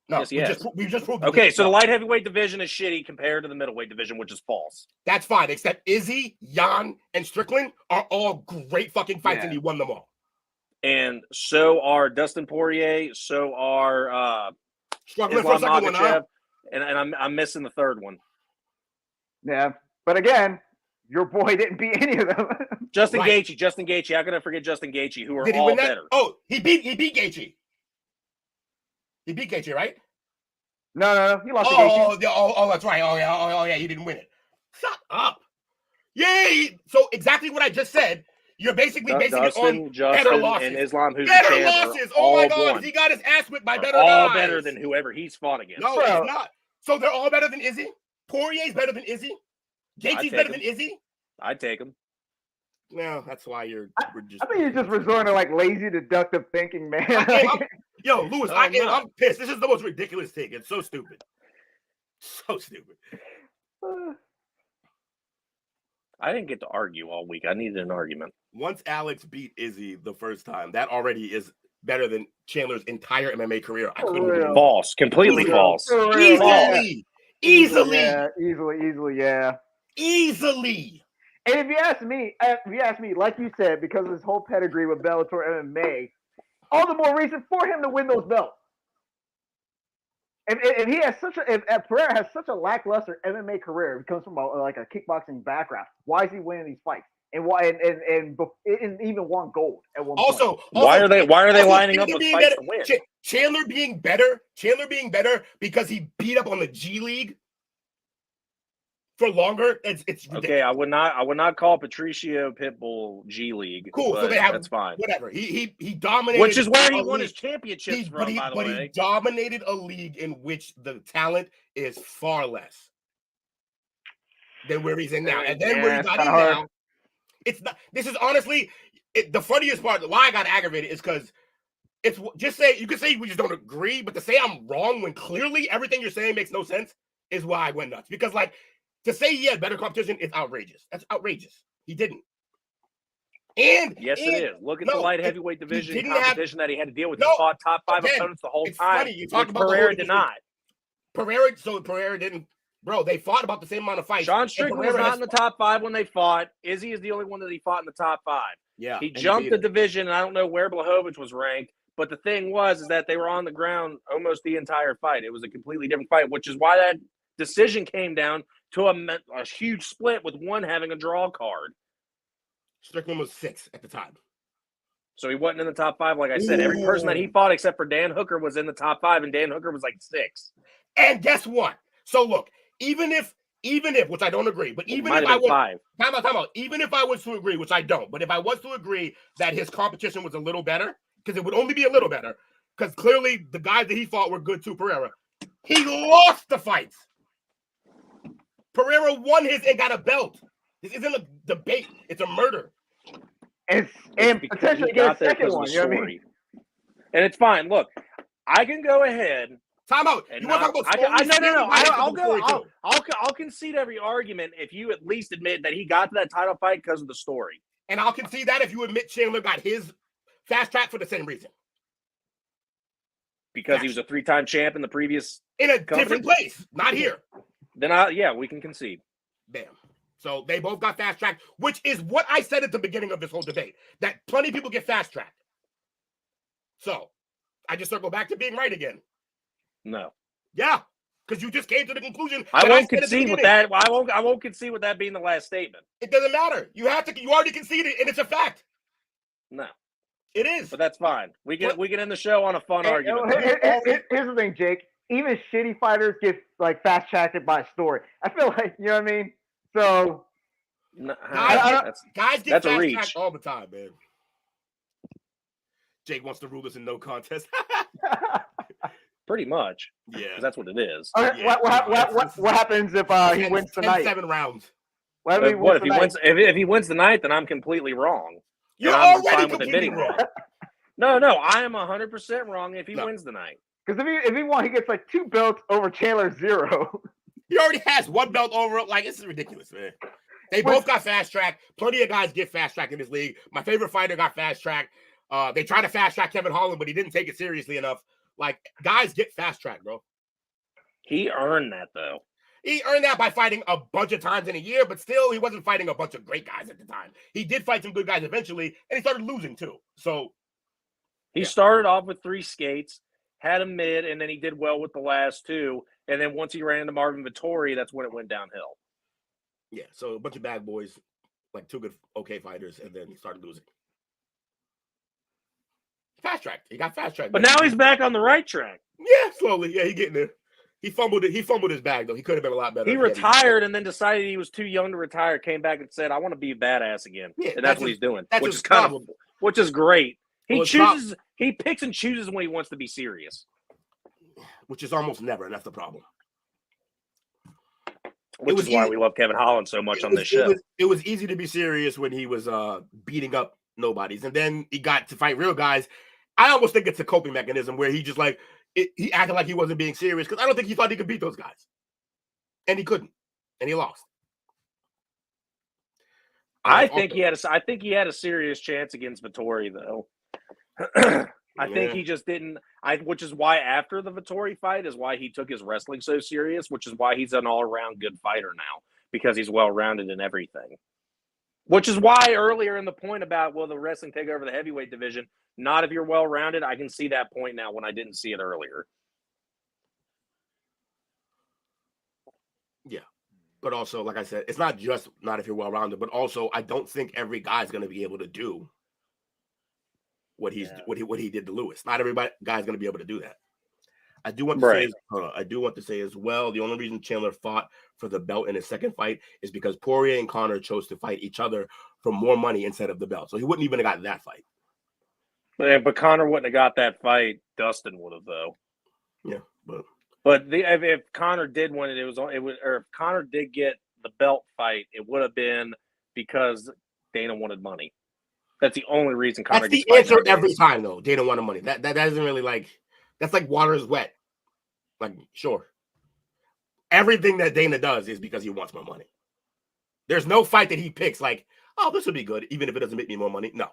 No, yes, he has. We've just proved. Okay, so the light heavyweight division is shitty compared to the middleweight division, which is false. That's fine, except Izzy, Jan, and Strickland are all great fucking fights, and he won them all. And so are Dustin Poirier. So are struggling for a second one, and I'm missing the third one. Yeah, but again, your boy didn't beat any of them. Justin Gaethje. How could I forget Justin Gaethje? Who are Did he all win that? better? Oh, he beat Gaethje. He beat Gaethje, right? No. He lost to Gaethje. Oh, that's right. Oh, yeah. He didn't win it. Shut up. Yay! So exactly what I just said. You're basically basing it on better losses. And Islam, who's better losses. Oh my God, he got his ass whipped by better all guys. Better than whoever he's fought against. No, he's not. So they're all better than Izzy. Poirier's better than Izzy. Gaethje's better than Izzy. I'd take him. No, that's why I think you're just resorting to lazy deductive thinking, man. Yo, Lewis, I'm pissed. This is the most ridiculous thing. It's so stupid. So stupid. I didn't get to argue all week. I needed an argument. Once Alex beat Izzy the first time, that already is better than Chandler's entire MMA career. I couldn't believe it. False. Completely false. Easily. Yeah. Easily. And if you ask me, like you said, because of his whole pedigree with Bellator MMA, all the more reason for him to win those belts. And he has Pereira has such a lackluster MMA career. He comes from a kickboxing background. Why is he winning these fights? And why and even won gold at one point. Also, why are they lining up with fights to win? Chandler being better because he beat up on the G League for longer. It's ridiculous. Okay. I would not call Patricio Pitbull G League. Cool. So that's fine. Whatever. He dominated, which is where he won his championships from. By the way, he dominated a league in which the talent is far less than where he's in now, and then where he got in now. It's not. This is honestly the funniest part. Why I got aggravated is because it's just you could say we just don't agree, but to say I'm wrong when clearly everything you're saying makes no sense is why I went nuts. Because to say he had better competition is outrageous. That's outrageous. He didn't. And yes, it is. Look at the light heavyweight division competition that he had to deal with. No, he fought top 5 opponents the whole time. Funny. You talked about Pereira did not. Pereira didn't. Bro, they fought about the same amount of fights. Sean Strickland was not in the top 5 when they fought. Izzy is the only one that he fought in the top 5. Yeah. He jumped the division, and I don't know where Blachowicz was ranked. But the thing is that they were on the ground almost the entire fight. It was a completely different fight, which is why that decision came down to a huge split with one having a draw card. Strickland was 6 at the time. So he wasn't in the top 5, like I said. Every person that he fought except for Dan Hooker was in the top 5, and Dan Hooker was like 6. And guess what? So look, even if, which I don't agree, but even if I was 5. Time out. Even if I was to agree, which I don't, but if I was to agree that his competition was a little better, because it would only be a little better, because clearly the guys that he fought were good too. Pereira, he lost the fights. Pereira won his and got a belt. This isn't a debate; it's a murder. And potentially get a second one. You know what I mean? And it's fine. Look, I can go ahead. Time out. You want to talk about story? No. I'll concede every argument if you at least admit that he got to that title fight because of the story. And I'll concede that if you admit Chandler got his fast track for the same reason. Because he was a 3-time champ in the previous in a different place, not here. Then we can concede. Bam. So they both got fast tracked, which is what I said at the beginning of this whole debate, that plenty of people get fast tracked. So I just circle back to being right again. No. Yeah, because you just came to the conclusion. I won't concede with that. I won't concede with that being the last statement. It doesn't matter. You already conceded, and it's a fact. No. It is. But that's fine. We can end the show on a fun argument. Here's the thing, Jake. Even shitty fighters get like fast tracked by a story. I feel like, you know what I mean? So guys get fast tracked all the time, man. Jake wants to rule this in no contest. Pretty much. Yeah. That's what it is. Okay, what happens if he wins tonight? 7 rounds. If he wins tonight, then I'm completely wrong. You're already completely wrong. No, I am 100% wrong if he wins tonight. Because if he won, he gets like 2 belts over Chandler 0. He already has 1 belt over. Like, this is ridiculous, man. They both got fast track. Plenty of guys get fast track in this league. My favorite fighter got fast track. They tried to fast track Kevin Holland, but he didn't take it seriously enough. Like, guys get fast track, bro. He earned that, though. He earned that by fighting a bunch of times in a year, but still, he wasn't fighting a bunch of great guys at the time. He did fight some good guys eventually, and he started losing, too. So he started off with 3 skates, had a mid, and then he did well with the last 2. And then once he ran into Marvin Vettori, that's when it went downhill. Yeah, so a bunch of bad boys, like 2 good, okay fighters, and then he started losing. Fast tracked. He got fast tracked. But now he's back on the right track. Yeah, slowly. Yeah, he's getting there. He fumbled it. He fumbled his bag, though. He could have been a lot better. He retired and then decided he was too young to retire, came back and said, I want to be a badass again. Yeah, and that's what he's doing. Which is great. He picks and chooses when he wants to be serious. Which is almost never, and that's the problem. Which is why we love Kevin Holland so much on this show. It was easy to be serious when he was beating up nobodies. And then he got to fight real guys. I almost think it's a coping mechanism where he just he acted like he wasn't being serious because I don't think he thought he could beat those guys. And he couldn't. And he lost. I think he had a serious chance against Vettori, though. I think he just didn't. Which is why after the Vettori fight is why he took his wrestling so serious, which is why he's an all-around good fighter now, because he's well-rounded in everything. Which is why earlier in the point about, will the wrestling take over the heavyweight division? Not if you're well-rounded. I can see that point now when I didn't see it earlier. Yeah. But also, like I said, it's not just not if you're well-rounded, but also I don't think every guy's going to be able to do what he did to Lewis. Not everybody guy's going to be able to do that. I do want to say as well, the only reason Chandler fought for the belt in his second fight is because Poirier and Conor chose to fight each other for more money instead of the belt. So he wouldn't even have got that fight. But Conor wouldn't have got that fight. Dustin would have, though. Yeah, but if Conor did win it, or if Conor did get the belt fight, it would have been because Dana wanted money. That's the only reason Conor. That's the answer every time, though. Dana wanted money. That isn't really like. That's like water is wet. Like, sure. Everything that Dana does is because he wants more money. There's no fight that he picks like, oh, this would be good, even if it doesn't make me more money. No.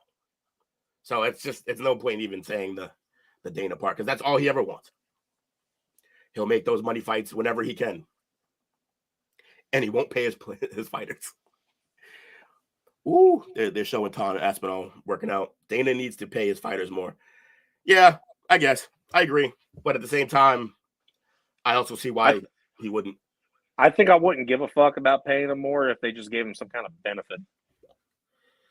So it's no point even saying the Dana part, because that's all he ever wants. He'll make those money fights whenever he can. And he won't pay his fighters. Ooh, they're showing Tom Aspinall working out. Dana needs to pay his fighters more. Yeah, I guess. I agree. But at the same time, I also see why he wouldn't. I think I wouldn't give a fuck about paying him more if they just gave him some kind of benefit.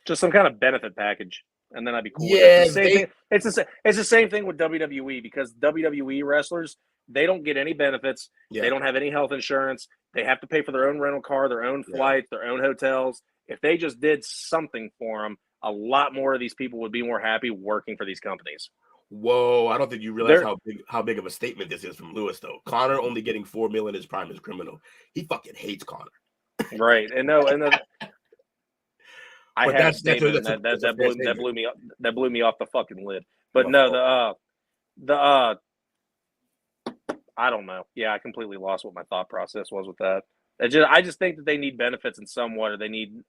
Just some kind of benefit package. And then I'd be cool with it. It's the same thing. It's the same thing with WWE because WWE wrestlers, they don't get any benefits. Yeah. They don't have any health insurance. They have to pay for their own rental car, their own flights, their own hotels. If they just did something for them, a lot more of these people would be more happy working for these companies. Whoa, I don't think you realize how big of a statement this is from Lewis, though. Conor only getting $4 million in his prime is criminal. He fucking hates Conor. Right. I had a statement that blew me off the fucking lid. But no, I don't know. Yeah, I completely lost what my thought process was with that. I just think that they need benefits in some way, or they need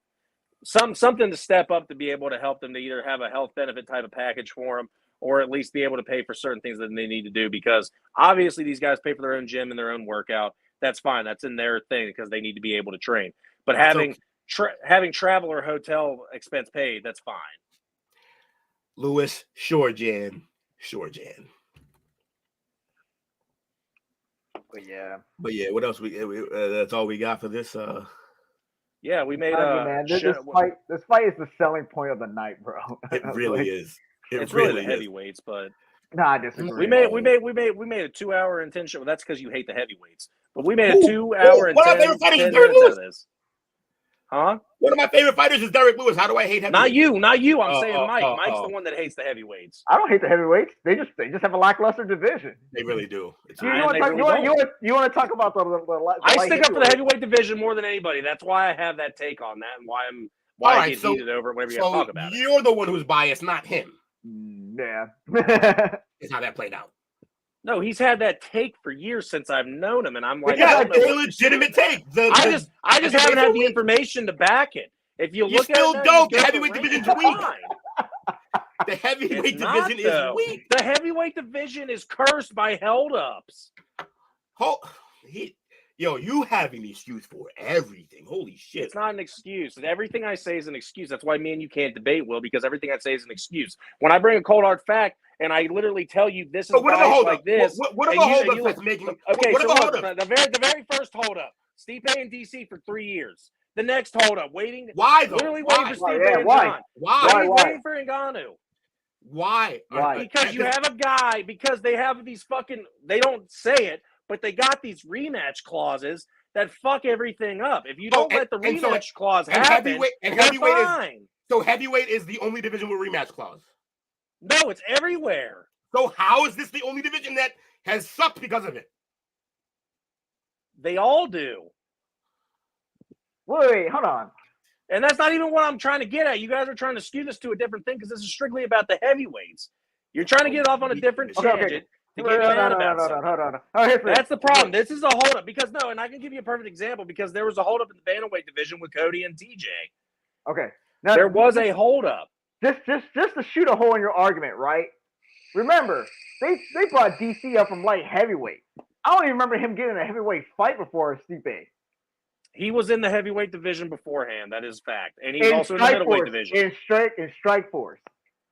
something to step up to be able to help them to either have a health benefit type of package for them, or at least be able to pay for certain things that they need to do. Because obviously these guys pay for their own gym and their own workout. That's fine. That's in their thing because they need to be able to train. But having travel or hotel expense paid, that's fine. Lewis, sure, Jan. But yeah, what else? That's all we got for this. Yeah, we made this fight is the selling point of the night, bro. It really is. It's really the heavyweights, but I disagree. We made a 2-hour intense show. That's because you hate the heavyweights. But we made a 2-hour intense minutes out of this. Huh? One of my favorite fighters is Derrick Lewis. How do I hate heavyweights? Not you. I'm saying Mike. Mike's the one that hates the heavyweights. I don't hate the heavyweights. They just have a lackluster division. They really do. You want to talk about the I stick up for the heavyweight division more than anybody. That's why I have that take on that, and why I get heated over it whenever you talk about it. You're the one who's biased, not him. Yeah. It's how that played out. No, he's had that take for years since I've known him, and I'm like, yeah, it's a legitimate take. I just haven't had the information to back it. If you look at it, the heavyweight division's weak. The heavyweight division is weak. The heavyweight division is cursed by held-ups. You have an excuse for everything. Holy shit. It's not an excuse. Everything I say is an excuse. That's why me and you can't debate, Will, because everything I say is an excuse. When I bring a cold hard fact and I literally tell you this is like this. What are the holdups that's making? Okay, the very first holdup, Stipe in DC for 3 years. The next holdup, waiting. Why though? Literally waiting for Stipe and John. Why? Waiting for Ngannou. Why? Because you have a guy. Because they have these fucking. They don't say it, but they got these rematch clauses that fuck everything up. If you don't let the rematch clause happen, heavyweight is the only division with rematch clause. No, it's everywhere. So how is this the only division that has sucked because of it? They all do. Wait, hold on. And that's not even what I'm trying to get at. You guys are trying to skew this to a different thing because this is strictly about the heavyweights. You're trying to get off on a different tangent. Hold on. That's the problem. This is a holdup and I can give you a perfect example because there was a holdup in the bantamweight division with Cody and TJ. Okay. Now, there was a holdup. Just to shoot a hole in your argument, right? Remember, they brought DC up from light heavyweight. I don't even remember him getting a heavyweight fight before Stipe. He was in the heavyweight division beforehand. That is fact. And he was also in the middleweight division. In Strikeforce.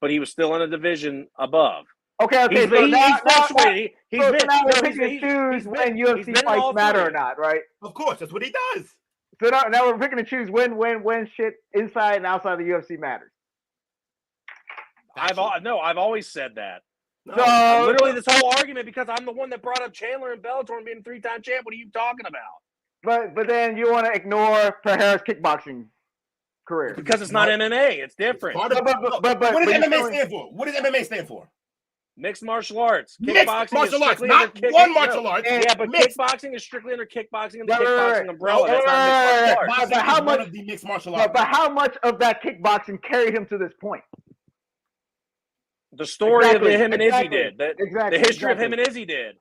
But he was still in a division above. Okay. He's fluctuated. Now we're picking and choose when UFC fights matter or not, right? Of course, that's what he does. So now we're picking and choose when shit inside and outside of the UFC matters. I've always said that. No. Literally this whole argument because I'm the one that brought up Chandler and Bellator and being 3-time champ. What are you talking about? But then you want to ignore Pereira's kickboxing career because it's not MMA. It's different. What does MMA stand for? What does MMA stand for? Mixed martial arts. Kickboxing martial arts, not one martial art. Yeah, but kickboxing is strictly under kickboxing and the kickboxing umbrella. That's not mixed martial arts. But how much of the mixed martial arts? But how much of that kickboxing carried him to this point? The story of him and Izzy did. The history of him and Izzy did.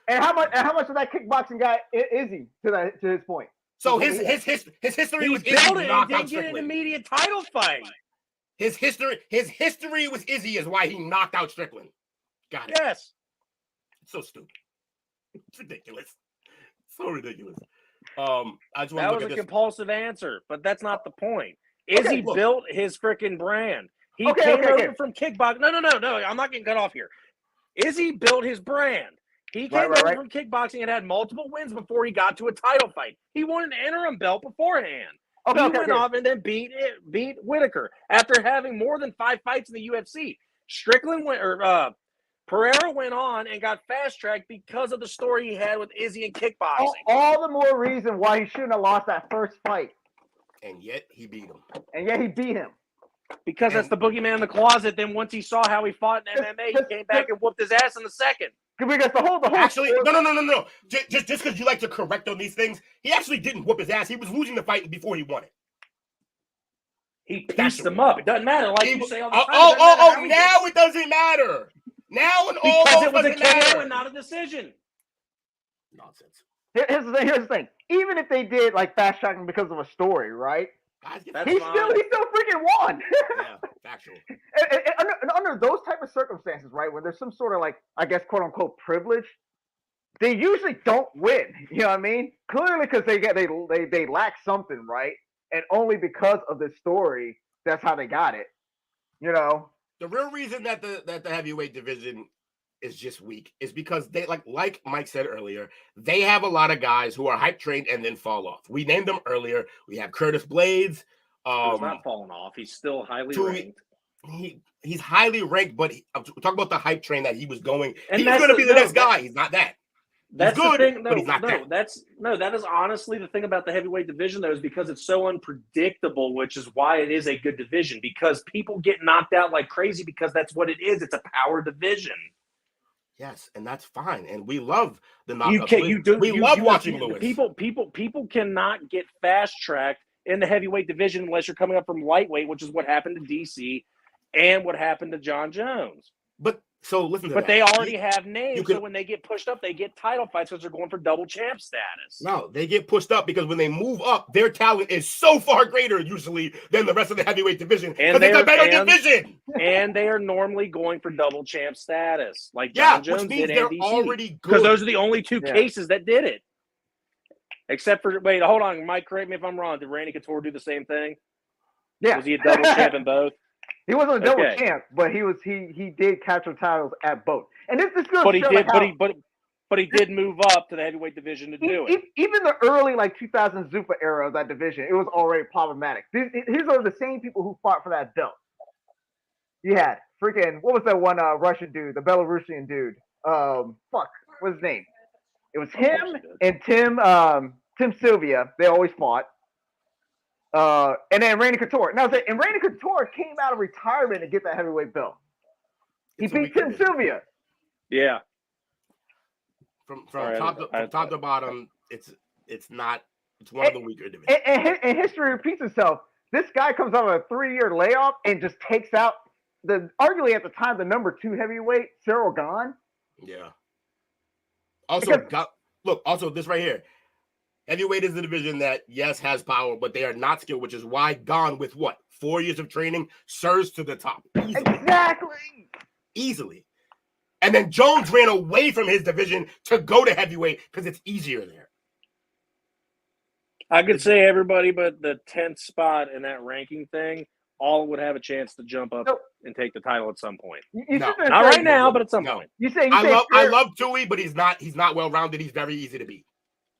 And how much of that kickboxing got Izzy to his point? So his history was Izzy knocked out Strickland. He didn't get an immediate title fight. His history with Izzy is why he knocked out Strickland. Got it. Yes. It's so stupid. It's ridiculous. So ridiculous. I just want that to was a compulsive answer, but that's not the point. Izzy built his freaking brand. He came over from kickboxing. No. I'm not getting cut off here. Izzy built his brand. He came over from kickboxing and had multiple wins before he got to a title fight. He won an interim belt beforehand. He went off and then beat Whitaker after having more than 5 fights in the UFC. Pereira went on and got fast-tracked because of the story he had with Izzy in kickboxing. All the more reason why he shouldn't have lost that first fight. And yet he beat him. Because that's the boogeyman in the closet. Then once he saw how he fought in MMA, he came back and whooped his ass in the second. Because the whole actually, no. Just because you like to correct on these things, he actually didn't whoop his ass. He was losing the fight before he won it. He pieced him up. It doesn't matter. Like you say all the time. Now it doesn't matter. Now and all because it was a KO and not a decision. Nonsense. Here's the thing. Even if they did like fast tracking because of a story, right? He still freaking won. Yeah, factual. And under those type of circumstances, right, where there's some sort of like, I guess, quote unquote privilege, they usually don't win. You know what I mean? Clearly, because they lack something, right? And only because of this story, that's how they got it. You know. The real reason that the heavyweight division is just weak is because they like Mike said earlier, they have a lot of guys who are hype trained and then fall off. We named them earlier. We have Curtis Blades. He's not falling off. He's still highly ranked. He's highly ranked, but I'm talking about the hype train that he was going. And he's going to be the next guy. He's not that. That's good, the thing. but he's not that. That is honestly the thing about the heavyweight division, though, is because it's so unpredictable, which is why it is a good division. Because people get knocked out like crazy because that's what it is. It's a power division. Yes, and that's fine. And we love the knockouts. We love watching Lewis. People cannot get fast tracked in the heavyweight division unless you're coming up from lightweight, which is what happened to DC and what happened to John Jones. So listen to that. But they already have names, so when they get pushed up, they get title fights because they're going for double champ status. No, they get pushed up because when they move up, their talent is so far greater usually than the rest of the heavyweight division. And it's a better division. And they are normally going for double champ status, like John Jones which means did. They're already good because those are the only two cases that did it. Except for hold on, Mike, correct me if I'm wrong. Did Randy Couture do the same thing? Yeah, was he a double champ in both? He wasn't a double champ, but he did capture titles at both. And this goes but he did, but he did move up to the heavyweight division to do it. Even the early 2000 Zuffa era of that division, it was already problematic. These are the same people who fought for that belt. You had freaking what was that one Russian dude, the Belarusian dude? What's his name? It was him and Tim Sylvia. They always fought. And then Randy Couture. Now, and Randy Couture came out of retirement to get that heavyweight belt. He beat Tim Sylvia. Yeah. From top to bottom, it's one of the weaker divisions. And history repeats itself. This guy comes out of a 3-year layoff and just takes out arguably at the time the number 2 heavyweight, Cyril Gahn. Yeah. Also this right here. Heavyweight is the division that, yes, has power, but they are not skilled, which is why Gahn, with 4 years of training, surged to the top. Easily. And then Jones ran away from his division to go to heavyweight because it's easier there. I could say everybody but the 10th spot in that ranking thing all would have a chance to jump up and take the title at some point. Not right now, but at some point. I love Tui, but he's not well-rounded. He's very easy to beat.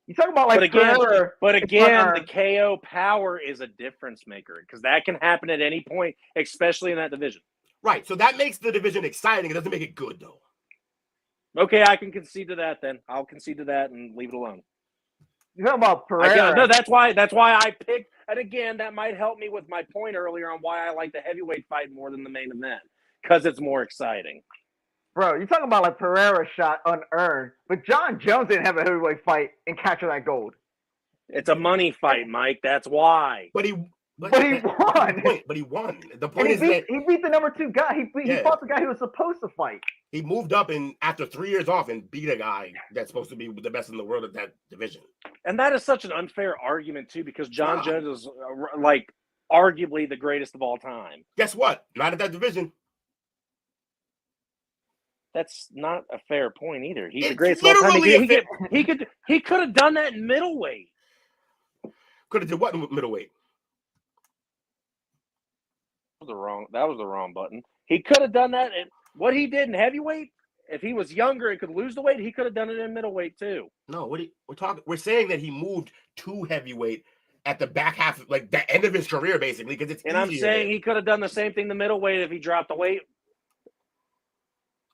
You talk about but again, the KO power is a difference maker because that can happen at any point, especially in that division. Right. So that makes the division exciting. It doesn't make it good, though. Okay, I can concede to that then. I'll concede to that and leave it alone. You talking about Pereira? No, that's why I picked. And again, that might help me with my point earlier on why I like the heavyweight fight more than the main event because it's more exciting. Bro, you're talking about Pereira shot unearned, but John Jones didn't have a heavyweight fight and capture that gold. It's a money fight, Mike. That's why. But he won. But he won. The point is that he beat the number 2 guy. He fought the guy he was supposed to fight. He moved up after 3 years off and beat a guy that's supposed to be the best in the world at that division. And that is such an unfair argument too, because John Jones is arguably the greatest of all time. Guess what? Not at that division. That's not a fair point either. He's the greatest of all time. He could have done that in middleweight. Could have did what in middleweight? That was the wrong button. He could have done that. And what he did in heavyweight, if he was younger and could lose the weight, he could have done it in middleweight too. No, we're saying that he moved to heavyweight at the back half, like the end of his career, basically, because it's. And I'm saying he could have done the same thing to middleweight if he dropped the weight.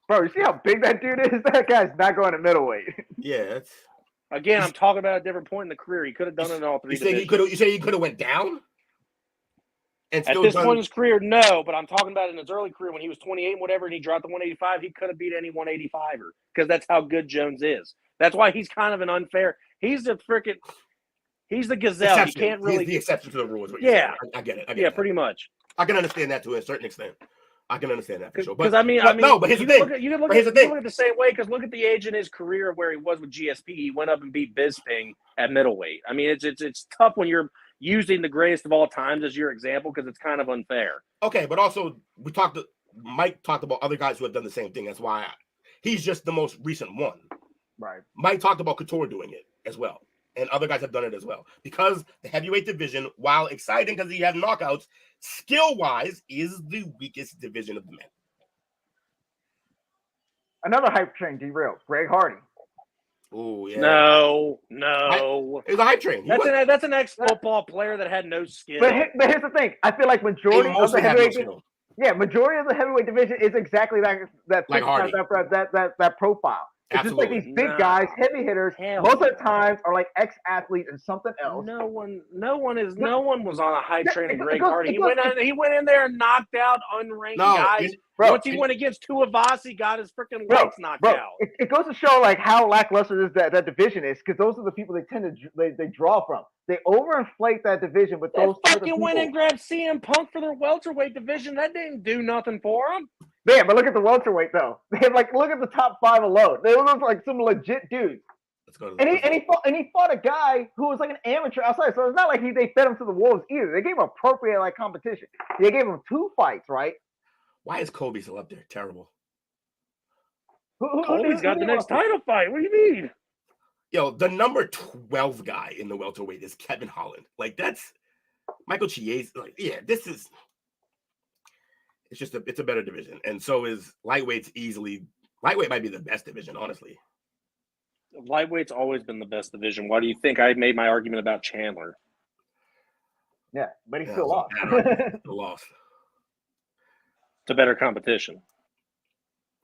Bro, you see how big that dude is? That guy's not going to middleweight. Yeah, Again, I'm talking about a different point in the career. He could have done it in all three divisions. You say he could have went down? And at this point in his career, no, but I'm talking about in his early career when he was 28 and whatever, and he dropped the 185, he could have beat any 185er because that's how good Jones is. That's why he's kind of an unfair. He's the gazelle. Exception. You can't really. He's the exception to the rules. Yeah. I get it. Yeah, pretty much. I can understand that to a certain extent. I can understand that for sure. Because but here's the thing. You can look at it the same way because look at the age in his career where he was with GSP. He went up and beat Bisping at middleweight. I mean, it's tough when you're using the greatest of all times as your example because it's kind of unfair. Okay, but also Mike talked about other guys who have done the same thing. That's why he's just the most recent one. Right. Mike talked about Couture doing it as well. And other guys have done it as well. Because the heavyweight division, while exciting because he had knockouts, skill-wise is the weakest division of the men. Another hype train derailed. Greg Hardy. Oh, yeah. No. It was a hype train. That's an ex-football player that had no skill. But here's the thing. I feel like majority of the heavyweight division is exactly that profile. It's Absolutely. just like these big guys, heavy hitters. Most of the times are like ex-athletes and something else. No one was on a hype train of Greg Hardy. He went in there and knocked out unranked guys. Once he went against Tuivasa, he got his freaking lights knocked out. It goes to show like how lackluster that division is because those are the people they tend to they draw from. They overinflate that division with those. They fucking went and grabbed CM Punk for their welterweight division. That didn't do nothing for them. Yeah, but look at the welterweight though. They have look at the top 5 alone. They look like some legit dudes. And he fought a guy who was like an amateur outside. So it's not like they fed him to the wolves either. They gave him appropriate competition. They gave him 2 fights, right? Why is Kobe still up there? Terrible. Kobe's got the next title fight. What do you mean? Yo, the number 12 guy in the welterweight is Kevin Holland. That's Michael Chiesa. It's a better division. And so is lightweight might be the best division, honestly. Lightweight's always been the best division. Why do you think I made my argument about Chandler? Yeah, but he still lost. Still lost. It's a better competition.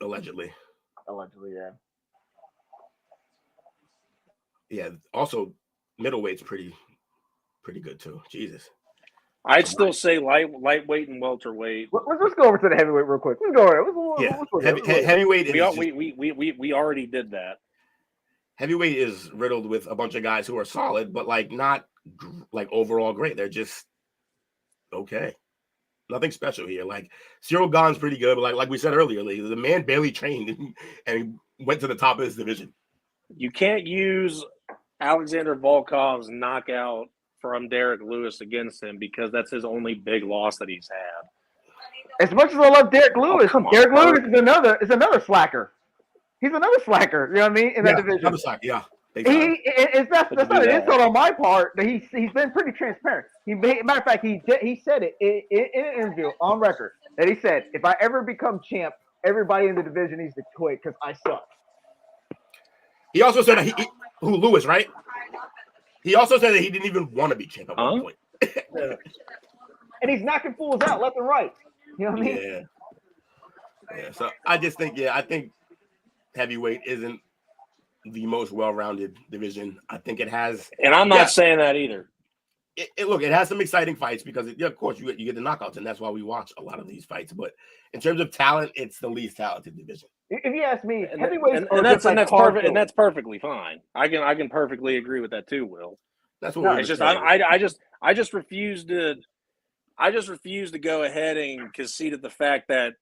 Allegedly, yeah. Yeah, also middleweight's pretty good too. Jesus. I'd still say lightweight and welterweight. Let's go over to the heavyweight real quick. Let's go over. Heavyweight. We already did that. Heavyweight is riddled with a bunch of guys who are solid, but not overall great. They're just okay. Nothing special here. Cyril Gane's pretty good, but like we said earlier, the man barely trained and went to the top of his division. You can't use Alexander Volkov's knockout from Derrick Lewis against him because that's his only big loss that he's had. As much as I love Derrick Lewis, Derrick Lewis is another slacker. He's another slacker, you know what I mean, in that division. Another slacker, yeah. That's not an insult on my part. He's been pretty transparent. Matter of fact, he said it in an interview on record that he said, if I ever become champ, everybody in the division needs to quit because I suck. He also said that Lewis, right? He also said that he didn't even want to be champ at one point. And he's knocking fools out left and right. You know what I mean? Yeah. So I think heavyweight isn't the most well-rounded division. I think it has, and I'm not saying that either. It has some exciting fights because, of course, you get the knockouts, and that's why we watch a lot of these fights. But in terms of talent, it's the least talented division. If you ask me, heavyweight, and that's perfectly fine. I can perfectly agree with that too, Will. That's what it's just. I just refuse to. I just refuse to go ahead and concede the fact that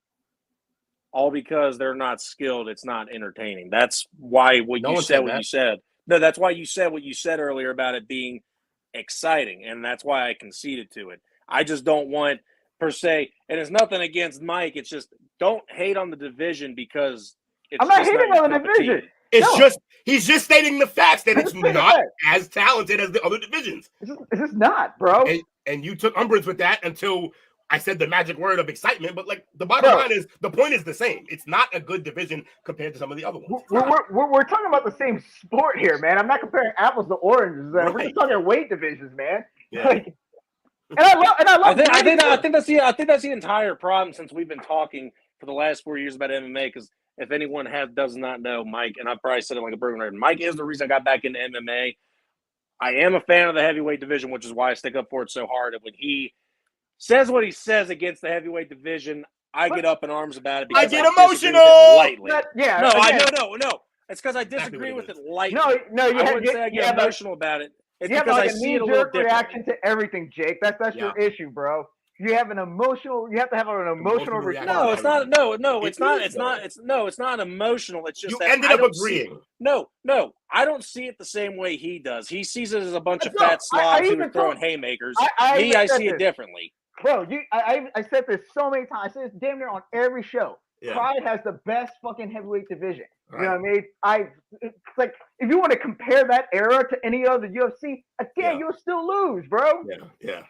all because they're not skilled, it's not entertaining. That's why you said. No, that's why you said what you said earlier about it being exciting, and that's why I conceded to it. I just don't want per se, and it's nothing against Mike. It's just don't hate on the division because I'm not hating on the division. He's just stating the facts that it's not as talented as the other divisions. It's just not, bro. And you took umbrage with that until I said the magic word of excitement, but like the bottom line is the point is the same. It's not a good division compared to some of the other ones. We're talking about the same sport here, man. I'm not comparing apples to oranges. We're just talking weight divisions, man. Yeah. Like, and I love. I think that's the entire problem since we've been talking for the last 4 years about MMA. Because if anyone does not know, Mike, and I probably said it like a broken record, Mike is the reason I got back into MMA. I am a fan of the heavyweight division, which is why I stick up for it so hard. And when he says what he says against the heavyweight division, I get up in arms about it because I get emotional. Lightly. Yeah. No. It's because I disagree with it lightly. No. I wouldn't say I get emotional about it. It's because I see it a little different. Reaction to everything, Jake. That's your issue, bro. You have an emotional. You have to have an emotional response. No, it's not. No, it's not. It's not emotional. It's just you that ended up agreeing. No, I don't see it the same way he does. He sees it as a bunch of fat slobs who are throwing haymakers. I see it differently. Bro, I said this so many times. I said this damn near on every show. Yeah. Pride has the best fucking heavyweight division. Right. You know what I mean? It's like if you want to compare that era to any other UFC, again, you'll still lose, bro. Yeah.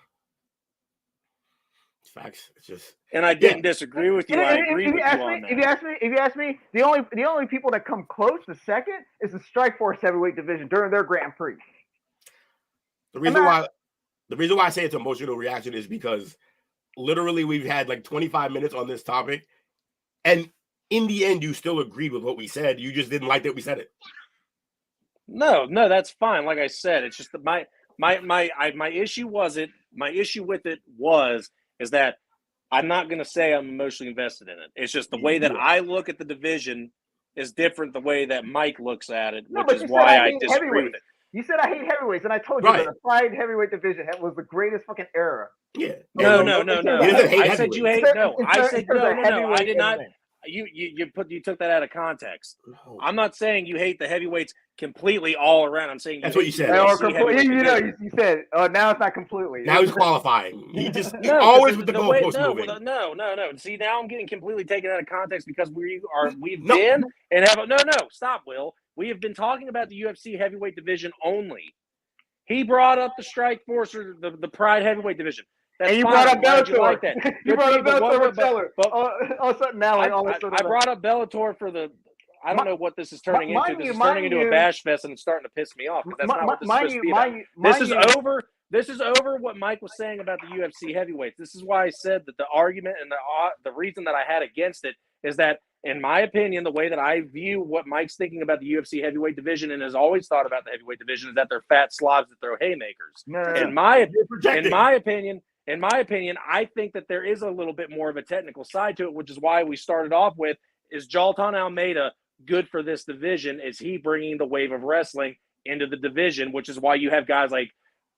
Facts. It's just, and I didn't disagree with you. I agree with you on that. If you ask me, the only people that come close to second is the Strikeforce heavyweight division during their Grand Prix. The reason why I say it's emotional reaction is because literally we've had like 25 minutes on this topic, and in the end, you still agreed with what we said. You just didn't like that we said it. No, that's fine. Like I said, it's just that my issue wasn't. My issue with it is that I'm not going to say I'm emotionally invested in it. It's just the way that I look at the division is different the way that Mike looks at it, which is why I disagree with it. You said I hate heavyweights, and I told you that the Pride heavyweight division was the greatest fucking era. Yeah. No. I said you hate. No, I said no. I did not. You took that out of context. No. I'm not saying you hate the heavyweights completely all around. I'm saying that's what you said. You said, "Oh, now it's not completely." Now he's qualifying. He just always with the goalpost moving. No. See, now I'm getting completely taken out of context because we've been and have stop, Will. We have been talking about the UFC heavyweight division only. He brought up the Strikeforce or the Pride heavyweight division. That's and you fine. brought up Bellator. You like that. You brought up Bellator. I brought up Bellator for the. I don't know what this is turning into. This is turning into a bash fest, and it's starting to piss me off because that's not what this is supposed to be about. This is over what Mike was saying about the UFC heavyweights. This is why I said that the argument and the reason that I had against it is that, in my opinion, the way that I view what Mike's thinking about the UFC heavyweight division and has always thought about the heavyweight division is that they're fat slobs that throw haymakers. In my opinion, I think that there is a little bit more of a technical side to it, which is why we started off with, is Jailton Almeida good for this division? Is he bringing the wave of wrestling into the division, which is why you have guys like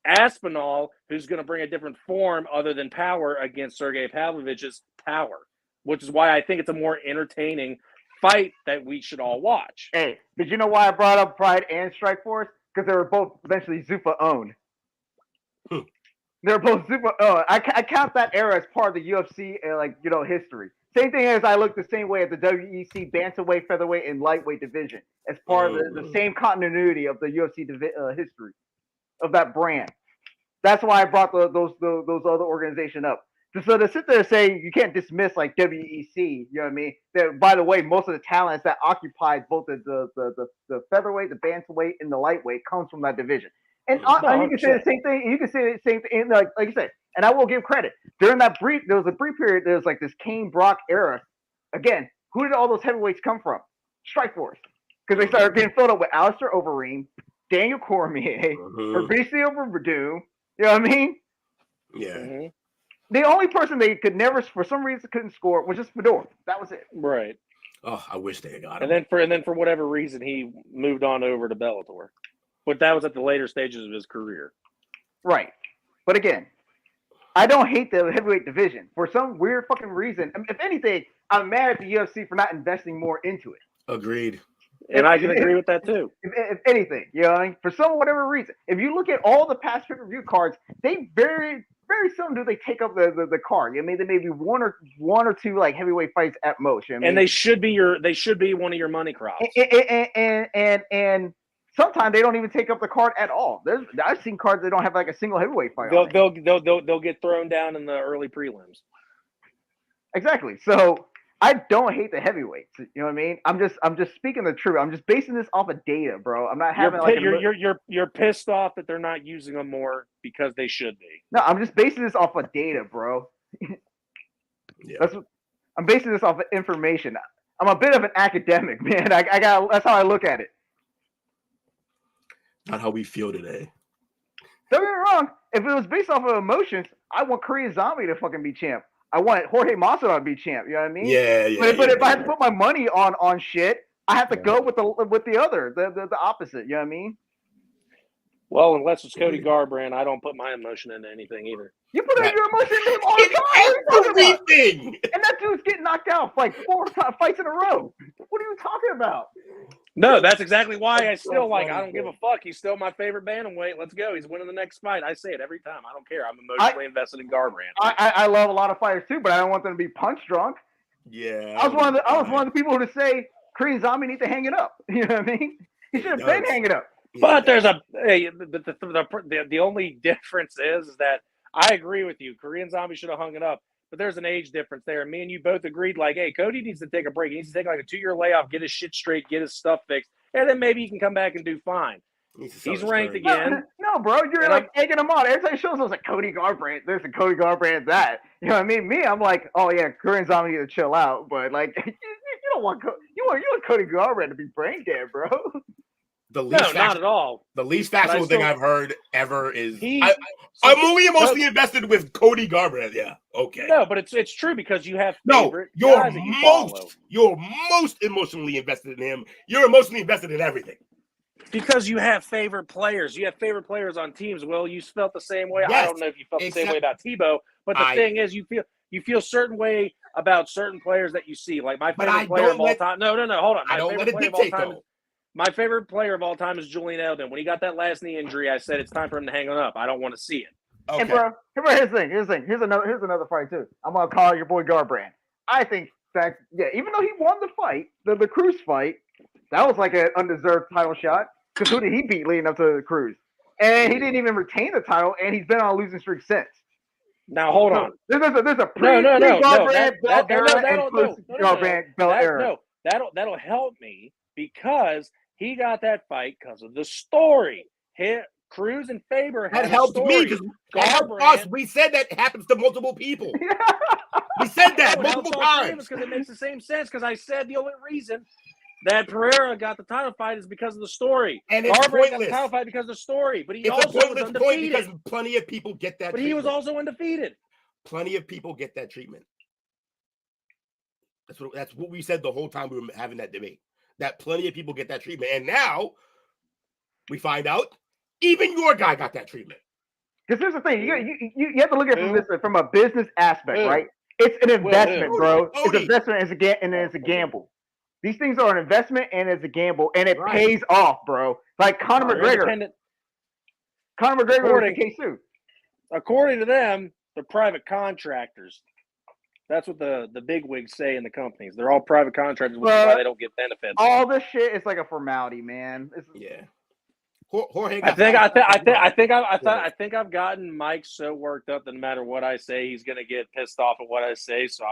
Aspinall, who's going to bring a different form other than power against Sergey Pavlovich's power, which is why I think it's a more entertaining fight that we should all watch. Hey, did you know why I brought up Pride and Strikeforce? Because they were both eventually Zuffa owned. They're both super. I count that era as part of the UFC, history. Same thing as I look the same way at the WEC bantamweight, featherweight, and lightweight division as part of the same continuity of the UFC history of that brand. That's why I brought those other organizations up. So to sit there and say you can't dismiss like WEC, you know what I mean? That, by the way, most of the talents that occupied both the featherweight, the bantamweight, and the lightweight comes from that division. And you can say the same thing. You can say the same thing, like you said. And I will give credit. During that there was a brief period. There was like this Kane Brock era. Again, who did all those heavyweights come from? Strikeforce, because they started getting filled up with Alistair Overeem, Daniel Cormier, Fabricio Verdum. You know what I mean? Yeah. Mm-hmm. The only person they could never, for some reason, couldn't score was just Fedor. That was it. Right. Oh, I wish they had got him. And then for whatever reason, he moved on over to Bellator. But that was at the later stages of his career. Right. But again, I don't hate the heavyweight division. For some weird fucking reason, if anything, I'm mad at the UFC for not investing more into it. Agreed. And I can agree with that too. If anything, for some whatever reason. If you look at all the past pay-per-view cards, they very, very seldom do they take up the card. I mean, there may be one or two like heavyweight fights at most. You know what I mean? And they should be one of your money crops. And sometimes they don't even take up the card at all. I've seen cards that don't have like a single heavyweight fight. They'll get thrown down in the early prelims. Exactly. So I don't hate the heavyweights. You know what I mean? I'm just speaking the truth. I'm just basing this off of data, bro. I'm not having you're pissed off that they're not using them more because they should be. No, I'm just basing this off of data, bro. Yeah. I'm basing this off of information. I'm a bit of an academic, man. I got that's how I look at it. Not how we feel today. Don't get me wrong. If it was based off of emotions, I want Korean Zombie to fucking be champ. I want Jorge Masvidal to be champ. You know what I mean? Yeah. But if I had to put my money on shit, I have to go with the other, the opposite. You know what I mean? Well, unless it's Cody Garbrandt, I don't put my emotion into anything either. You put your emotion in him all the time. Everything. And that dude's getting knocked out like 4 fights in a row. What are you talking about? No, that's exactly why I still I don't give a fuck. He's still my favorite bantamweight. Let's go. He's winning the next fight. I say it every time. I don't care. I'm emotionally invested in Garbrandt. I love a lot of fighters too, but I don't want them to be punch drunk. Yeah. I was one of the people to say Korean Zombie needs to hang it up. You know what I mean? He should have been hanging up. But there's the only difference is that I agree with you. Korean Zombie should have hung it up. But there's an age difference there. Me and you both agreed, like, hey, Cody needs to take a break. He needs to take like a 2-year layoff, get his shit straight, get his stuff fixed, and then maybe he can come back and do fine. He's ranked again. No, bro, you're like egging him on. Every time he shows us like Cody Garbrandt, this and Cody Garbrandt that. You know what I mean? Me, I'm like, oh yeah, Korean Zombie need to chill out. But like, you don't want you want Cody Garbrandt to be brain dead, bro. Not at all. The least factual thing I've heard ever is I'm only emotionally invested with Cody Garbrandt. Yeah, okay. No, but it's true because you have favorite guys that you follow. You're most emotionally invested in him. You're emotionally invested in everything. Because you have favorite players. You have favorite players on teams. Well, you felt the same way. Yes, I don't know if you felt the same way about Tebow, but the thing is you feel certain way about certain players that you see. Like my favorite player of all time. No, hold on. I don't let it dictate though. My favorite player of all time is Julian Edelman. When he got that last knee injury, I said it's time for him to hang it up. I don't want to see it. Okay. And bro, here's the thing. Here's another fight too. I'm gonna call your boy Garbrandt. I think that even though he won the fight, the Cruz fight, that was like an undeserved title shot. Because who did he beat leading up to Cruz? And he didn't even retain the title, and he's been on a losing streak since. Now hold on. There's a pre-Garbrandt Bell era and post-Garbrandt Bell era. No, that'll help me because he got that fight because of the story. Cruz and Faber had that helped me because us. We said that happens to multiple people. We said that multiple times because it makes the same sense. Because I said the only reason that Pereira got the title fight is because of the story. And it's pointless. Got the title fight because of the story. But he it's also a pointless was undefeated. Point because plenty of people get that. But treatment. He was also undefeated. Plenty of people get that treatment. That's what we said the whole time we were having that debate. That plenty of people get that treatment, and now we find out even your guy got that treatment. Because here's the thing: you have to look at it from a business aspect, right? It's an investment, bro. It's an investment, and it's a gamble. These things are an investment and it's a gamble, and it pays off, bro. Like Conor McGregor. Conor McGregor was the case too. According to them, they're private contractors. That's what the bigwigs say in the companies. They're all private contractors, which is why they don't get benefits. All this shit is like a formality, man. Jorge. I think I've gotten Mike so worked up that no matter what I say, he's gonna get pissed off at what I say. So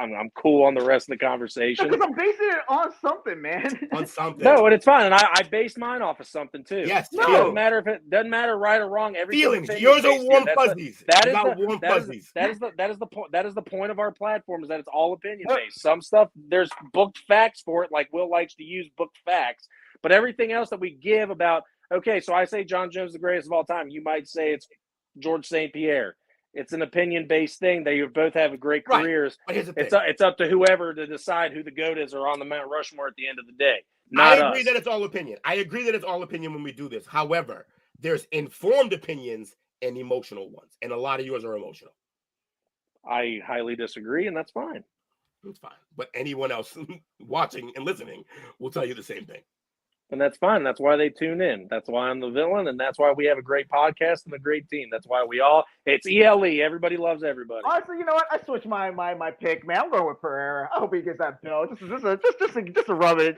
I'm cool on the rest of the conversation. Because I'm basing it on something, man. On something. No, and it's fine. And I base mine off of something too. Yes. No. It doesn't matter if it doesn't matter right or wrong. Feelings. Yours are warm fuzzies. That is the point. That is the point of our platform. Is that it's all opinion based. Some stuff there's booked facts for it. Like Will likes to use booked facts, but everything else that we give about. Okay, so I say John Jones is the greatest of all time. You might say it's George St. Pierre. It's an opinion-based thing. They both have great careers. It's up to whoever to decide who the GOAT is or on the Mount Rushmore at the end of the day. I agree that it's all opinion. I agree that it's all opinion when we do this. However, there's informed opinions and emotional ones, and a lot of yours are emotional. I highly disagree, and that's fine. It's fine. But anyone else watching and listening will tell you the same thing. And that's fine. That's why they tune in. That's why I'm the villain, and that's why we have a great podcast and a great team. That's why it's ELE. Everybody loves everybody. Honestly, you know what? I switched my pick, man. I'm going with Pereira. I hope he gets that belt. Just to rub it.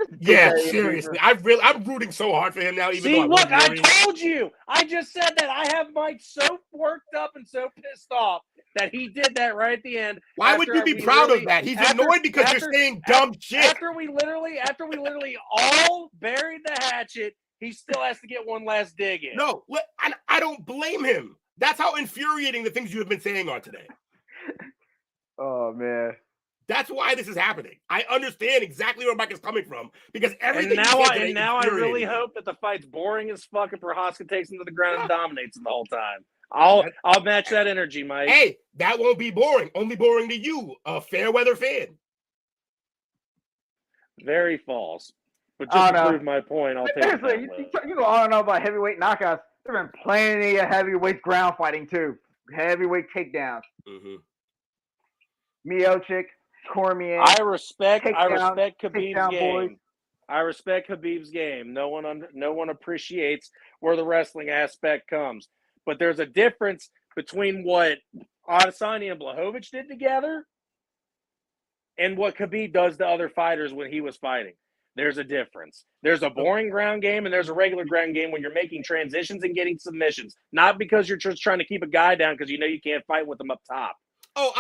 Seriously. I'm rooting so hard for him now. I told you. I just said that I have Mike so worked up and so pissed off that he did that right at the end. Why would you be proud of that? He's annoyed because you're saying dumb shit. After we literally all buried the hatchet, he still has to get one last dig in. No, I don't blame him. That's how infuriating the things you have been saying are today. Oh, man. That's why this is happening. I understand exactly where Mike is coming from because everything. And now I really hope that the fight's boring as fuck and Prohaska takes him to the ground and dominates him the whole time. I'll match that energy, Mike. Hey, that won't be boring. Only boring to you, a fair weather fan. Very false. But just to prove my point, I'll take it. You go on and on about heavyweight knockouts. There have been plenty of heavyweight ground fighting too. Heavyweight takedowns. Mm-hmm. Miocic, Cormier. I respect Khabib's game. Boys. I respect Khabib's game. No one appreciates where the wrestling aspect comes. But there's a difference between what Adesanya and Blachowicz did together and what Khabib does to other fighters when he was fighting. There's a difference. There's a boring ground game and there's a regular ground game when you're making transitions and getting submissions. Not because you're just trying to keep a guy down because you know you can't fight with him up top. Oh,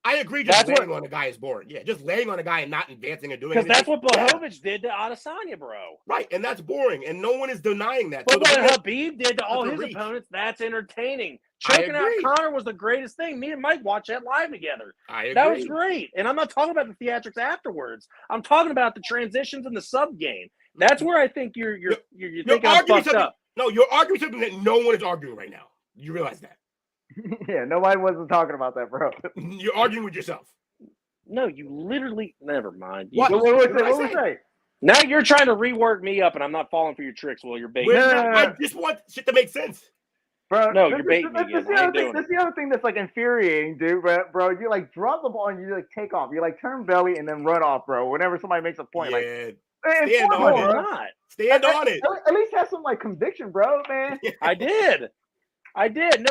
I agree. Just laying on a guy is boring. Yeah, just laying on a guy and not advancing and doing. Because that's what Blachowicz did to Adesanya, bro. Right, and that's boring, and no one is denying that. But what Khabib did to all his opponents, that's entertaining. Choking out Conor was the greatest thing. Me and Mike watched that live together. I agree. That was great. And I'm not talking about the theatrics afterwards. I'm talking about the transitions and the sub game. That's where I think you're thinking I'm fucked up. No, you're arguing something that no one is arguing right now. You realize that? Yeah, nobody wasn't talking about that, bro. You're arguing with yourself. No, you literally. Never mind. What was say? Now you're trying to rework me up, and I'm not falling for your tricks. Well, you're baiting. I just want shit to make sense. Bro, no, you're baiting me again. That's the other thing that's like infuriating, dude. Bro, you like drop the ball and you like take off. You like turn belly and then run off, bro. Whenever somebody makes a point, stand on it. At least have some like conviction, bro, man. I did.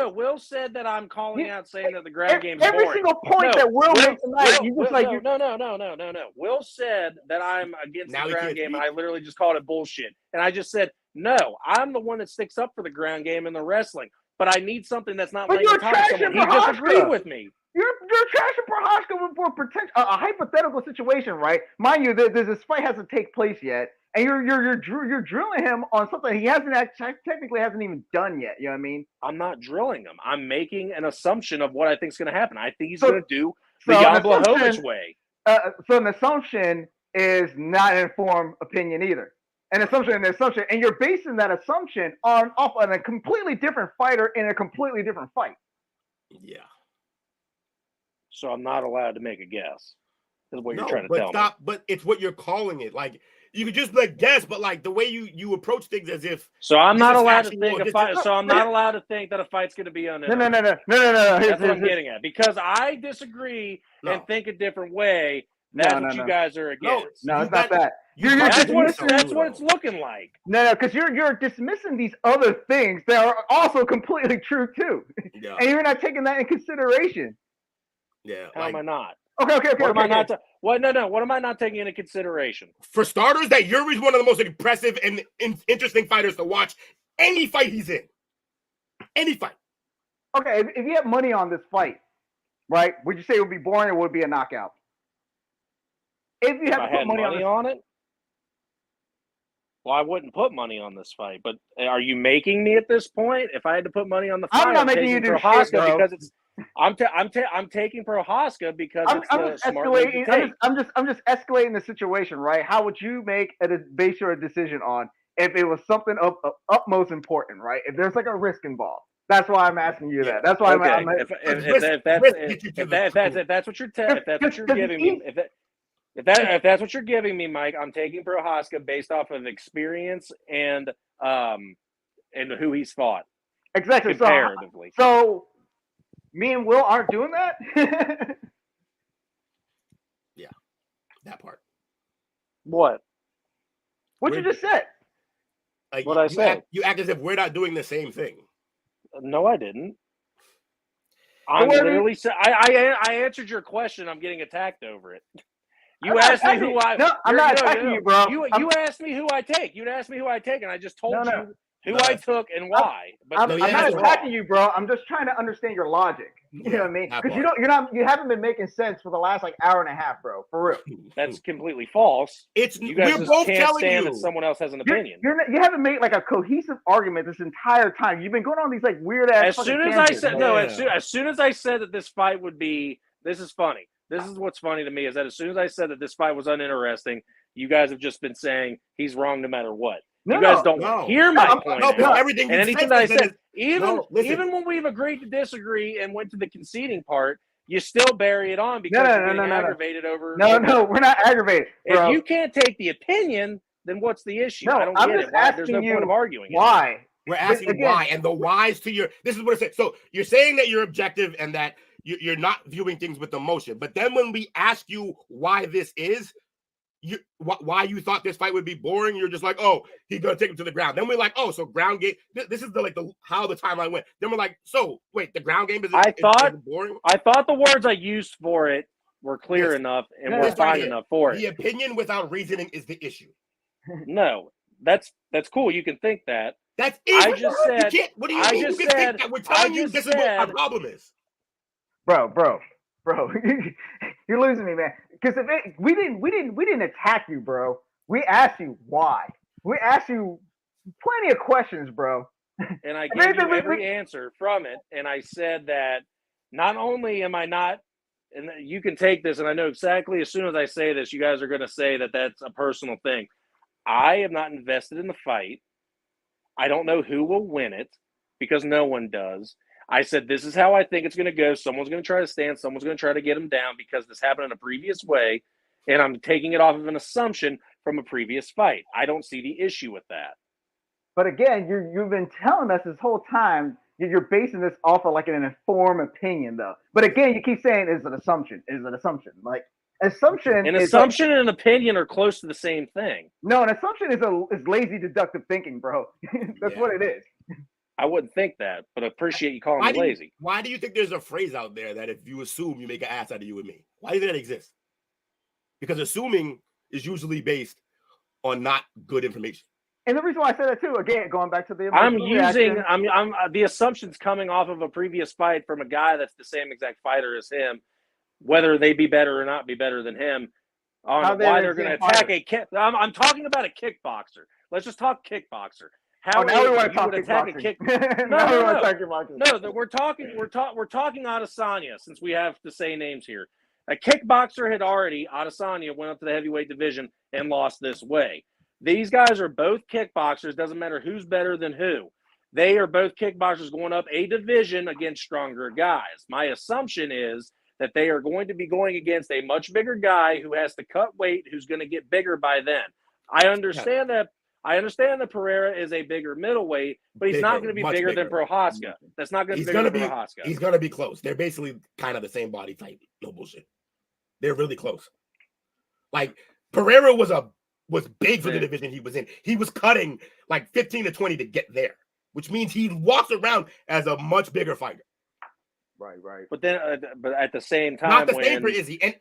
No, Will said that I'm calling out saying that the ground game's boring. Every single point that Will makes tonight, No. Will said that I'm against the ground game, and I literally just called it bullshit. And I just said, no, I'm the one that sticks up for the ground game and the wrestling. But I need something that's not laying on top of someone. He disagreed with me. You're trashing Prohaska for a hypothetical situation, right? Mind you, this fight hasn't taken place yet. And you're drilling him on something he technically hasn't even done yet. You know what I mean? I'm not drilling him. I'm making an assumption of what I think is going to happen. I think he's going to do the Jan Blachowicz way. So an assumption is not an informed opinion either. An assumption, and you're basing that assumption off on a completely different fighter in a completely different fight. Yeah. So I'm not allowed to make a guess. Is what you're trying to tell me. But it's what you're calling it. Like, you could just like guess, but like the way you approach things as if. So I'm not allowed to think a fight. So I'm not allowed to think that a fight's going to be unnecessary. No. That's what I'm getting at. Because I disagree and think a different way. That's what you guys are against. No, it's not that. That's what it's looking like. No, because you're dismissing these other things that are also completely true too, and you're not taking that in consideration. Yeah. How am I not? Okay. What am I not? What am I not taking into consideration? For starters, that Yuri's one of the most impressive and interesting fighters to watch. Any fight he's in, any fight. Okay, if you have money on this fight, right? Would you say it would be boring or would it be a knockout? If you have to put money on it. Well, I wouldn't put money on this fight, but are you making me at this point? If I had to put money on the fight, I'm not making you do shit, bro. Because it's. I'm taking Prohaska because it's smart move to take. I'm just escalating the situation, right? How would you base your decision on if it was something of utmost important, right? If there's like a risk involved. That's why I'm asking you that. That's why I'm if that's what you're giving me, if that's what you're giving me, Mike, I'm taking Prohaska based off of experience and who he's fought. Exactly. Comparatively. So me and Will aren't doing that? Yeah. That part. What you just said? Like, what I said. You act as if we're not doing the same thing. No, I didn't. I'm literally saying I answered your question. I'm getting attacked over it. You asked me who I. No, I'm not attacking you, bro. You asked me who I take. You'd asked me who I take, and I just told you who I took and why. I'm not attacking you, bro. I'm just trying to understand your logic. You know what I mean? Because you haven't been making sense for the last like hour and a half, bro. For real. That's completely false. You guys just can't stand that someone else has an opinion. You haven't made like a cohesive argument this entire time. You've been going on these like weird ass. As soon as I said that this fight would be, this is funny. This is what's funny to me is that as soon as I said that this fight was uninteresting, you guys have just been saying he's wrong no matter what. You guys don't hear my point. Everything and anything that I said, even when we've agreed to disagree and went to the conceding part, you still bury it on because you're getting aggravated over. No, we're not aggravated. Bro. If you can't take the opinion, then what's the issue? No, I don't get it. There's no point of arguing. Why? We're asking why, and the whys to your. This is what it says. So you're saying that you're objective and that you're not viewing things with emotion. But then when we ask you why this is, why you thought this fight would be boring, you're just like, oh, he's gonna take him to the ground. Then we're like, oh, so ground game. This is how the timeline went. Then we're like, so wait, the ground game is boring. I thought the words I used for it were clear enough and were fine enough for it. The opinion without reasoning is the issue. No, that's cool. You can think that. That's easy. I just said. What do you mean? You can think that. We're telling you this is what our problem is. Bro, you're losing me, man. Because we didn't attack you, bro. We asked you why. We asked you plenty of questions, bro. And I gave you every answer from it. And I said that not only am I not, and you can take this, and I know exactly as soon as I say this, you guys are going to say that that's a personal thing. I am not invested in the fight. I don't know who will win it because no one does. I said, this is how I think it's going to go. Someone's going to try to stand. Someone's going to try to get him down because this happened in a previous way. And I'm taking it off of an assumption from a previous fight. I don't see the issue with that. But again, you've been telling us this whole time you're basing this off of like an informed opinion, though. But again, you keep saying it's an assumption. Like assumption. An assumption and an opinion are close to the same thing. No, an assumption is lazy deductive thinking, bro. That's what it is. I wouldn't think that, but I appreciate you calling me lazy. Why do you think there's a phrase out there that if you assume, you make an ass out of you and me? Why does that exist? Because assuming is usually based on not good information. And the reason why I said that too, again, going back to the the assumptions coming off of a previous fight from a guy that's the same exact fighter as him, whether they be better or not be better than him, on why they're going to attack a kick. I'm talking about a kickboxer. Let's just talk kickboxer. How now we want to talk kickboxing. No, we're talking Adesanya, since we have to say names here. A kickboxer Adesanya went up to the heavyweight division and lost this way. These guys are both kickboxers. Doesn't matter who's better than who. They are both kickboxers going up a division against stronger guys. My assumption is that they are going to be going against a much bigger guy who has to cut weight, who's going to get bigger by then. I understand that. I understand that Pereira is a bigger middleweight, but he's not going to be bigger than Prohaska. That's not going to be bigger than Prohaska. He's going to be close. They're basically kind of the same body type. No bullshit. They're really close. Like Pereira was big for the division he was in. He was cutting like 15 to 20 to get there, which means he walks around as a much bigger fighter. Right. But then, but at the same time, not the same for Izzy, and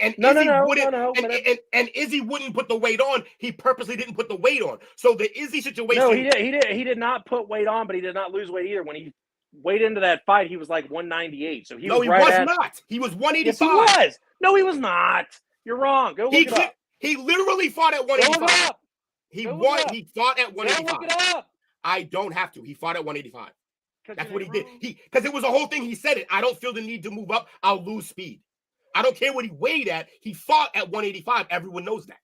Izzy wouldn't put the weight on. He purposely didn't put the weight on. So the Izzy situation. No, he did not put weight on, but he did not lose weight either. When he weighed into that fight, he was like 198. So he was not. He was 185. Yes, he was. No, he was not. You're wrong. Go look it up. He literally fought at 185. He fought at 185. Go look it up. I don't have to. He fought at 185. That's what he did. Because it was a whole thing. He said it. I don't feel the need to move up. I'll lose speed. I don't care what he weighed at. He fought at 185. Everyone knows that.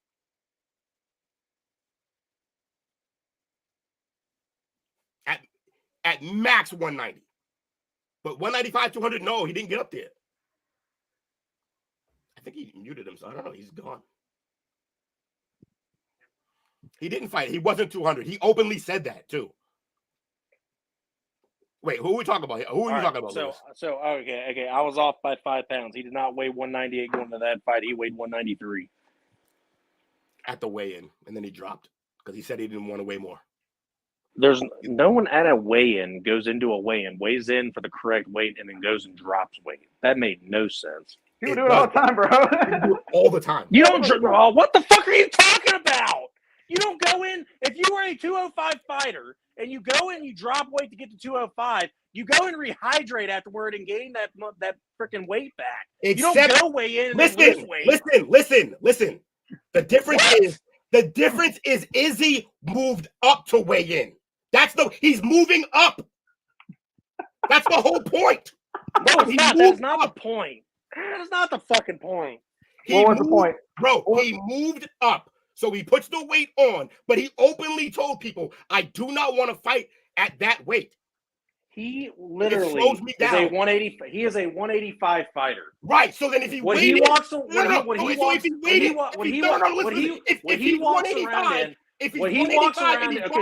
At max 190. But 195, 200, no, he didn't get up there. I think he muted him, so I don't know. He's gone. He didn't fight. He wasn't 200. He openly said that, too. Wait, who are we talking about here? Who are you talking about? Okay. I was off by 5 pounds. He did not weigh 198 going to that fight. He weighed 193 at the weigh-in, and then he dropped because he said he didn't want to weigh more. There's no one at a weigh-in goes into a weigh-in, weighs in for the correct weight, and then goes and drops weight. That made no sense. People do it all the time, bro. All the time. You don't. What the fuck are you talking about? You don't go in if you are a 205 fighter and you go in, you drop weight to get to 205. You go and rehydrate afterward and gain that freaking weight back. You don't go weigh in and lose weight. Listen. The difference is Izzy moved up to weigh in. He's moving up. That's the whole point. No, it's not. That is not the point. That is not the fucking point. What was the point? Bro, he moved up. So he puts the weight on, but he openly told people, I do not want to fight at that weight. He literally is a 180. He is a 185 fighter. Right. So then if he when he walks around okay,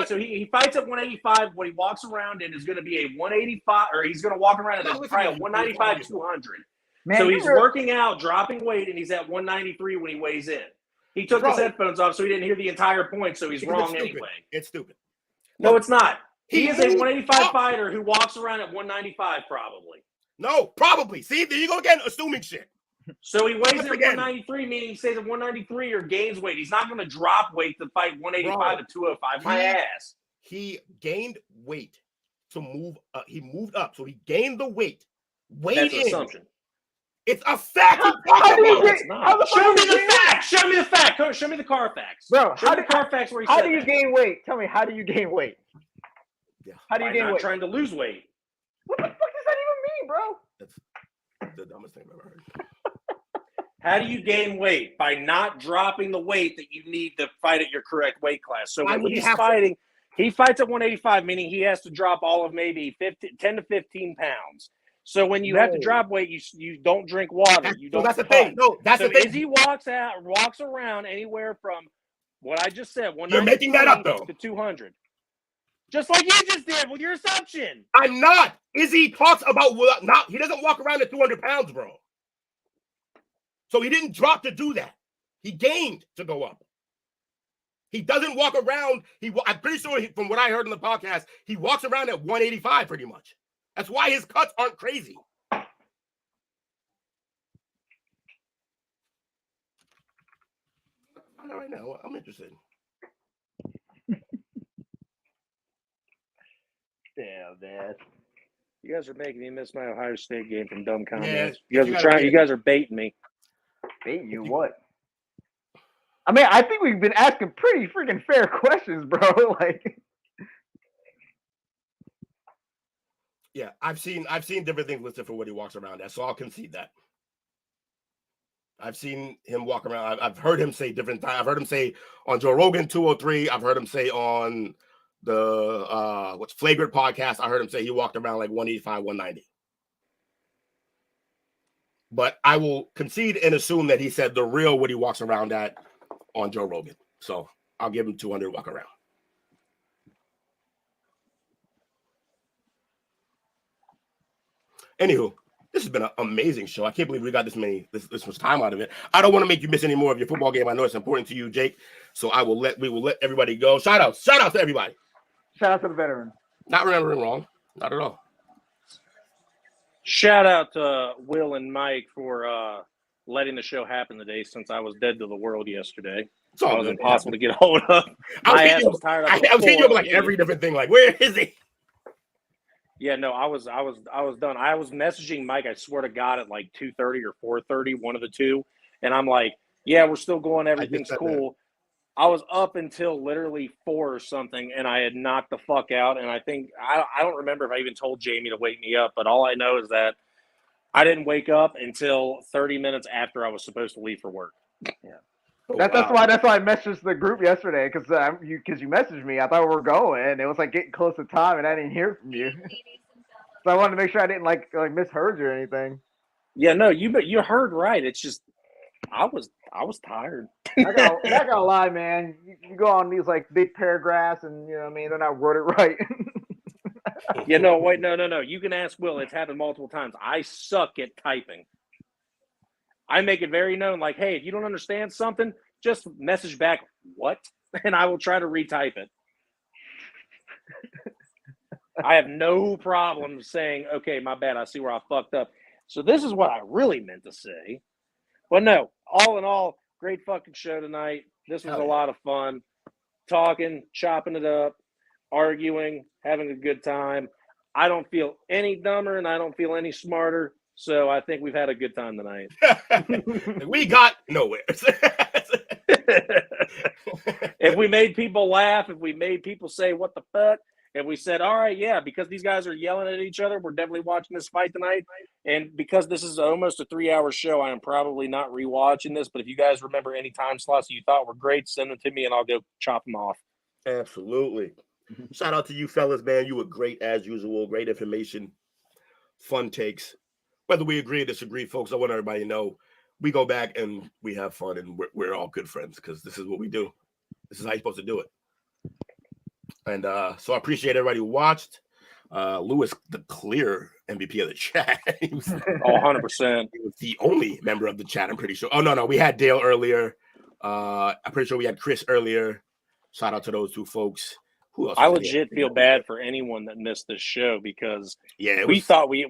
so he fights at 185. What he walks around in is going to be a 185, or he's going to walk around at probably a 195, 200. Man, so he's working out, dropping weight, and he's at 193 when he weighs in. He took his headphones off, so he didn't hear the entire point, so he's wrong anyway. It's stupid. No, it's not. He is a 185 fighter who walks around at 195, probably. No, probably. See, there you go again, assuming shit. So he weighs in at 193, meaning he stays at 193 or gains weight. He's not going to drop weight to fight 185 to 205. My ass. He gained weight to move up. He moved up, so he gained the weight. That's an assumption. It's a fact. Show me the fact. Show me the fact. Show me the car facts. Bro, show me the car facts where he how do you gain weight? Tell me, how do you gain weight? Yeah. How do you gain weight? Trying to lose weight. What the fuck does that even mean, bro? That's the dumbest thing I've ever heard. How do you gain weight? By not dropping the weight that you need to fight at your correct weight class. So when he's fighting, he fights at 185, meaning he has to drop all of maybe 10 to 15 pounds. So when you have to drop weight, you don't drink water. You don't. So that's the thing. No, that's the thing. Izzy walks around anywhere from what I just said, 190 You're making that up though. To 200. Just like you just did with your assumption. I'm not. Izzy talks about he doesn't walk around at 200 pounds, bro. So he didn't drop to do that. He gained to go up. He doesn't walk around. I'm pretty sure from what I heard in the podcast, he walks around at 185 pretty much. That's why his cuts aren't crazy. I know right now. I'm interested. Damn, man. You guys are making me miss my Ohio State game from dumb comments. Yeah, you guys are baiting me. Baiting you what? I mean, I think we've been asking pretty freaking fair questions, bro. Like, yeah, I've seen different things listed for what he walks around at, so I'll concede that. I've seen him walk around. I've heard him say different times. I've heard him say on Joe Rogan 203. I've heard him say on the Flagrant podcast. I heard him say he walked around like 185, 190. But I will concede and assume that he said the real what he walks around at on Joe Rogan. So I'll give him 200 walk around. Anywho, this has been an amazing show. I can't believe we got this much time out of it. I don't want to make you miss any more of your football game. I know it's important to you, Jake. So we will let everybody go. Shout out to everybody. Shout out to the veteran. Not remembering wrong. Not at all. Shout out to Will and Mike for letting the show happen today since I was dead to the world yesterday. It was impossible to get hold of. My ass was tired. I was hitting you up like every different thing. Like, where is he? Yeah, no, I was done. I was messaging Mike, I swear to God, at like 2:30 or 4:30, one of the two. And I'm like, yeah, we're still going. Everything's cool. I was up until literally 4 or something, and I had knocked the fuck out. And I think I don't remember if I even told Jamie to wake me up, but all I know is that I didn't wake up until 30 minutes after I was supposed to leave for work. Yeah, that's why I messaged the group yesterday because you messaged me. I thought we were going, and it was like getting close to time, and I didn't hear from you. So I wanted to make sure I didn't like misheard you or anything. Yeah, no, you heard right. It's just I was tired. I gotta lie, man. You go on these like big paragraphs, and you know what I mean, they're not worded right. Yeah, no, wait, no. You can ask Will. It's happened multiple times. I suck at typing. I make it very known, like, hey, if you don't understand something, just message back what, and I will try to retype it. I have no problem saying, okay, my bad. I see where I fucked up. So this is what I really meant to say. But no, all in all, great fucking show tonight. This was a lot of fun. talking, chopping it up, arguing, having a good time. I don't feel any dumber and I don't feel any smarter. So I think we've had a good time tonight. We got nowhere. If we made people laugh, if we made people say, what the fuck? And we said, all right, yeah, because these guys are yelling at each other, we're definitely watching this fight tonight. And because this is almost a 3-hour show, I am probably not rewatching this. But if you guys remember any time slots that you thought were great, send them to me and I'll go chop them off. Absolutely. Shout out to you fellas, man. You were great as usual. Great information, fun takes. Whether we agree or disagree, folks, I want everybody to know we go back and we have fun and we're all good friends because this is what we do. This is how you're supposed to do it. And so I appreciate everybody who watched. Lewis, the clear MVP of the chat. He was, 100%. He was the only member of the chat, I'm pretty sure. Oh, no. We had Dale earlier. I'm pretty sure we had Chris earlier. Shout out to those two folks. Who else? I legit feel bad for anyone that missed this show because we thought we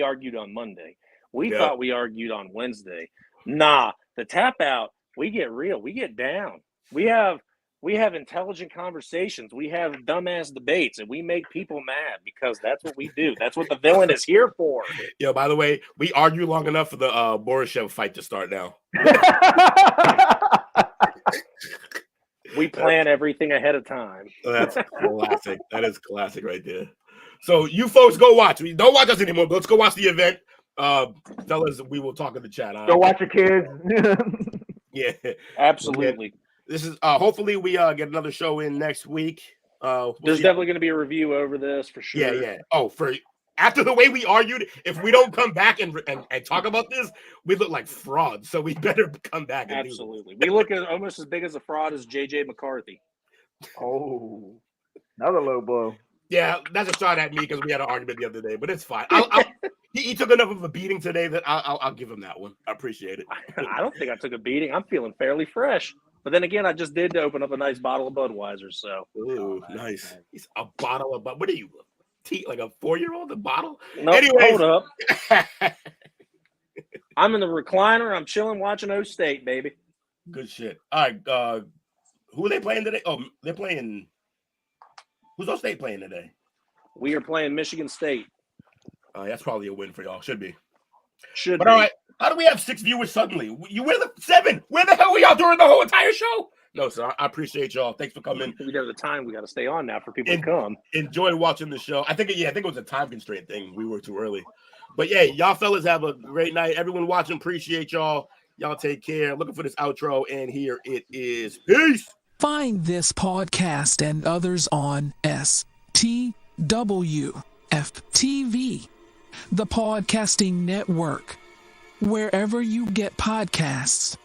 argued on Monday. We thought we argued on Wednesday. Nah, the tap out, we get real. We get down. We have intelligent conversations. We have dumbass debates, and we make people mad because that's what we do. That's what the villain is here for. Yo, by the way, we argue long enough for the Borishev fight to start now. We plan everything ahead of time. That's classic. That is classic right there. So you folks go watch. Don't watch us anymore. Let's go watch the event. Fellas, we will talk in the chat. Go watch your kids. Yeah. Absolutely. Yeah. This is hopefully we get another show in next week. There's definitely going to be a review over this for sure. Yeah. Oh, for after the way we argued, if we don't come back and talk about this, we look like frauds. So we better come back. And absolutely. We look at almost as big as a fraud as JJ McCarthy. Oh, another low blow. Yeah, that's a shot at me because we had an argument the other day, but it's fine. He took enough of a beating today that I'll give him that one. I appreciate it. I don't think I took a beating. I'm feeling fairly fresh. But then again, I just did open up a nice bottle of Budweiser. So, ooh, nice. It's a bottle of what are you? Like a 4-year-old? A bottle? Nope, Anyways. Hold up. I'm in the recliner. I'm chilling, watching O State, baby. Good shit. All right. Who are they playing today? Oh, they're playing. Who's O State playing today? We are playing Michigan State. That's probably a win for y'all. Should be. But all right. How do we have 6 viewers suddenly? You were the 7. Where the hell were y'all during the whole entire show? No, sir. I appreciate y'all. Thanks for coming. We have the time. We got to stay on now for people to come. Enjoy watching the show. I think it was a time constraint thing. We were too early. But yeah, y'all fellas have a great night. Everyone watching, appreciate y'all. Y'all take care. Looking for this outro, and here it is. Peace. Find this podcast and others on STWFTV, the Podcasting Network, wherever you get podcasts.